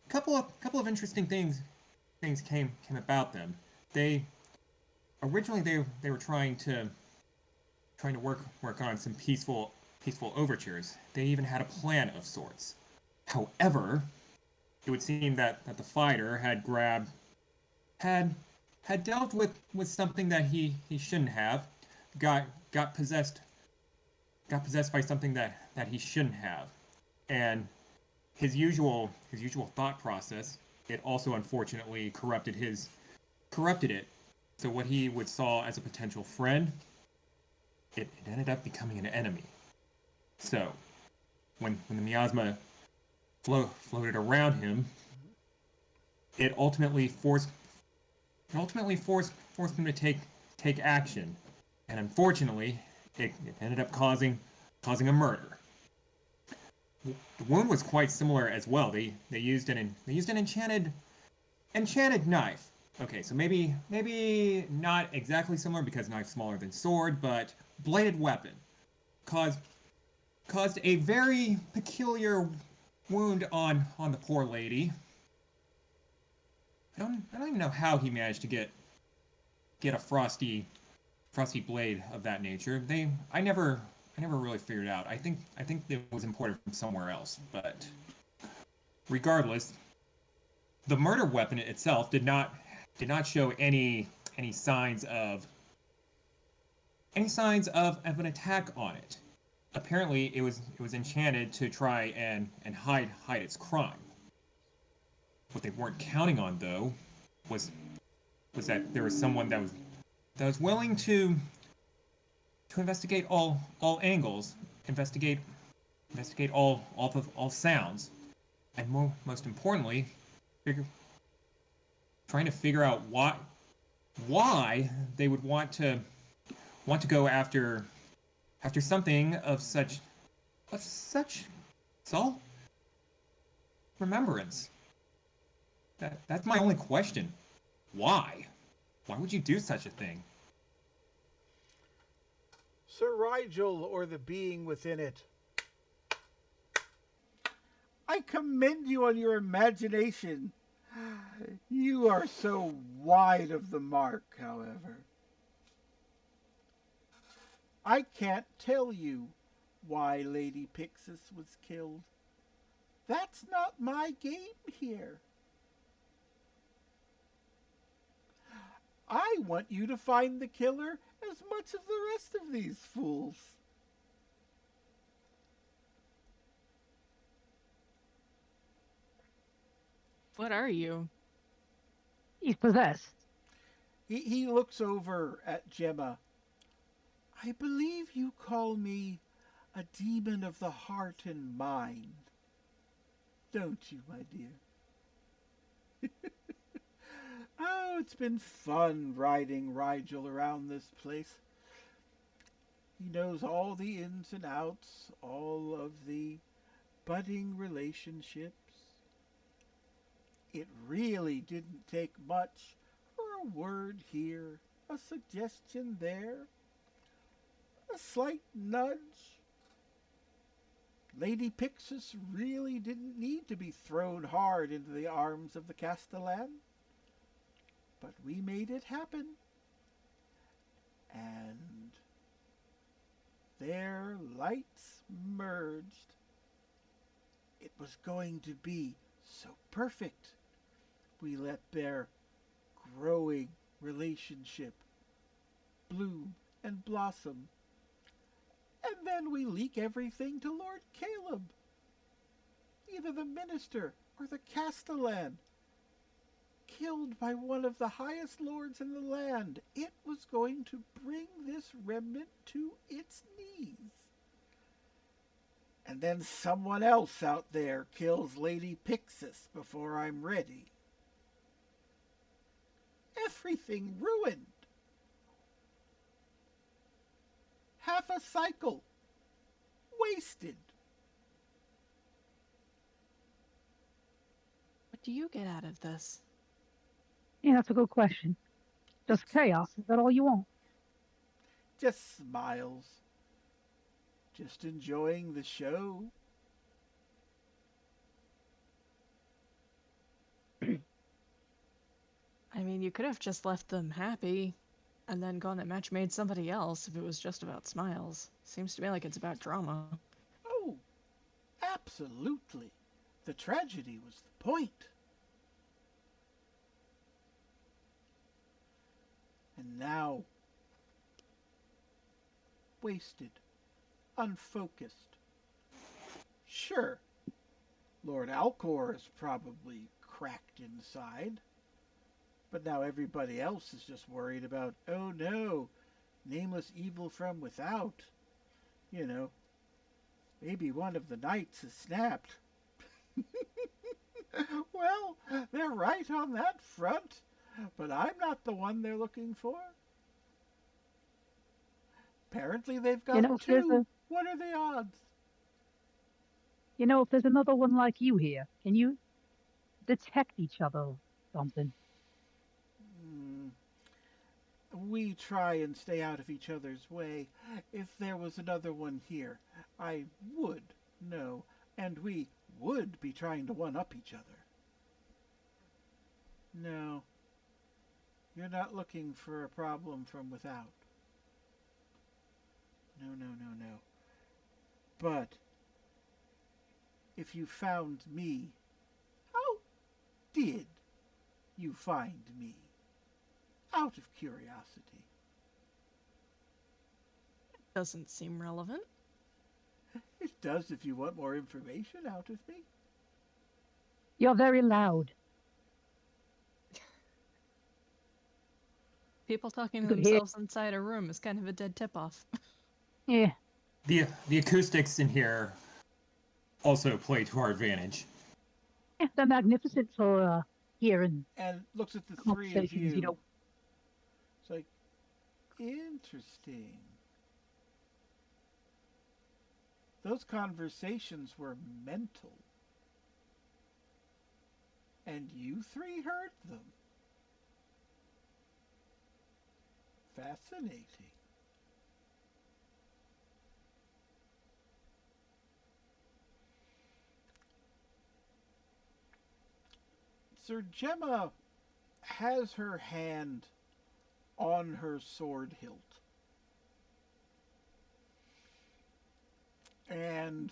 couple of interesting things came about them. They originally they were trying to work on some peaceful overtures. They even had a plan of sorts. However, it would seem that the fighter had had dealt with something that he shouldn't have, got got possessed got possessed by something that he shouldn't have, and his usual thought process, it also unfortunately corrupted it. So what he would saw as a potential friend, it ended up becoming an enemy. So when the miasma floated around him, it ultimately forced him to take action, and unfortunately, it ended up causing a murder. The wound was quite similar as well. They used an enchanted knife. Okay, so maybe not exactly similar because knife's smaller than sword, but bladed weapon caused caused a very peculiar wound on the poor lady. I don't even know how he managed to get a frosty blade of that nature. I never really figured out. I think it was imported from somewhere else, but regardless, the murder weapon itself did not show any signs of an attack on it. Apparently, it was enchanted to try and hide its crime. What they weren't counting on, though, was was that there was someone that was willing to investigate all angles, investigate all sounds, and most importantly, figure, trying to figure out why they would want to go after something of such salt remembrance. That's my only question. Why? Why would you do such a thing? Sir Rigel, or the being within it. I commend you on your imagination. You are so wide of the mark, however. I can't tell you why Lady Pixis was killed. That's not my game here. I want you to find the killer as much as the rest of these fools. What are you? he's possessed. He looks over at Gemma. I believe you call me a demon of the heart and mind. Don't you, my dear? Oh, it's been fun riding Rigel around this place. He knows all the ins and outs, all of the budding relationships. It really didn't take much for a word here, a suggestion there, a slight nudge. Lady Pixis really didn't need to be thrown hard into the arms of the Castellan, but we made it happen, and their lights merged. It was going to be so perfect. We let their growing relationship bloom and blossom, and then we leak everything to Lord Caleb, either the minister or the Castellan, killed by one of the highest lords in the land. It was going to bring this remnant to its knees. And then someone else out there kills Lady Pixis before I'm ready. Everything ruined. Half a cycle wasted. What do you get out of this? Yeah, that's a good question. Just chaos. Is that all you want? Just smiles. Just enjoying the show. I mean, you could have just left them happy and then gone and match made somebody else if it was just about smiles. Seems to me like it's about drama. Oh, absolutely. The tragedy was the point. And now, wasted, unfocused. Sure, Lord Alcor is probably cracked inside, but now everybody else is just worried about, oh no, nameless evil from without. You know, maybe one of the knights has snapped. Well, they're right on that front, but I'm not the one they're looking for. Apparently they've You got know, if there's two. a, What are the odds? if there's another one like you here, can you detect each other or something? Hmm, we try and stay out of each other's way. If there was another one here, I would know, and we would be trying to one up each other. No, you're not looking for a problem from without. No, no, no, no. But if you found me, how did you find me? Out of curiosity. Doesn't seem relevant. It does if you want more information out of me. You're very loud. People talking You to could hear. themselves inside a room is kind of a dead tip off. Yeah, The acoustics in here also play to our advantage. yeah, they're magnificent for hearing And looks at the three of conversations. you. It's like, interesting. Those conversations were mental. And you three heard them. Fascinating. Sir Gemma has her hand on her sword hilt. And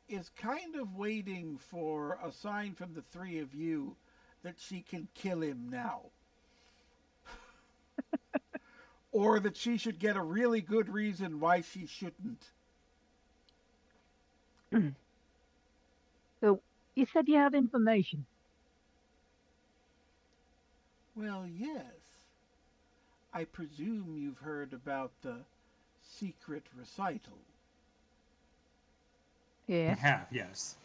is kind of waiting for a sign from the three of you that she can kill him now. Or that she should get a really good reason why she shouldn't. So you said you have information. Well, yes. I presume you've heard about the secret recital. We Yeah. have, yes.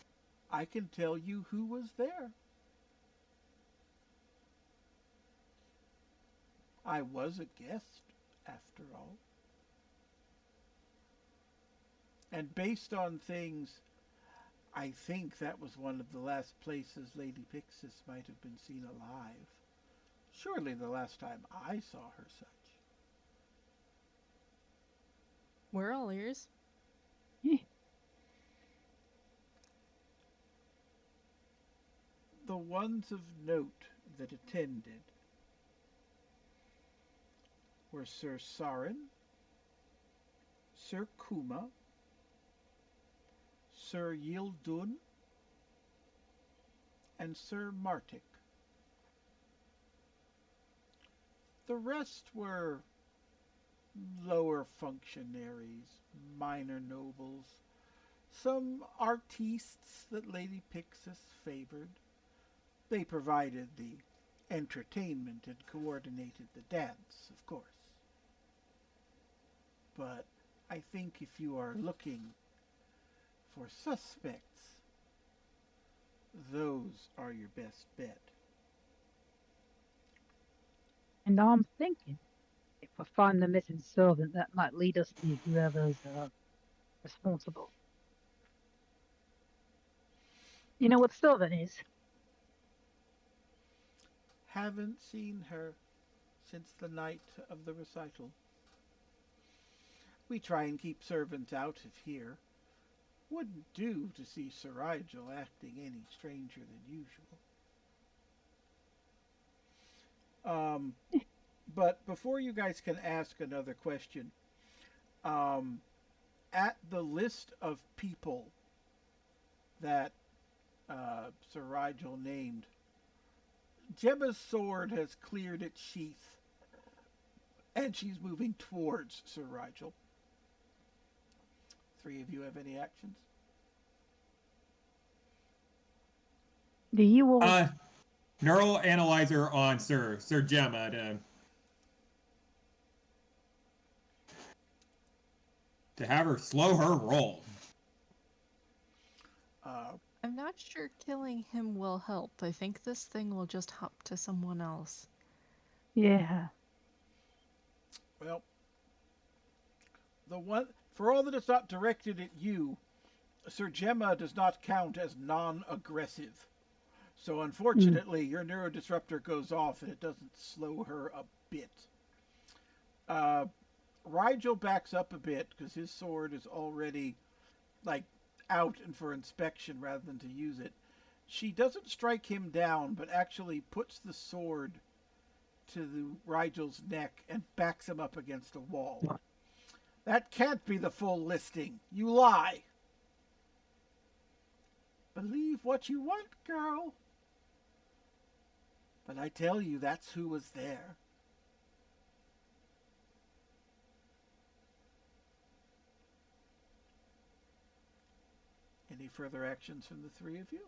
I can tell you who was there. I was a guest, after all. And based on things, I think that was one of the last places Lady Pixis might have been seen alive. Surely the last time I saw her such. We're all ears. Yeah. The ones of note that attended were Sir Sarin, Sir Kuma, Sir Yildun, and Sir Martik. The rest were lower functionaries, minor nobles, some artistes that Lady Pixis favored. They provided the entertainment and coordinated the dance, of course. But I think if you are looking for suspects, those are your best bet. And I'm thinking, if we find the missing servant, that might lead us to whoever's responsible. You know what servant is? Haven't seen her since the night of the recital. We try and keep servants out of here. Wouldn't do to see Sir Rigel acting any stranger than usual. Um, but before you guys can ask another question, um, at the list of people that Sir Rigel named, Gemma's sword has cleared its sheath, and she's moving towards Sir Rigel. Three of you have any actions? Do you all? Neural analyzer on Sir Gemma to have her slow her roll. I'm not sure killing him will help. I think this thing will just hop to someone else. Yeah. Well, the one for all that it's not directed at you, Sir Gemma does not count as non-aggressive. So unfortunately, your neurodisruptor goes off and it doesn't slow her a bit. Rigel backs up a bit because his sword is already like out and for inspection rather than to use it. She doesn't strike him down, but actually puts the sword to Rigel's neck and backs him up against a wall. That can't be the full listing. You lie. Believe what you want, girl. But I tell you, that's who was there. Any further actions from the three of you?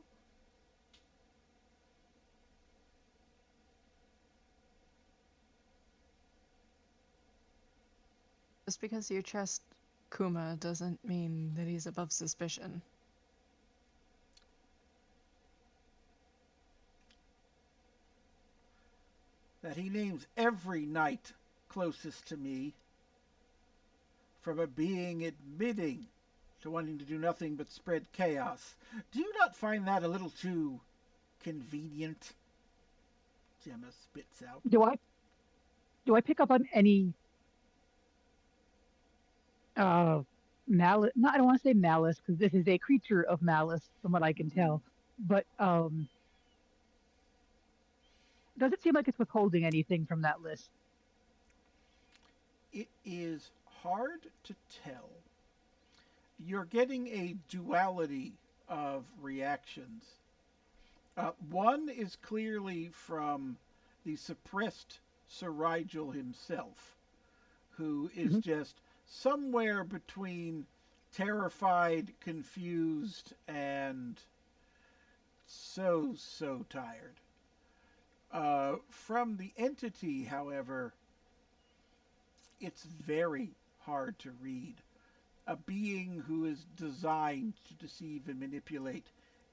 Just because you trust Kuma doesn't mean that he's above suspicion. That he names every knight closest to me, from a being admitting to wanting to do nothing but spread chaos. Do you not find that a little too convenient? Gemma spits out. Do I pick up on any malice? No, I don't want to say malice because this is a creature of malice, from what I can tell. But does it seem like it's withholding anything from that list? It is hard to tell. You're getting a duality of reactions. One is clearly from the suppressed Sir Rigel himself, who is just somewhere between terrified, confused, and so tired. From the entity, however, it's very hard to read. A being who is designed to deceive and manipulate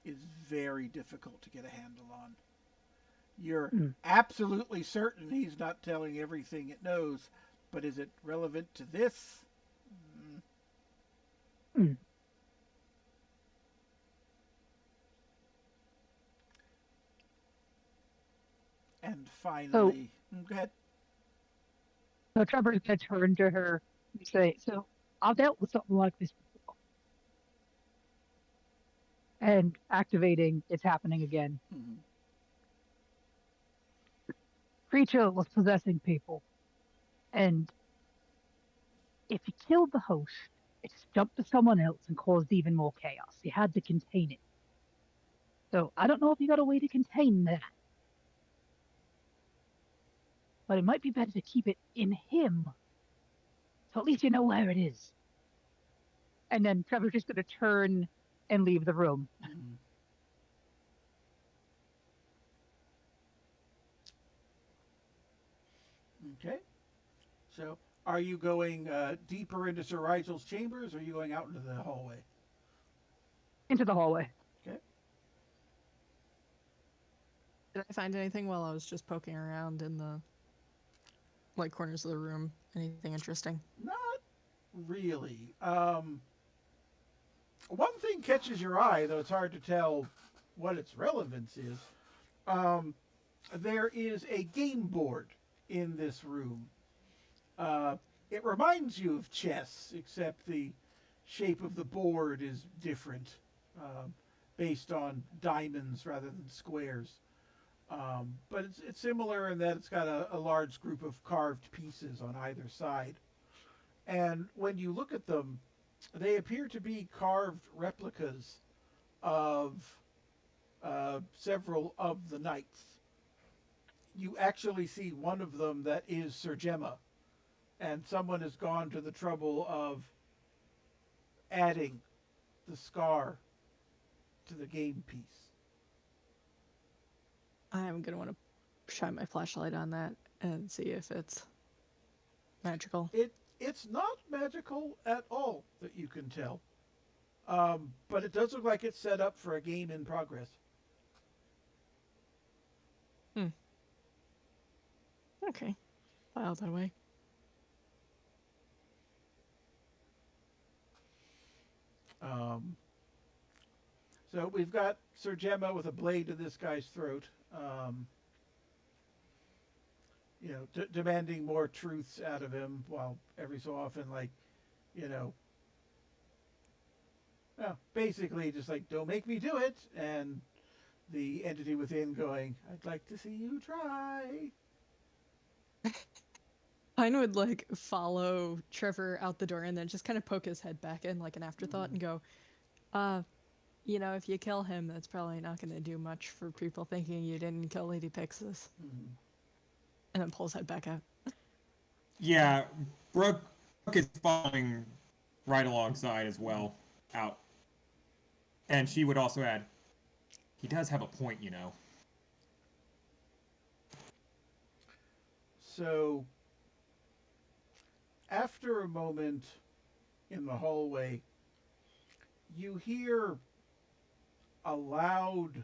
is very difficult to get a handle on. You're absolutely certain he's not telling everything it knows, but is it relevant to this? And finally, go ahead. So Trevor's going to turn to her and say, "So I've dealt with something like this before." And activating, it's happening again. creature was possessing people, and if you killed the host, it just jumped to someone else and caused even more chaos. You had to contain it. So I don't know if you got a way to contain that, but it might be better to keep it in him, so at least you know where it is. And then Trevor's just going to turn and leave the room. Mm. Okay. So, are you going deeper into Sir Rigel's chambers, or are you going out into the hallway? Into the hallway. Okay. Did I find anything while I was just poking around in the corners of the room? Anything interesting? Not really. One thing catches your eye, though it's hard to tell what its relevance is. Um, there is a game board in this room. It reminds you of chess, except the shape of the board is different, um, based on diamonds rather than squares. But it's similar in that it's got a large group of carved pieces on either side. And when you look at them, they appear to be carved replicas of several of the knights. You actually see one of them that is Sir Gemma, and someone has gone to the trouble of adding the scar to the game piece. I'm gonna want to shine my flashlight on that and see if it's magical. It's not magical at all that you can tell, but it does look like it's set up for a game in progress. Hmm. Okay. File that away. Um, so we've got Sir Gemma with a blade to this guy's throat, um, demanding more truths out of him, while every so often, you know, well, basically just like, don't make me do it, and the entity within going, I'd like to see you try. Pine would follow Trevor out the door and then just kind of poke his head back in like an afterthought and go, if you kill him, that's probably not going to do much for people thinking you didn't kill Lady Pixis. Mm-hmm. And then pull his head back out. Yeah, Brooke is following right alongside as well, out. And she would also add, he does have a point, you know. So, after a moment in the hallway, you hear a loud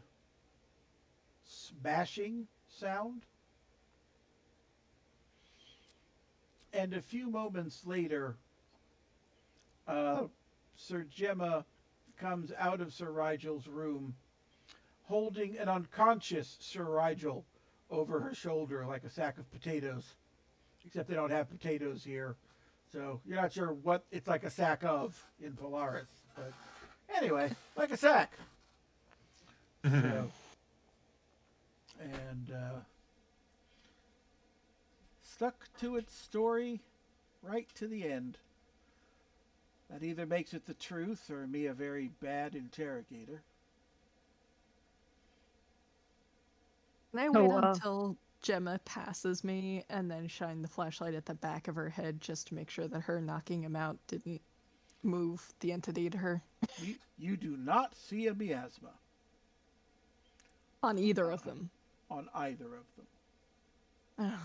smashing sound. And a few moments later, Sir Gemma comes out of Sir Rigel's room holding an unconscious Sir Rigel over her shoulder like a sack of potatoes. Except they don't have potatoes here. So you're not sure what it's like a sack of in Polaris. But anyway, like a sack. So, and stuck to its story right to the end. That either makes it the truth or me a very bad interrogator. Can I wait until Gemma passes me and then shine the flashlight at the back of her head just to make sure that her knocking him out didn't move the entity to her? You do not see a miasma. On either of them. On either of them.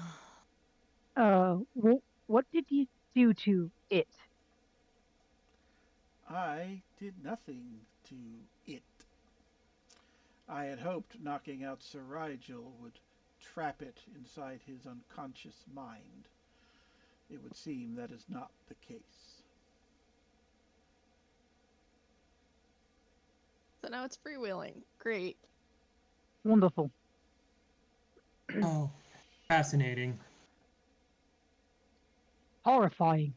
What did you do to it? I did nothing to it. I had hoped knocking out Sir Rigel would trap it inside his unconscious mind. It would seem that is not the case. So now it's freewheeling. Great. Wonderful. Oh, fascinating. Horrifying.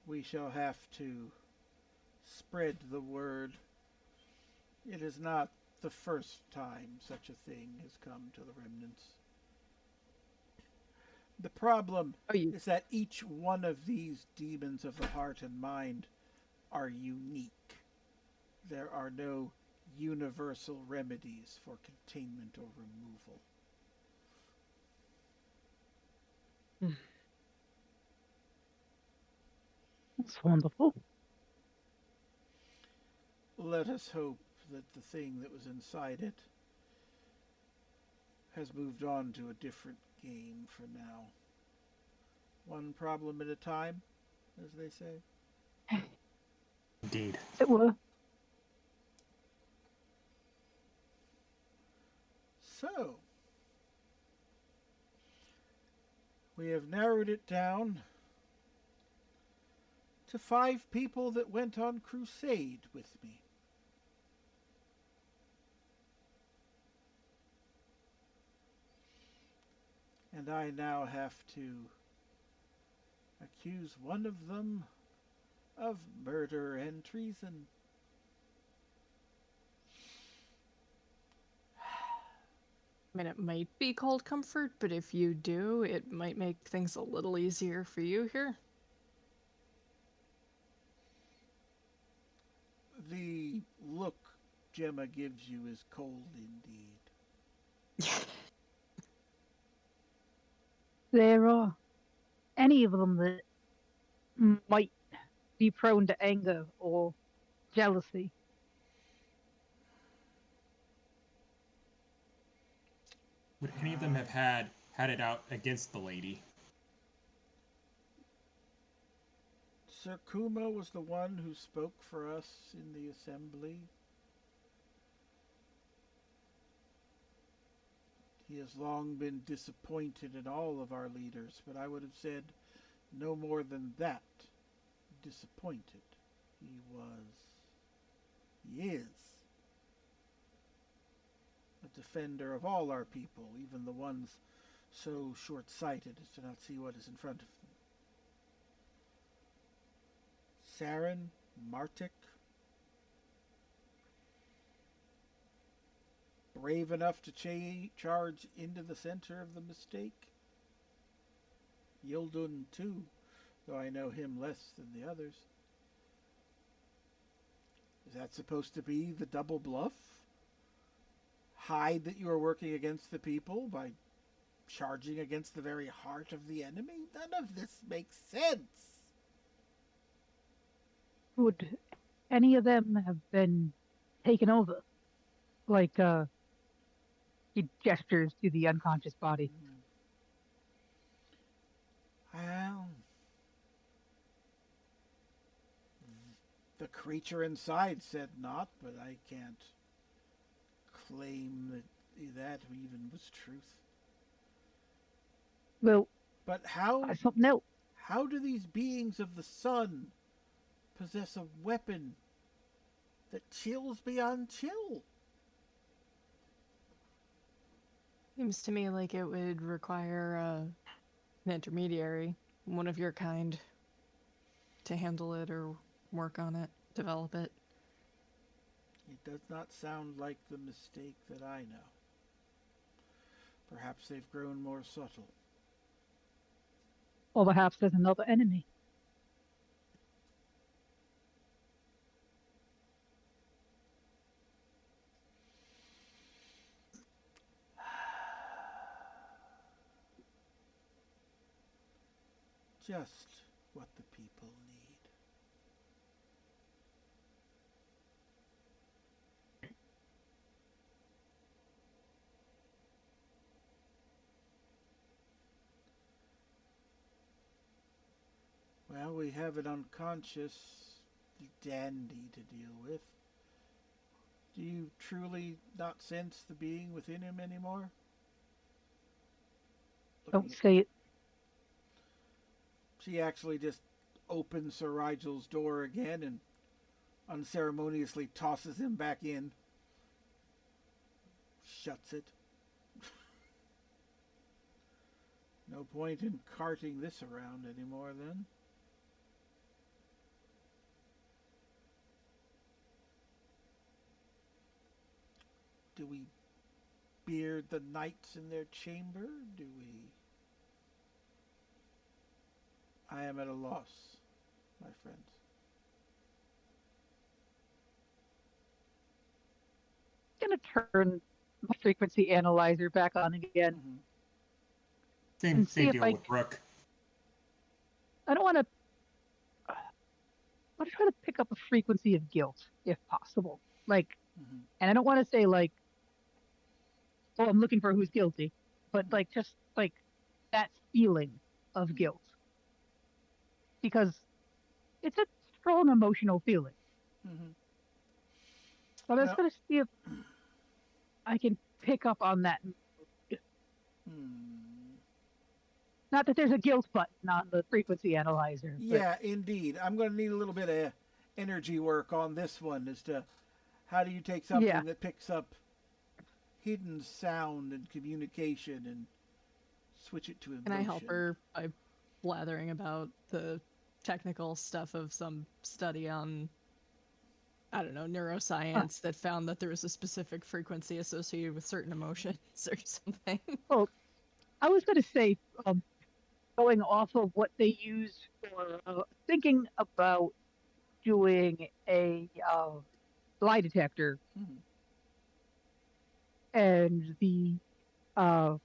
We shall have to spread the word. It is not the first time such a thing has come to the remnants. The problem is that each one of these demons of the heart and mind are unique. There are no universal remedies for containment or removal. That's wonderful. Let us hope that the thing that was inside it has moved on to a different game for now. One problem at a time, as they say. Indeed. As it were. So, we have narrowed it down to 5 people that went on crusade with me. And I now have to accuse one of them of murder and treason. I mean, it might be called comfort, but if you do, it might make things a little easier for you here. The look Gemma gives you is cold indeed. There are any of them that might be prone to anger or jealousy. Would any of them have had it out against the lady? Sir Kuma was the one who spoke for us in the assembly. He has long been disappointed in all of our leaders, but I would have said no more than that. Disappointed. He is a defender of all our people, even the ones so short-sighted as to not see what is in front of them. Saren, Martik, brave enough to charge into the center of the mistake. Yildun, too, though I know him less than the others. Is that supposed to be the double bluff? Hide that you are working against the people by charging against the very heart of the enemy? None of this makes sense. Would any of them have been taken over? Like, he gestures to the unconscious body. Well, the creature inside said not, but I can't claim that even was truth. Well, but how something else. How do these beings of the sun possess a weapon that chills beyond chill? Seems to me like it would require an intermediary, one of your kind, to handle it or work on it, develop it. It does not sound like the mistake that I know. Perhaps they've grown more subtle. Or perhaps there's another enemy. Just what the people need. Well, we have an unconscious dandy to deal with. Do you truly not sense the being within him anymore? Don't say it. She actually just opens Sir Rigel's door again and unceremoniously tosses him back in. Shuts it. No point in carting this around anymore, then. Do we beard the knights in their chamber? Do we? I am at a loss, my friends. I'm gonna turn my frequency analyzer back on again Mm-hmm. Same and see same if deal with Brooke. I don't want to. I want to try to pick up a frequency of guilt if possible. Like, Mm-hmm. and I don't want to say like, oh, I'm looking for who's guilty, but Mm-hmm. like just like that feeling of guilt because it's a strong emotional feeling. Mm-hmm. So I'm just Well, gonna see if I can pick up on that. hmm. Not that there's a guilt button on the frequency analyzer, but Yeah, indeed. I'm going to need a little bit of energy work on this one as to how do you take yeah, something that picks up hidden sound and communication and switch it to Can I help emotion. her by blathering about the technical stuff of some study on, I don't know, huh. neuroscience that found that there was a specific frequency associated with certain emotions or something? Well, I was gonna say, going off of what they use for thinking about doing a lie detector Mm-hmm. and the uh,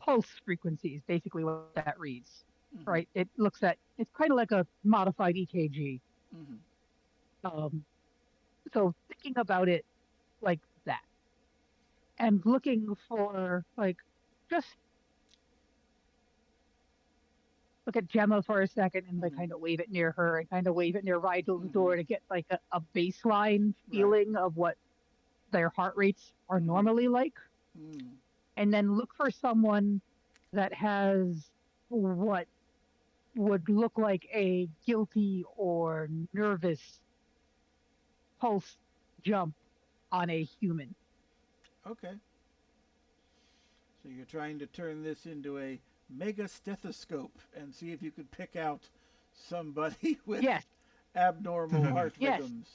pulse frequencies, basically what that reads, Mm-hmm. right? It looks at, it's kind of like a modified EKG. Mm-hmm. Um, so thinking about it like that and looking for like, just look at Gemma for a second and like Mm-hmm. kind of wave it near her and kind of wave it near Rigel's Mm-hmm. door to get like a baseline Right. feeling of what their heart rates are Mm-hmm. normally like. Mm-hmm. And then look for someone that has what would look like a guilty or nervous pulse jump on a human. Okay. So you're trying to turn this into a mega stethoscope and see if you could pick out somebody with Yes, abnormal heart yes, rhythms.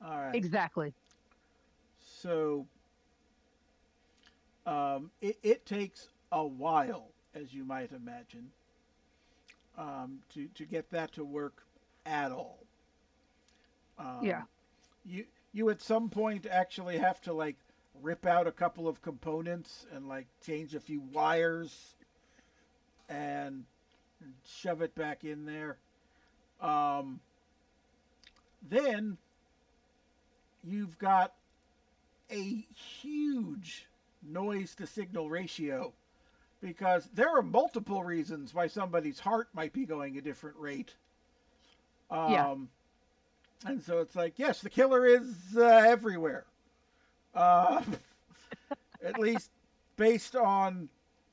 All right. exactly. So it takes a while, as you might imagine, to get that to work at all. Yeah. Um, you you at some point actually have to like rip out a couple of components and like change a few wires and shove it back in there. Um, then you've got a huge noise to signal ratio because there are multiple reasons why somebody's heart might be going a different rate. Yeah. Um, and so it's like, yes, the killer is everywhere. Uh, at least based on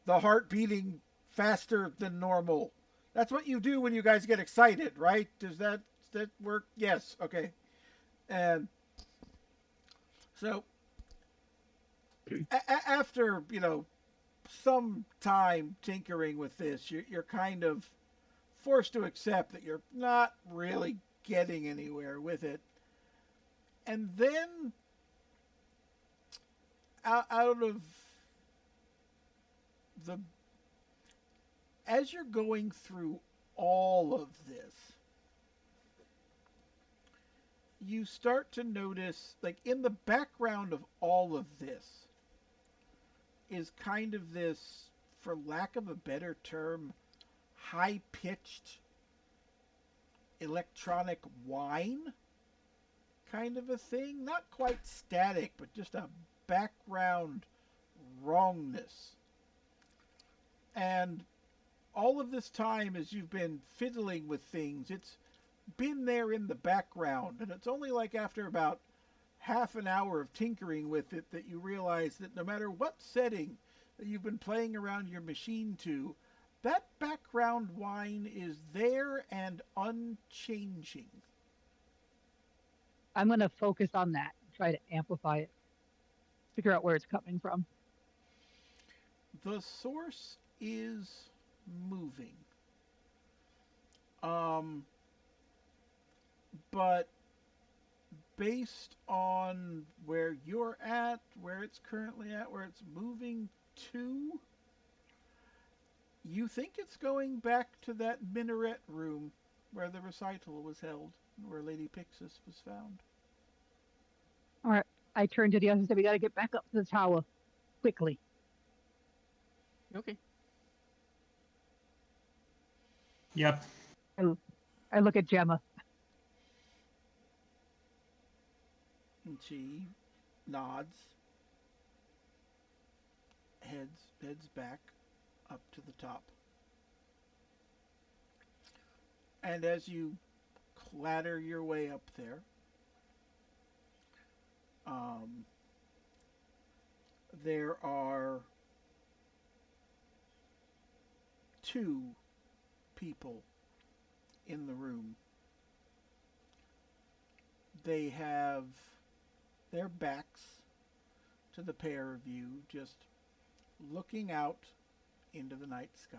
the heart beating faster than normal. That's what you do when you guys get excited, right? Does that work? Yes. Okay. And so after some time tinkering with this, you're kind of forced to accept that you're not really getting anywhere with it. And then out of the as you're going through all of this, you start to notice, like, in the background of all of this is kind of this, for lack of a better term, high pitched electronic whine kind of a thing. Not quite static, but just a background wrongness. And all of this time, as you've been fiddling with things, it's been there in the background. And it's only like after about half an hour of tinkering with it that you realize that no matter what setting that you've been playing around your machine to, that background whine is there and unchanging. I'm going to focus on that, try to amplify it, figure out where it's coming from. The source is moving. Um, but based on where you're at, where it's currently at, where it's moving to, you think it's going back to that minaret room where the recital was held, where Lady Pixis was found. All right. I turned to the others and said, "We got to get back up to the tower quickly." Okay. Yep. I, I look at Gemma. And she nods, heads back up to the top. And as you clatter your way up there, um, there are two people in the room. They have their backs to the pair of you, just looking out into the night sky.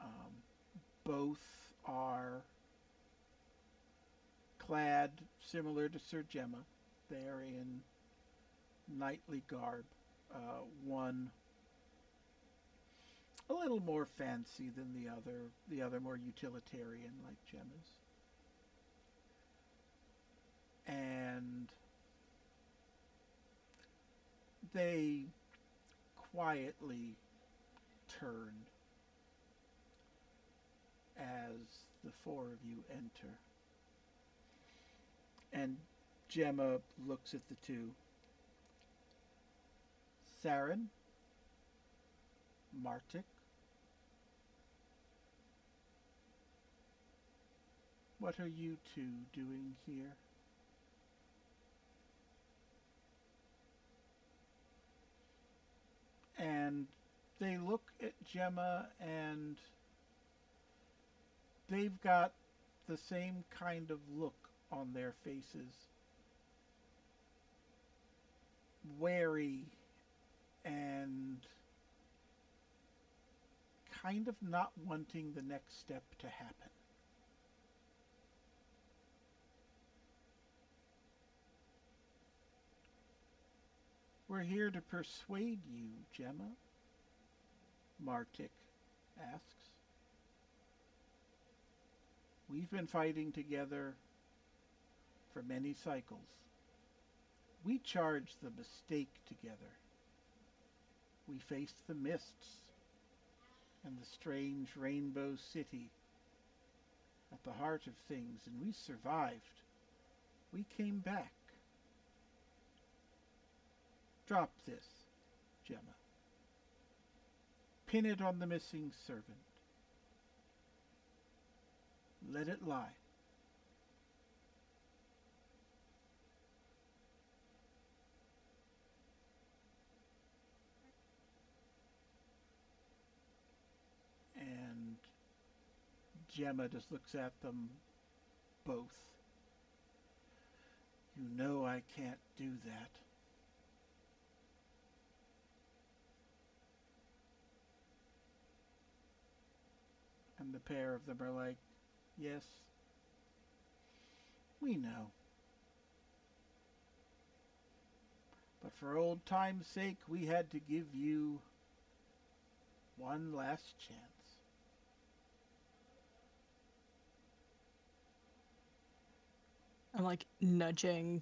Um, both are clad similar to Sir Gemma. They are in knightly garb. One a little more fancy than the other more utilitarian like Gemma's. And they quietly turn as the four of you enter. And Gemma looks at the two. Saren, Martik, what are you two doing here? And they look at Gemma and they've got the same kind of look on their faces. Wary and kind of not wanting the next step to happen. We're here to persuade you, Gemma, Martik asks. We've been fighting together for many cycles. We charged the mistake together. We faced the mists and the strange rainbow city at the heart of things, and we survived. We came back. Drop this, Gemma. Pin it on the missing servant. Let it lie. And Gemma just looks at them both. You know I can't do that. And the pair of them are like, yes, we know. But for old time's sake, we had to give you one last chance. I'm like nudging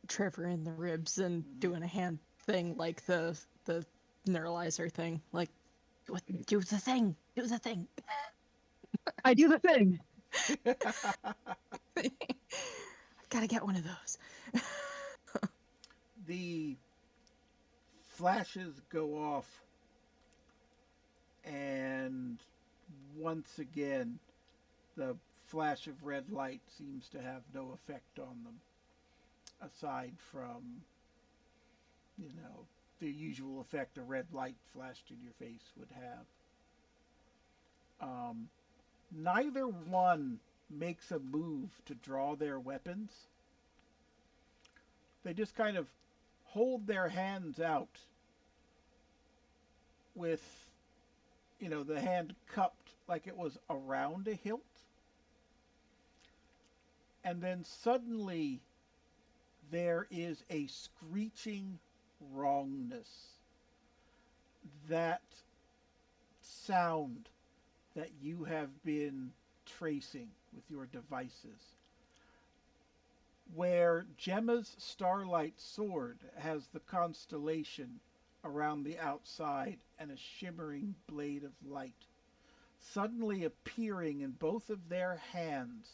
Trevor in the ribs and doing a hand thing like the neuralizer thing. Like, do the thing. Do the thing. I do the thing. I've got to get one of those. The flashes go off, and once again, the flash of red light seems to have no effect on them, aside from, you know, the usual effect a red light flashed in your face would have. Neither one makes a move to draw their weapons. They just kind of hold their hands out with, you know, the hand cupped like it was around a hilt. And then suddenly there is a screeching wrongness. That sound that you have been tracing with your devices, where Gemma's starlight sword has the constellation around the outside and a shimmering blade of light, suddenly appearing in both of their hands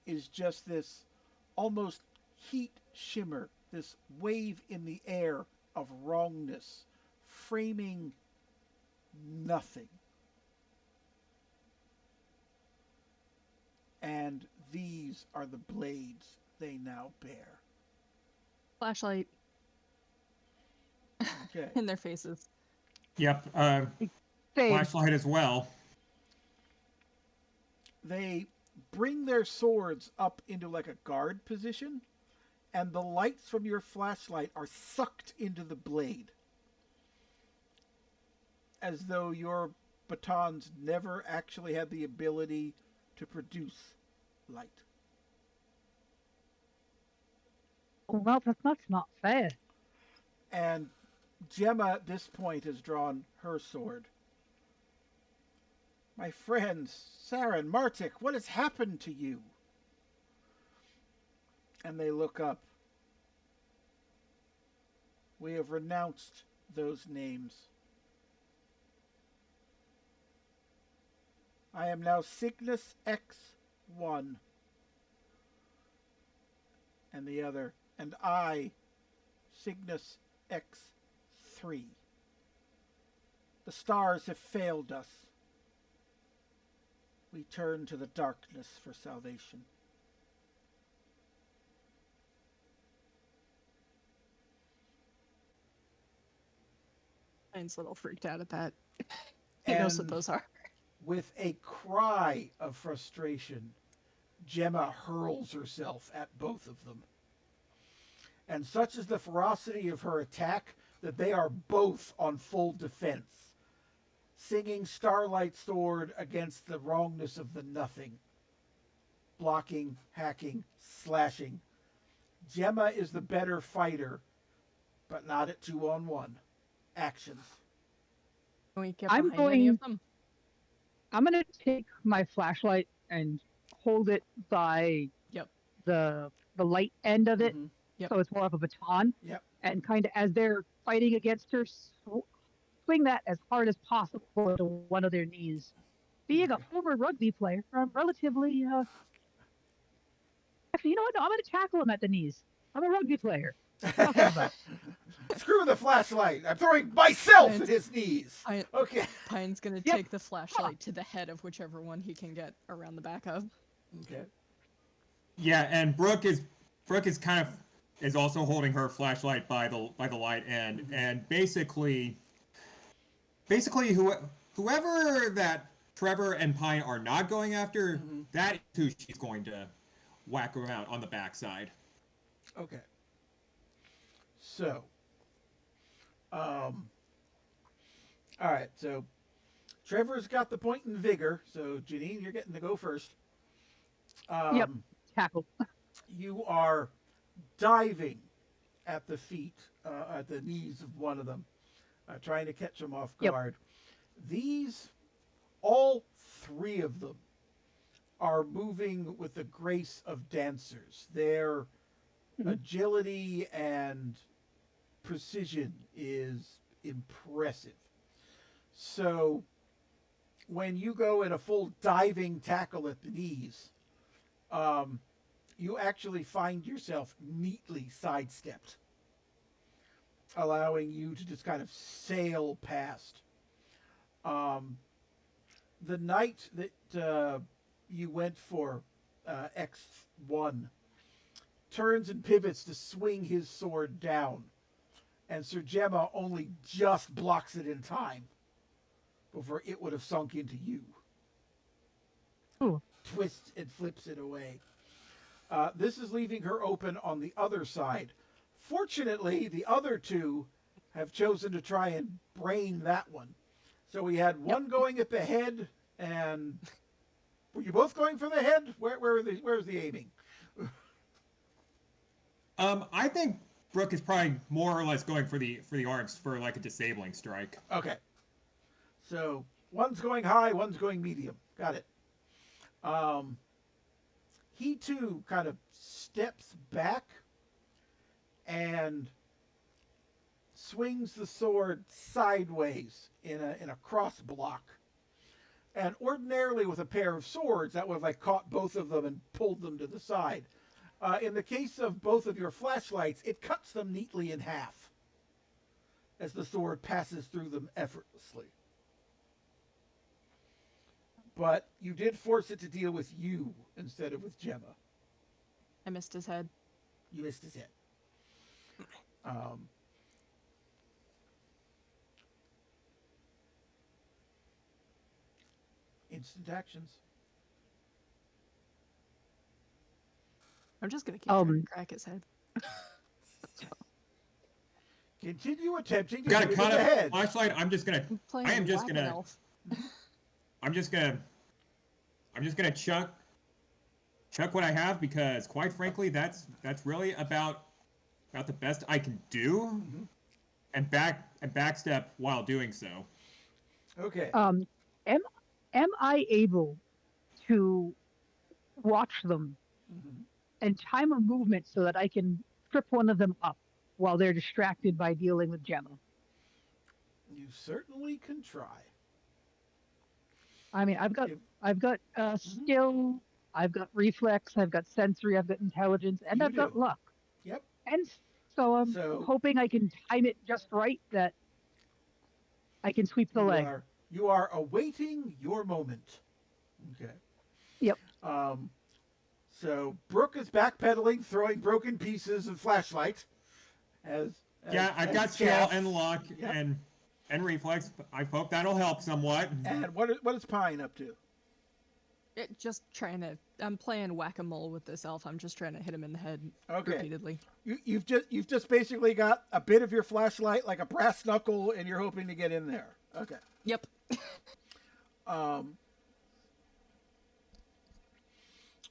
is just this almost heat shimmer, this wave in the air of wrongness, framing nothing. And these are the blades they now bear. Flashlight Okay. in their faces. Yep. Same. Flashlight as well. They bring their swords up into like a guard position, and the lights from your flashlight are sucked into the blade, as though your batons never actually had the ability to produce light. Well, that's not fair. And Gemma at this point has drawn her sword. My friends, Sarah and Martik, what has happened to you? And they look up. We have renounced those names. I am now Cygnus X1. And the other. And I, Cygnus X3. The stars have failed us. We turn to the darkness for salvation. Mine's a little freaked out at that. He knows what And those are. with a cry of frustration, Gemma hurls herself at both of them. And such is the ferocity of her attack that they are both on full defense, singing Starlight Sword against the wrongness of the nothing, blocking, hacking, slashing. Gemma is the better fighter, but not at 2-on-1. Actions. Can we get I'm behind any of going- them? I'm going to take my flashlight and hold it by Yep. the light end of it, Mhm. Yep. so it's more of a baton. Yep. And kind of as they're fighting against her, swing that as hard as possible to one of their knees. Being a former rugby player, I'm relatively. Actually, you know what? No, I'm going to tackle him at the knees. I'm a rugby player. Talking about. Screw the flashlight. I'm throwing myself at his knees. Okay. Pine's gonna Yep. take the flashlight to the head of whichever one he can get around the back of. Okay. Yeah, and Brooke is also holding her flashlight by the light end, and basically whoever that Trevor and Pine are not going after, that is who she's going to whack around on the backside. Okay. So, all right. So, Trevor's got the point in vigor. So, Jennine, you're getting to go first. Yep. Tackle. You are diving at the feet, at the knees of one of them, trying to catch them off guard. These, all three of them, are moving with the grace of dancers. Their agility and precision is impressive. So when you go in a full diving tackle at the knees, you actually find yourself neatly sidestepped, allowing you to just kind of sail past. The night that you went for, X1, turns and pivots to swing his sword down, and Sir Gemma only just blocks it in time before it would have sunk into you. Ooh. Twists and flips it away. This is leaving her open on the other side. Fortunately, the other two have chosen to try and brain that one. So we had one going at the head, and were you both going for the head? Where's the aiming? I think Brooke is probably more or less going for the arms for like a disabling strike. Okay. So one's going high, one's going medium. Got it. Um, he too kind of steps back and swings the sword sideways in a cross block. And ordinarily with a pair of swords, that would have like caught both of them and pulled them to the side. In the case of both of your flashlights, it cuts them neatly in half as the sword passes through them effortlessly. But you did force it to deal with you instead of with Gemma. I missed his head. You missed his head. Instant actions. I'm just gonna keep trying to crack his head. Continue attempting to Got shoot to him cut in the up head. flashlight. I'm just gonna chuck what I have because quite frankly that's really about the best I can do, and backstep while doing so. Okay. Am I able to watch them and time a movement so that I can trip one of them up while they're distracted by dealing with Gemma? You certainly can try. I mean, I've got skill, I've got reflex, I've got sensory, I've got intelligence, and I've got luck. Yep. And so I'm hoping I can time it just right that I can sweep the leg. You are awaiting your moment. Okay. Yep. So Brooke is backpedaling, throwing broken pieces and flashlight. I've got skill and luck and reflex. I hope that'll help somewhat. And what is Pine up to? I'm playing whack-a-mole with this elf. I'm just trying to hit him in the head repeatedly. You've just basically got a bit of your flashlight, like a brass knuckle, and you're hoping to get in there. Okay. Yep.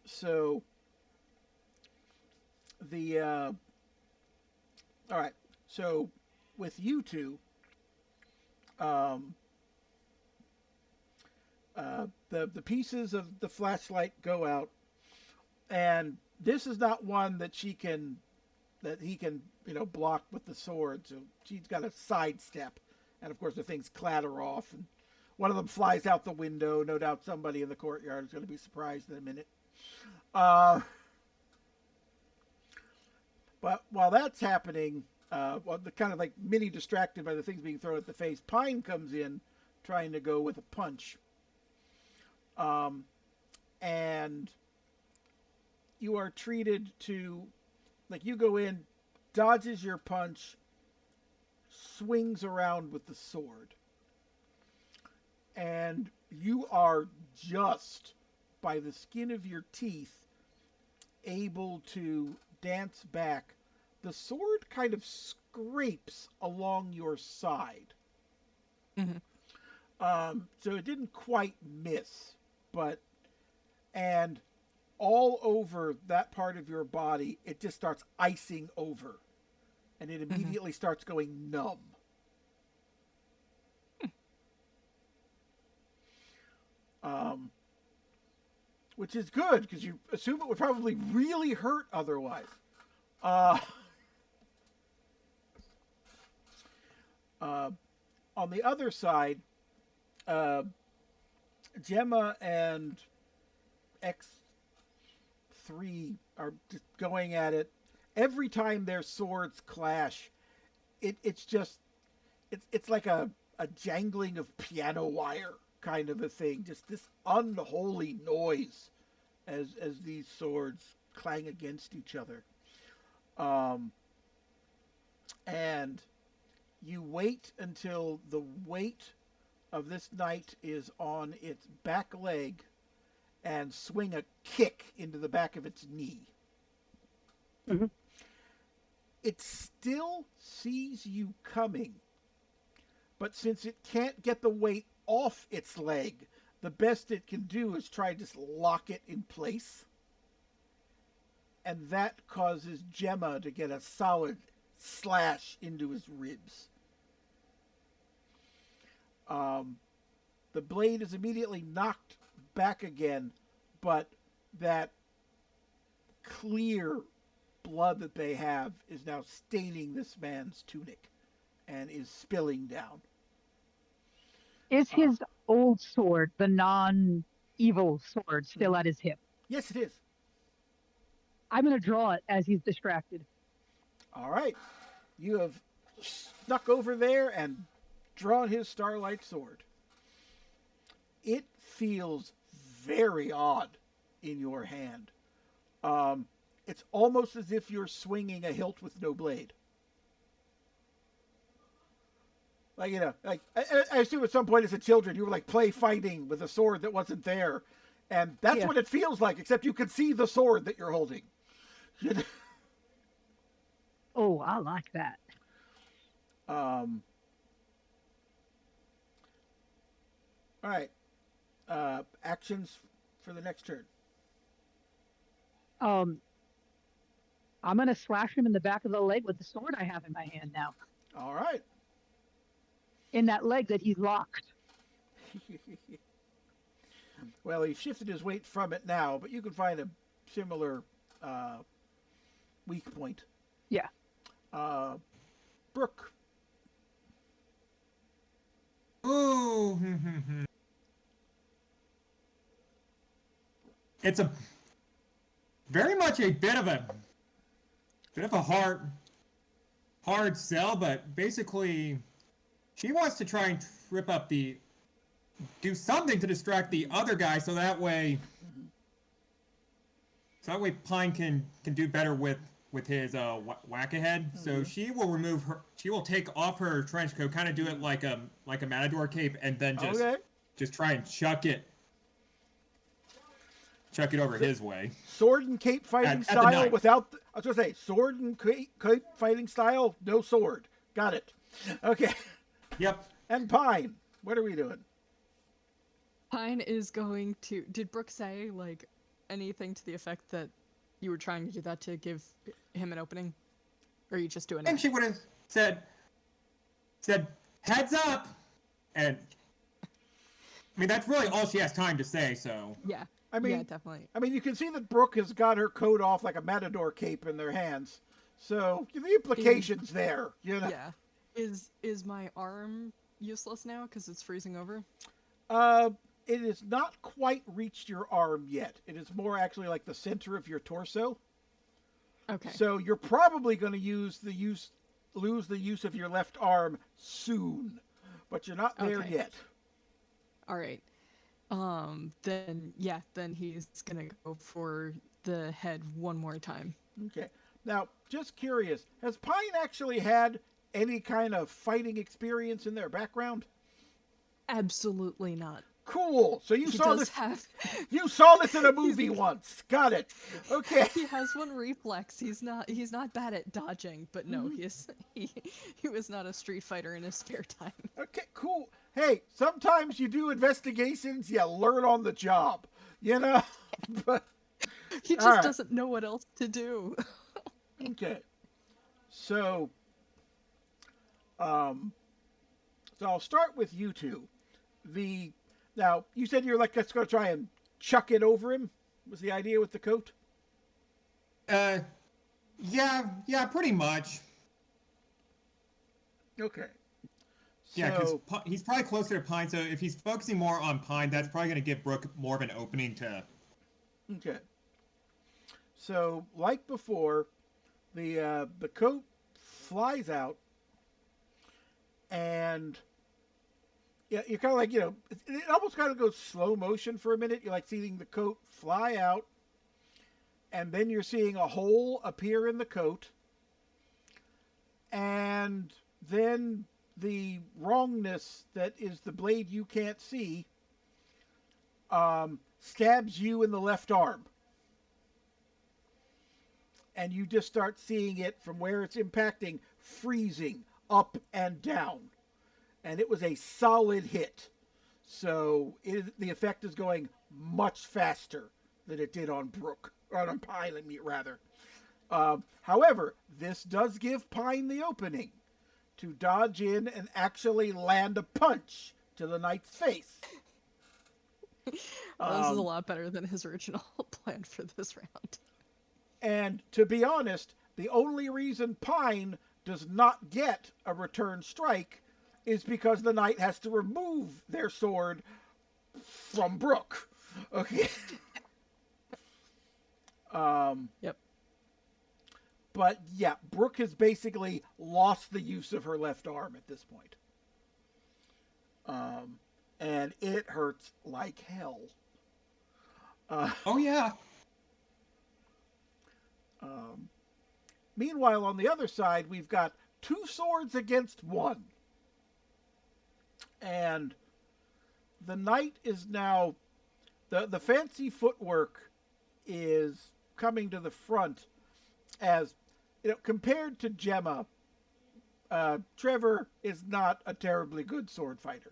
So all right. So with you two, the pieces of the flashlight go out, and this is not one that he can block with the sword. So she's got a sidestep, and of course the things clatter off, and one of them flies out the window. No doubt somebody in the courtyard is going to be surprised in a minute. But while that's happening, the kind of like mini distracted by the things being thrown at the face, Pine comes in trying to go with a punch. And you are treated to, like, you go in, dodges your punch, swings around with the sword. And you are just, by the skin of your teeth, able to dance back. The sword kind of scrapes along your side. So it didn't quite miss, and all over that part of your body, it just starts icing over, and it immediately starts going numb. Which is good, because you assume it would probably really hurt otherwise. On the other side, Gemma and X3 are just going at it. Every time their swords clash, it's like a jangling of piano wire kind of a thing. Just this unholy noise as these swords clang against each other. And you wait until the weight of this knight is on its back leg and swing a kick into the back of its knee. It still sees you coming, but since it can't get the weight off its leg, the best it can do is try to just lock it in place. and that causes Gemma to get a solid slash into his ribs. The blade is immediately knocked back again, but that clear blood that they have is now staining this man's tunic and is spilling down. Is his old sword, the non-evil sword, still at his hip? Yes, it is. I'm going to draw it as he's distracted. All right. You have snuck over there and drawn his Starlight sword. It feels very odd in your hand. It's almost as if you're swinging a hilt with no blade. Like, you know, like I assume at some point as a children you were like play fighting with a sword that wasn't there. And that's what it feels like, except you can see the sword that you're holding. Oh, I like that. All right. Actions for the next turn. I'm going to slash him in the back of the leg with the sword I have in my hand now. All right. In that leg that he's locked. Well, he shifted his weight from it now, but you can find a similar weak point. Yeah. Brooke. Ooh. It's a very much a bit of a hard sell, but basically she wants to try and trip up do something to distract the other guy so that way Pine can do better with his whack ahead. So she will take off her trench coat, kind of do it like a matador cape, and then just try and chuck it over his way. Sword and cape fighting style without I was gonna say sword and cape fighting style, no sword. Got it. Okay. Yep. And Pine, what are we doing? Pine is going to. Did Brooke say like anything to the effect that you were trying to do that to give him an opening, or are you just doing it? And she would have said heads up, and I mean that's really all she has time to say. So yeah. I mean, yeah, definitely. I mean, you can see that Brooke has got her coat off like a matador cape in their hands. So the implications there, you know. Yeah. Is my arm useless now because it's freezing over? It has not quite reached your arm yet. It is more actually like the center of your torso. Okay. So you're probably going to lose the use of your left arm soon, but you're not there yet. All right. Then he's gonna go for the head one more time. Okay. Now, just curious, has Pine actually had any kind of fighting experience in their background? Absolutely not. Cool. So you saw this. Have... You saw this in a movie once. Got it. Okay. He has one reflex. He's not bad at dodging, but no, he was not a street fighter in his spare time. Okay, cool. Hey, sometimes you do investigations, you learn on the job, you know? But he just doesn't know what else to do. Okay. So I'll start with you two. Now, you said you're like, let's go try and chuck it over him, was the idea with the coat? Yeah, pretty much. Okay. Yeah, because he's probably closer to Pine, so if he's focusing more on Pine, that's probably going to give Brooke more of an opening to... Okay. So, like before, the coat flies out, and you're kind of like, it almost kind of goes slow motion for a minute. You're like seeing the coat fly out, and then you're seeing a hole appear in the coat, and then the wrongness that is the blade you can't see stabs you in the left arm. And you just start seeing it from where it's impacting, freezing up and down. And it was a solid hit. So the effect is going much faster than it did on Brooke. Or on Pine, rather. However, this does give Pine the opening to dodge in and actually land a punch to the knight's face. Well, this is a lot better than his original plan for this round. And to be honest, the only reason Pine does not get a return strike is because the knight has to remove their sword from Brooke. Okay. Yep. But yeah, Brooke has basically lost the use of her left arm at this point. And it hurts like hell. Oh yeah. Meanwhile, on the other side, we've got 2 swords against 1. And the knight is now... The fancy footwork is coming to the front as, compared to Gemma, Trevor is not a terribly good sword fighter.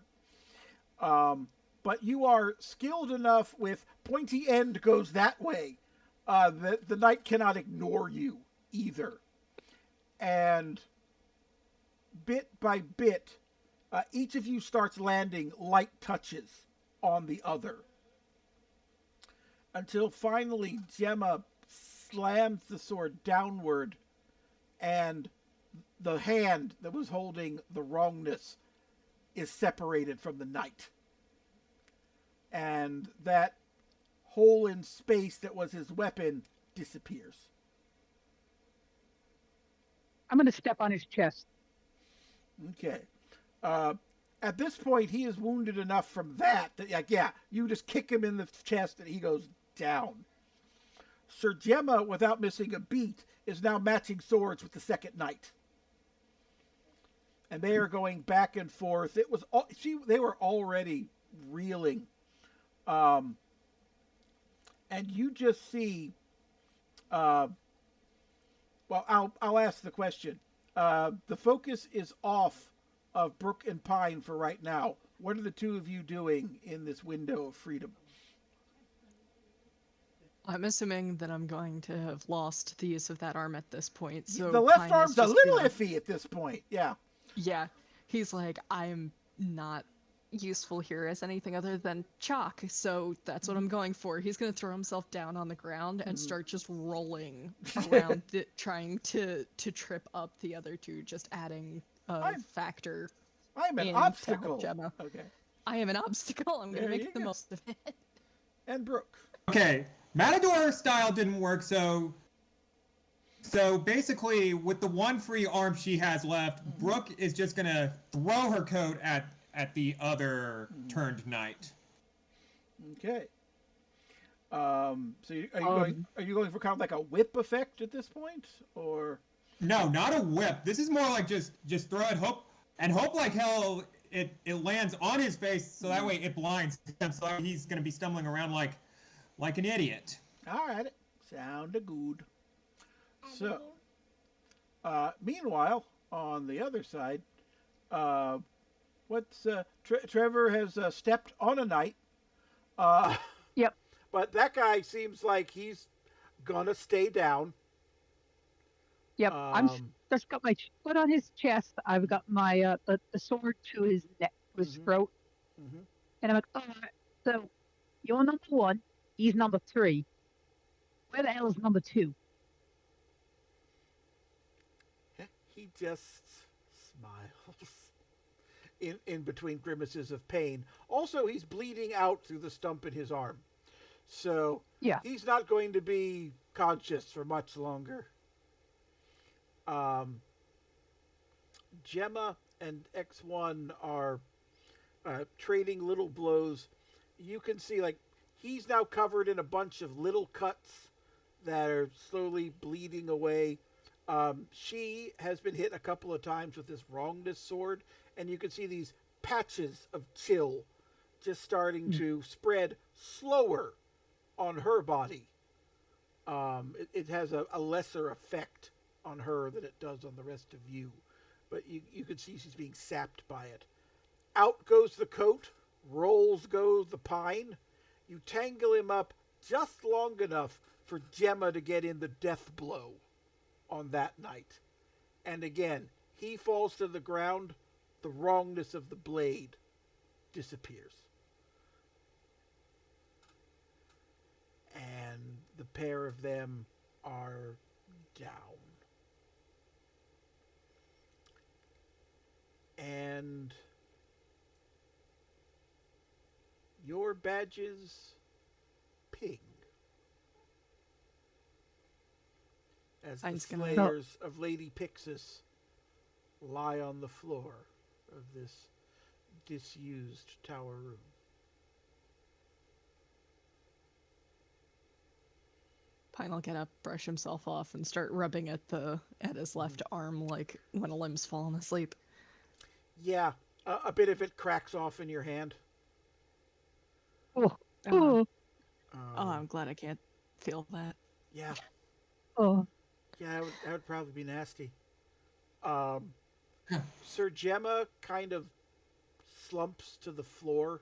But you are skilled enough with pointy end goes that way that the knight cannot ignore you either. And bit by bit, each of you starts landing light touches on the other. Until finally Gemma slams the sword downward and the hand that was holding the wrongness is separated from the knight. And that hole in space that was his weapon disappears. I'm going to step on his chest. Okay. At this point, he is wounded enough from that, you just kick him in the chest and he goes down. Sir Gemma, without missing a beat, is now matching swords with the second knight. And they are going back and forth. They were already reeling. And you just see, I'll ask the question. The focus is off of Brooke and Pine for right now. What are the 2 of you doing in this window of freedom? I'm assuming that I'm going to have lost the use of that arm at this point. So the left Pine arm's is a little iffy at this point. Yeah. Yeah. He's like, I'm not useful here as anything other than chalk, so that's what I'm going for. He's going to throw himself down on the ground and start just rolling around trying to trip up the other 2, just adding a factor. I'm an obstacle. Gemma. Okay. I am an obstacle. I'm going to make the most of it. And Brooke. Okay. Matador style didn't work, so basically with the one free arm she has left, Brooke is just gonna throw her coat at the other turned knight. Okay. So are you going for kind of like a whip effect at this point, or? No, not a whip. This is more like just throw it, hope like hell it lands on his face, so that way it blinds him, so he's gonna be stumbling around like an idiot. All right, sound good. So, meanwhile, on the other side, Trevor has stepped on a knight. Yep. But that guy seems like he's gonna stay down. Yep. I'm just got my foot on his chest. I've got my the sword to his neck, to his throat, and I'm like, all right. So you're number 1. He's number 3. Where the hell is number 2? He just smiles in between grimaces of pain. Also, he's bleeding out through the stump in his arm. So yeah, he's not going to be conscious for much longer. Gemma and X1 are trading little blows. You can see, like, he's now covered in a bunch of little cuts that are slowly bleeding away. She has been hit a couple of times with this wrongness sword, and you can see these patches of chill just starting to spread slower on her body. It has a lesser effect on her than it does on the rest of you, but you can see she's being sapped by it. Out goes the coat, rolls goes the Pine. You tangle him up just long enough for Gemma to get in the death blow on that night. And again, he falls to the ground, the wrongness of the blade disappears. And the pair of them are down. And your badges ping as the slayers of Lady Pixis lie on the floor of this disused tower room. Pine will get up, brush himself off, and start rubbing at his left arm like when a limb's fallen asleep. Yeah, a bit of it cracks off in your hand. Oh, I'm glad I can't feel that. Yeah. Oh. Yeah, that would probably be nasty. Sir Gemma kind of slumps to the floor,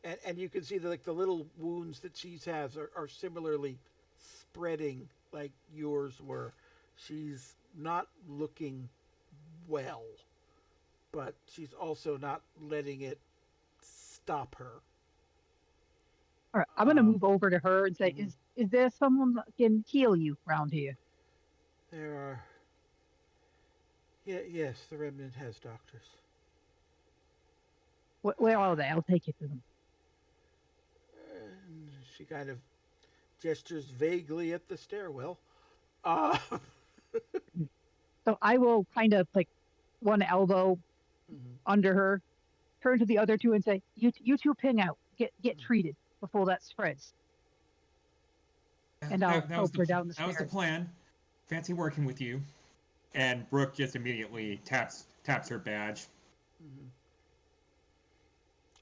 and you can see that the little wounds that she has are similarly spreading like yours were. She's not looking well, but she's also not letting it stop her. All right, I'm going to move over to her and say, is there someone that can heal you around here? There are. Yes, the Remnant has doctors. Where are they? I'll take you to them. She kind of gestures vaguely at the stairwell. So I will kind of one elbow under her, turn to the other two and say, you two ping out. Get treated before that spreads. And I'll help her down the stairs. That was the plan. Fancy working with you. And Brooke just immediately taps her badge.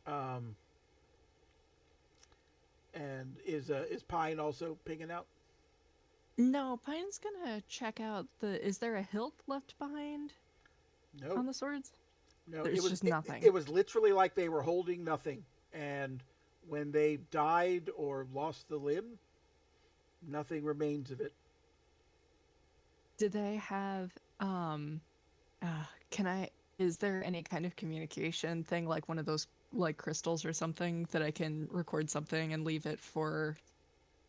And is Pine also pinging out? No, Pine's gonna check out is there a hilt left behind? No. On the swords? No, There's just nothing. It was literally like they were holding nothing. And when they died or lost the limb, nothing remains of it. Do they have is there any kind of communication thing, like one of those like crystals or something that I can record something and leave it for?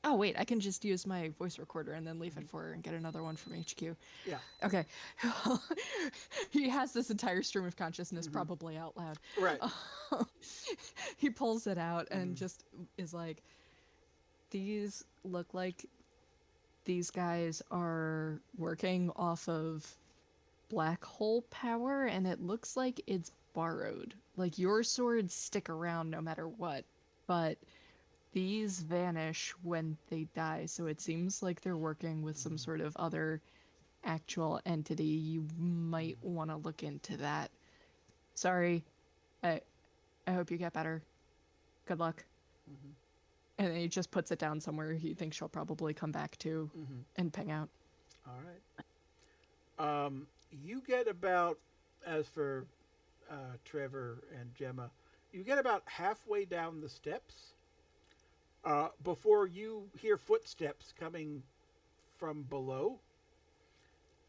Oh wait, I can just use my voice recorder and then leave it for her and get another one from HQ. Yeah. Okay. He has this entire stream of consciousness probably out loud. Right. He pulls it out and just is like, these look like these guys are working off of black hole power, and it looks like it's borrowed. Like, your swords stick around no matter what, but these vanish when they die, so it seems like they're working with some sort of other actual entity. You might want to look into that. Sorry. I hope you get better. Good luck. And then he just puts it down somewhere he thinks she'll probably come back to and ping out. All right. You get about, as for Trevor and Gemma, you get about halfway down the steps before you hear footsteps coming from below.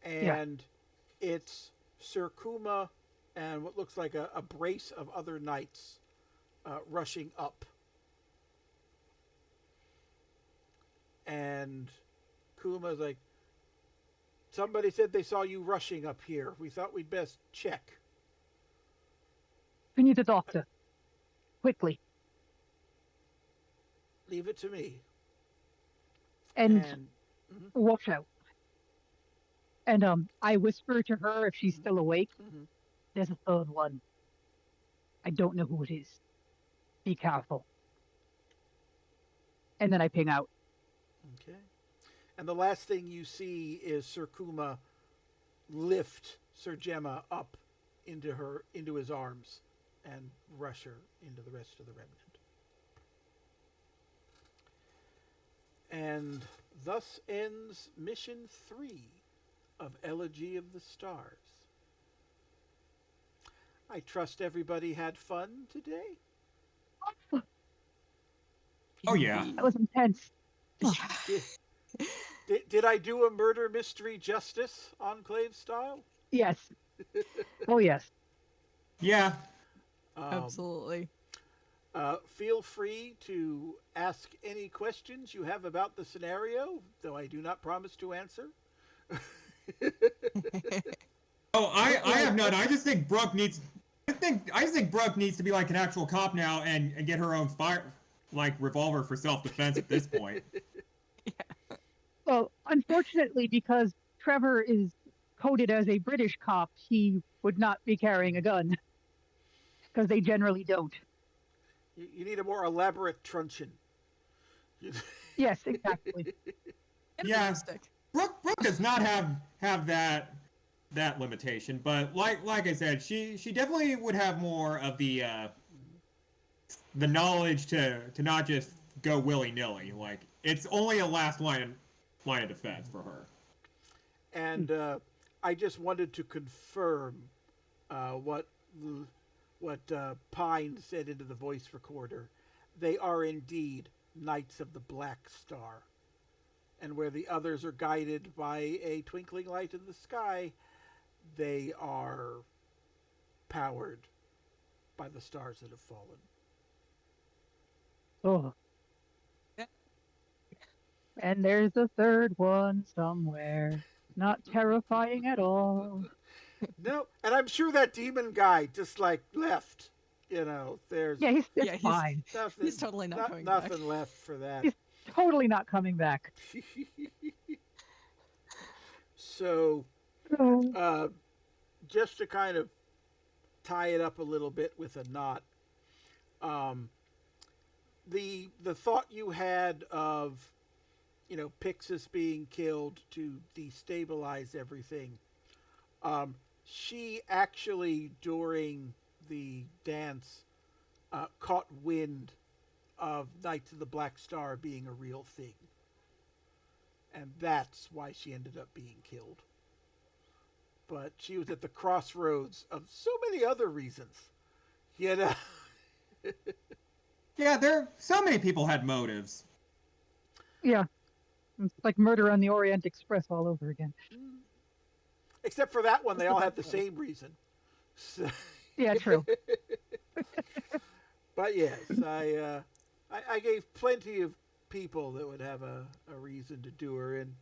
And it's Sir Kuma and what looks like a brace of other knights rushing up. And Kuma's like, somebody said they saw you rushing up here. We thought we'd best check. We need a doctor. Quickly. Leave it to me. And watch out. And I whisper to her if she's still awake. There's a third one. I don't know who it is. Be careful. And then I ping out. Okay. And the last thing you see is Sir Kuma lift Sir Gemma up into his arms and rush her into the rest of the remnant. And thus ends mission 3 of Elegy of the Stars. I trust everybody had fun today. Oh yeah. That was intense. Did I do a murder mystery justice, Enclave style? Yes. Oh, yes. Yeah. Um, Absolutely. Feel free to ask any questions you have about the scenario, though I do not promise to answer. Oh, I Like, have none. I just think Brooke needs. I just think Brooke needs to be like an actual cop now and get her own revolver for self defense at this point. well, unfortunately, because Trevor is coded as a British cop, he would not be carrying a gun because they generally don't. You need a more elaborate truncheon. Yes, exactly. And a Yeah, broomstick. Brooke does not have that limitation, but like I said, she definitely would have more of the knowledge to not just go willy nilly. Like it's only a last line of defense for her. And I just wanted to confirm uh, what what Pine said into the voice recorder. They are indeed Knights of the Black Star. And where the others are guided by a twinkling light in the sky, they are powered by the stars that have fallen. Oh, and there's a third one somewhere. Not terrifying at all. No, and I'm sure that demon guy just like left. There's Yeah, it's Yeah, fine. nothing, he's totally not not coming back. nothing left for that. He's totally not coming back. So, Oh, uh, just to kind of tie it up a little bit with a knot, um, the thought you had of Pixis being killed to destabilize everything. She actually during the dance caught wind of Knights of the Black Star being a real thing, and that's why she ended up being killed. But she was at the crossroads of so many other reasons. You know, Yeah, there so many people had motives. yeah, it's like Murder on the Orient Express all over again. except for that one, That's they the all best had the part. same reason. So, Yeah, true. but yes, I gave plenty of people that would have a reason to do her in,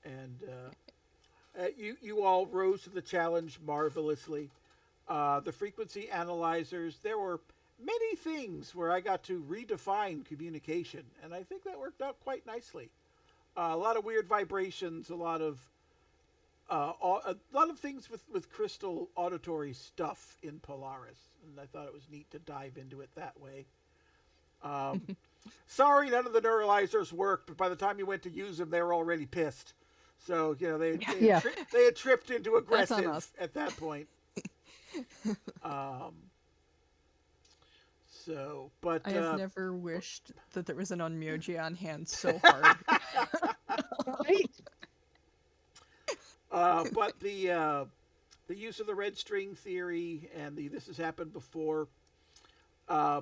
and you all rose to the challenge marvelously. The frequency analyzers, there were many things where I got to redefine communication, and I think that worked out quite nicely. A lot of weird vibrations, a lot of things with crystal auditory stuff in Polaris, and I thought it was neat to dive into it that way. Um, Sorry, none of the neuralizers worked, but by the time you went to use them, they were already pissed. So Yeah. they had tripped into That's on aggressive us. at that point. Um, but I have never wished that there was an Onmyoji on hand so hard. Right? but the use of the red string theory and the this has happened before. Uh,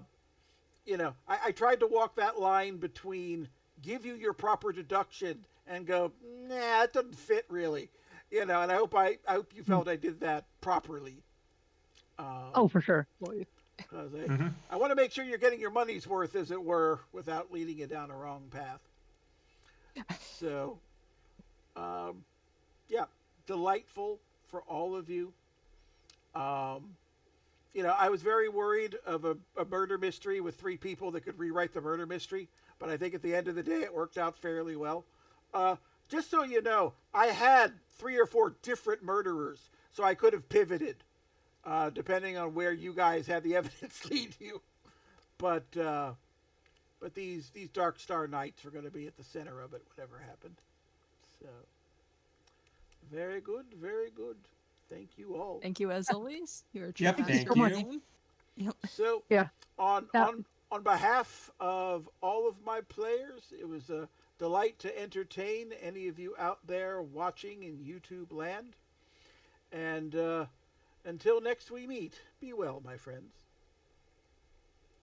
I tried to walk that line between give you your proper deduction and go, nah, it doesn't fit really. And I hope you felt I did that properly. Oh, for sure. Because Mm-hmm. I want to make sure you're getting your money's worth, as it were, without leading you down a wrong path. So, um, yeah, delightful for all of you. Um, I was very worried of a murder mystery with three people that could rewrite the murder mystery, but I think at the end of the day, it worked out fairly well. Uh, just so you know, I had 3 or 4 different murderers, so I could have pivoted depending on where you guys had the evidence lead you. But these Dark Star Knights are going to be at the center of it, whatever happened. So very good, very good. Thank you all. Thank you as always. You're a true Yep, Thank you master thank so of the much. you. game. Yep. So Yeah. on Now, on on behalf of all of my players, it was a delight to entertain any of you out there watching in YouTube land. And until next we meet, be well, my friends.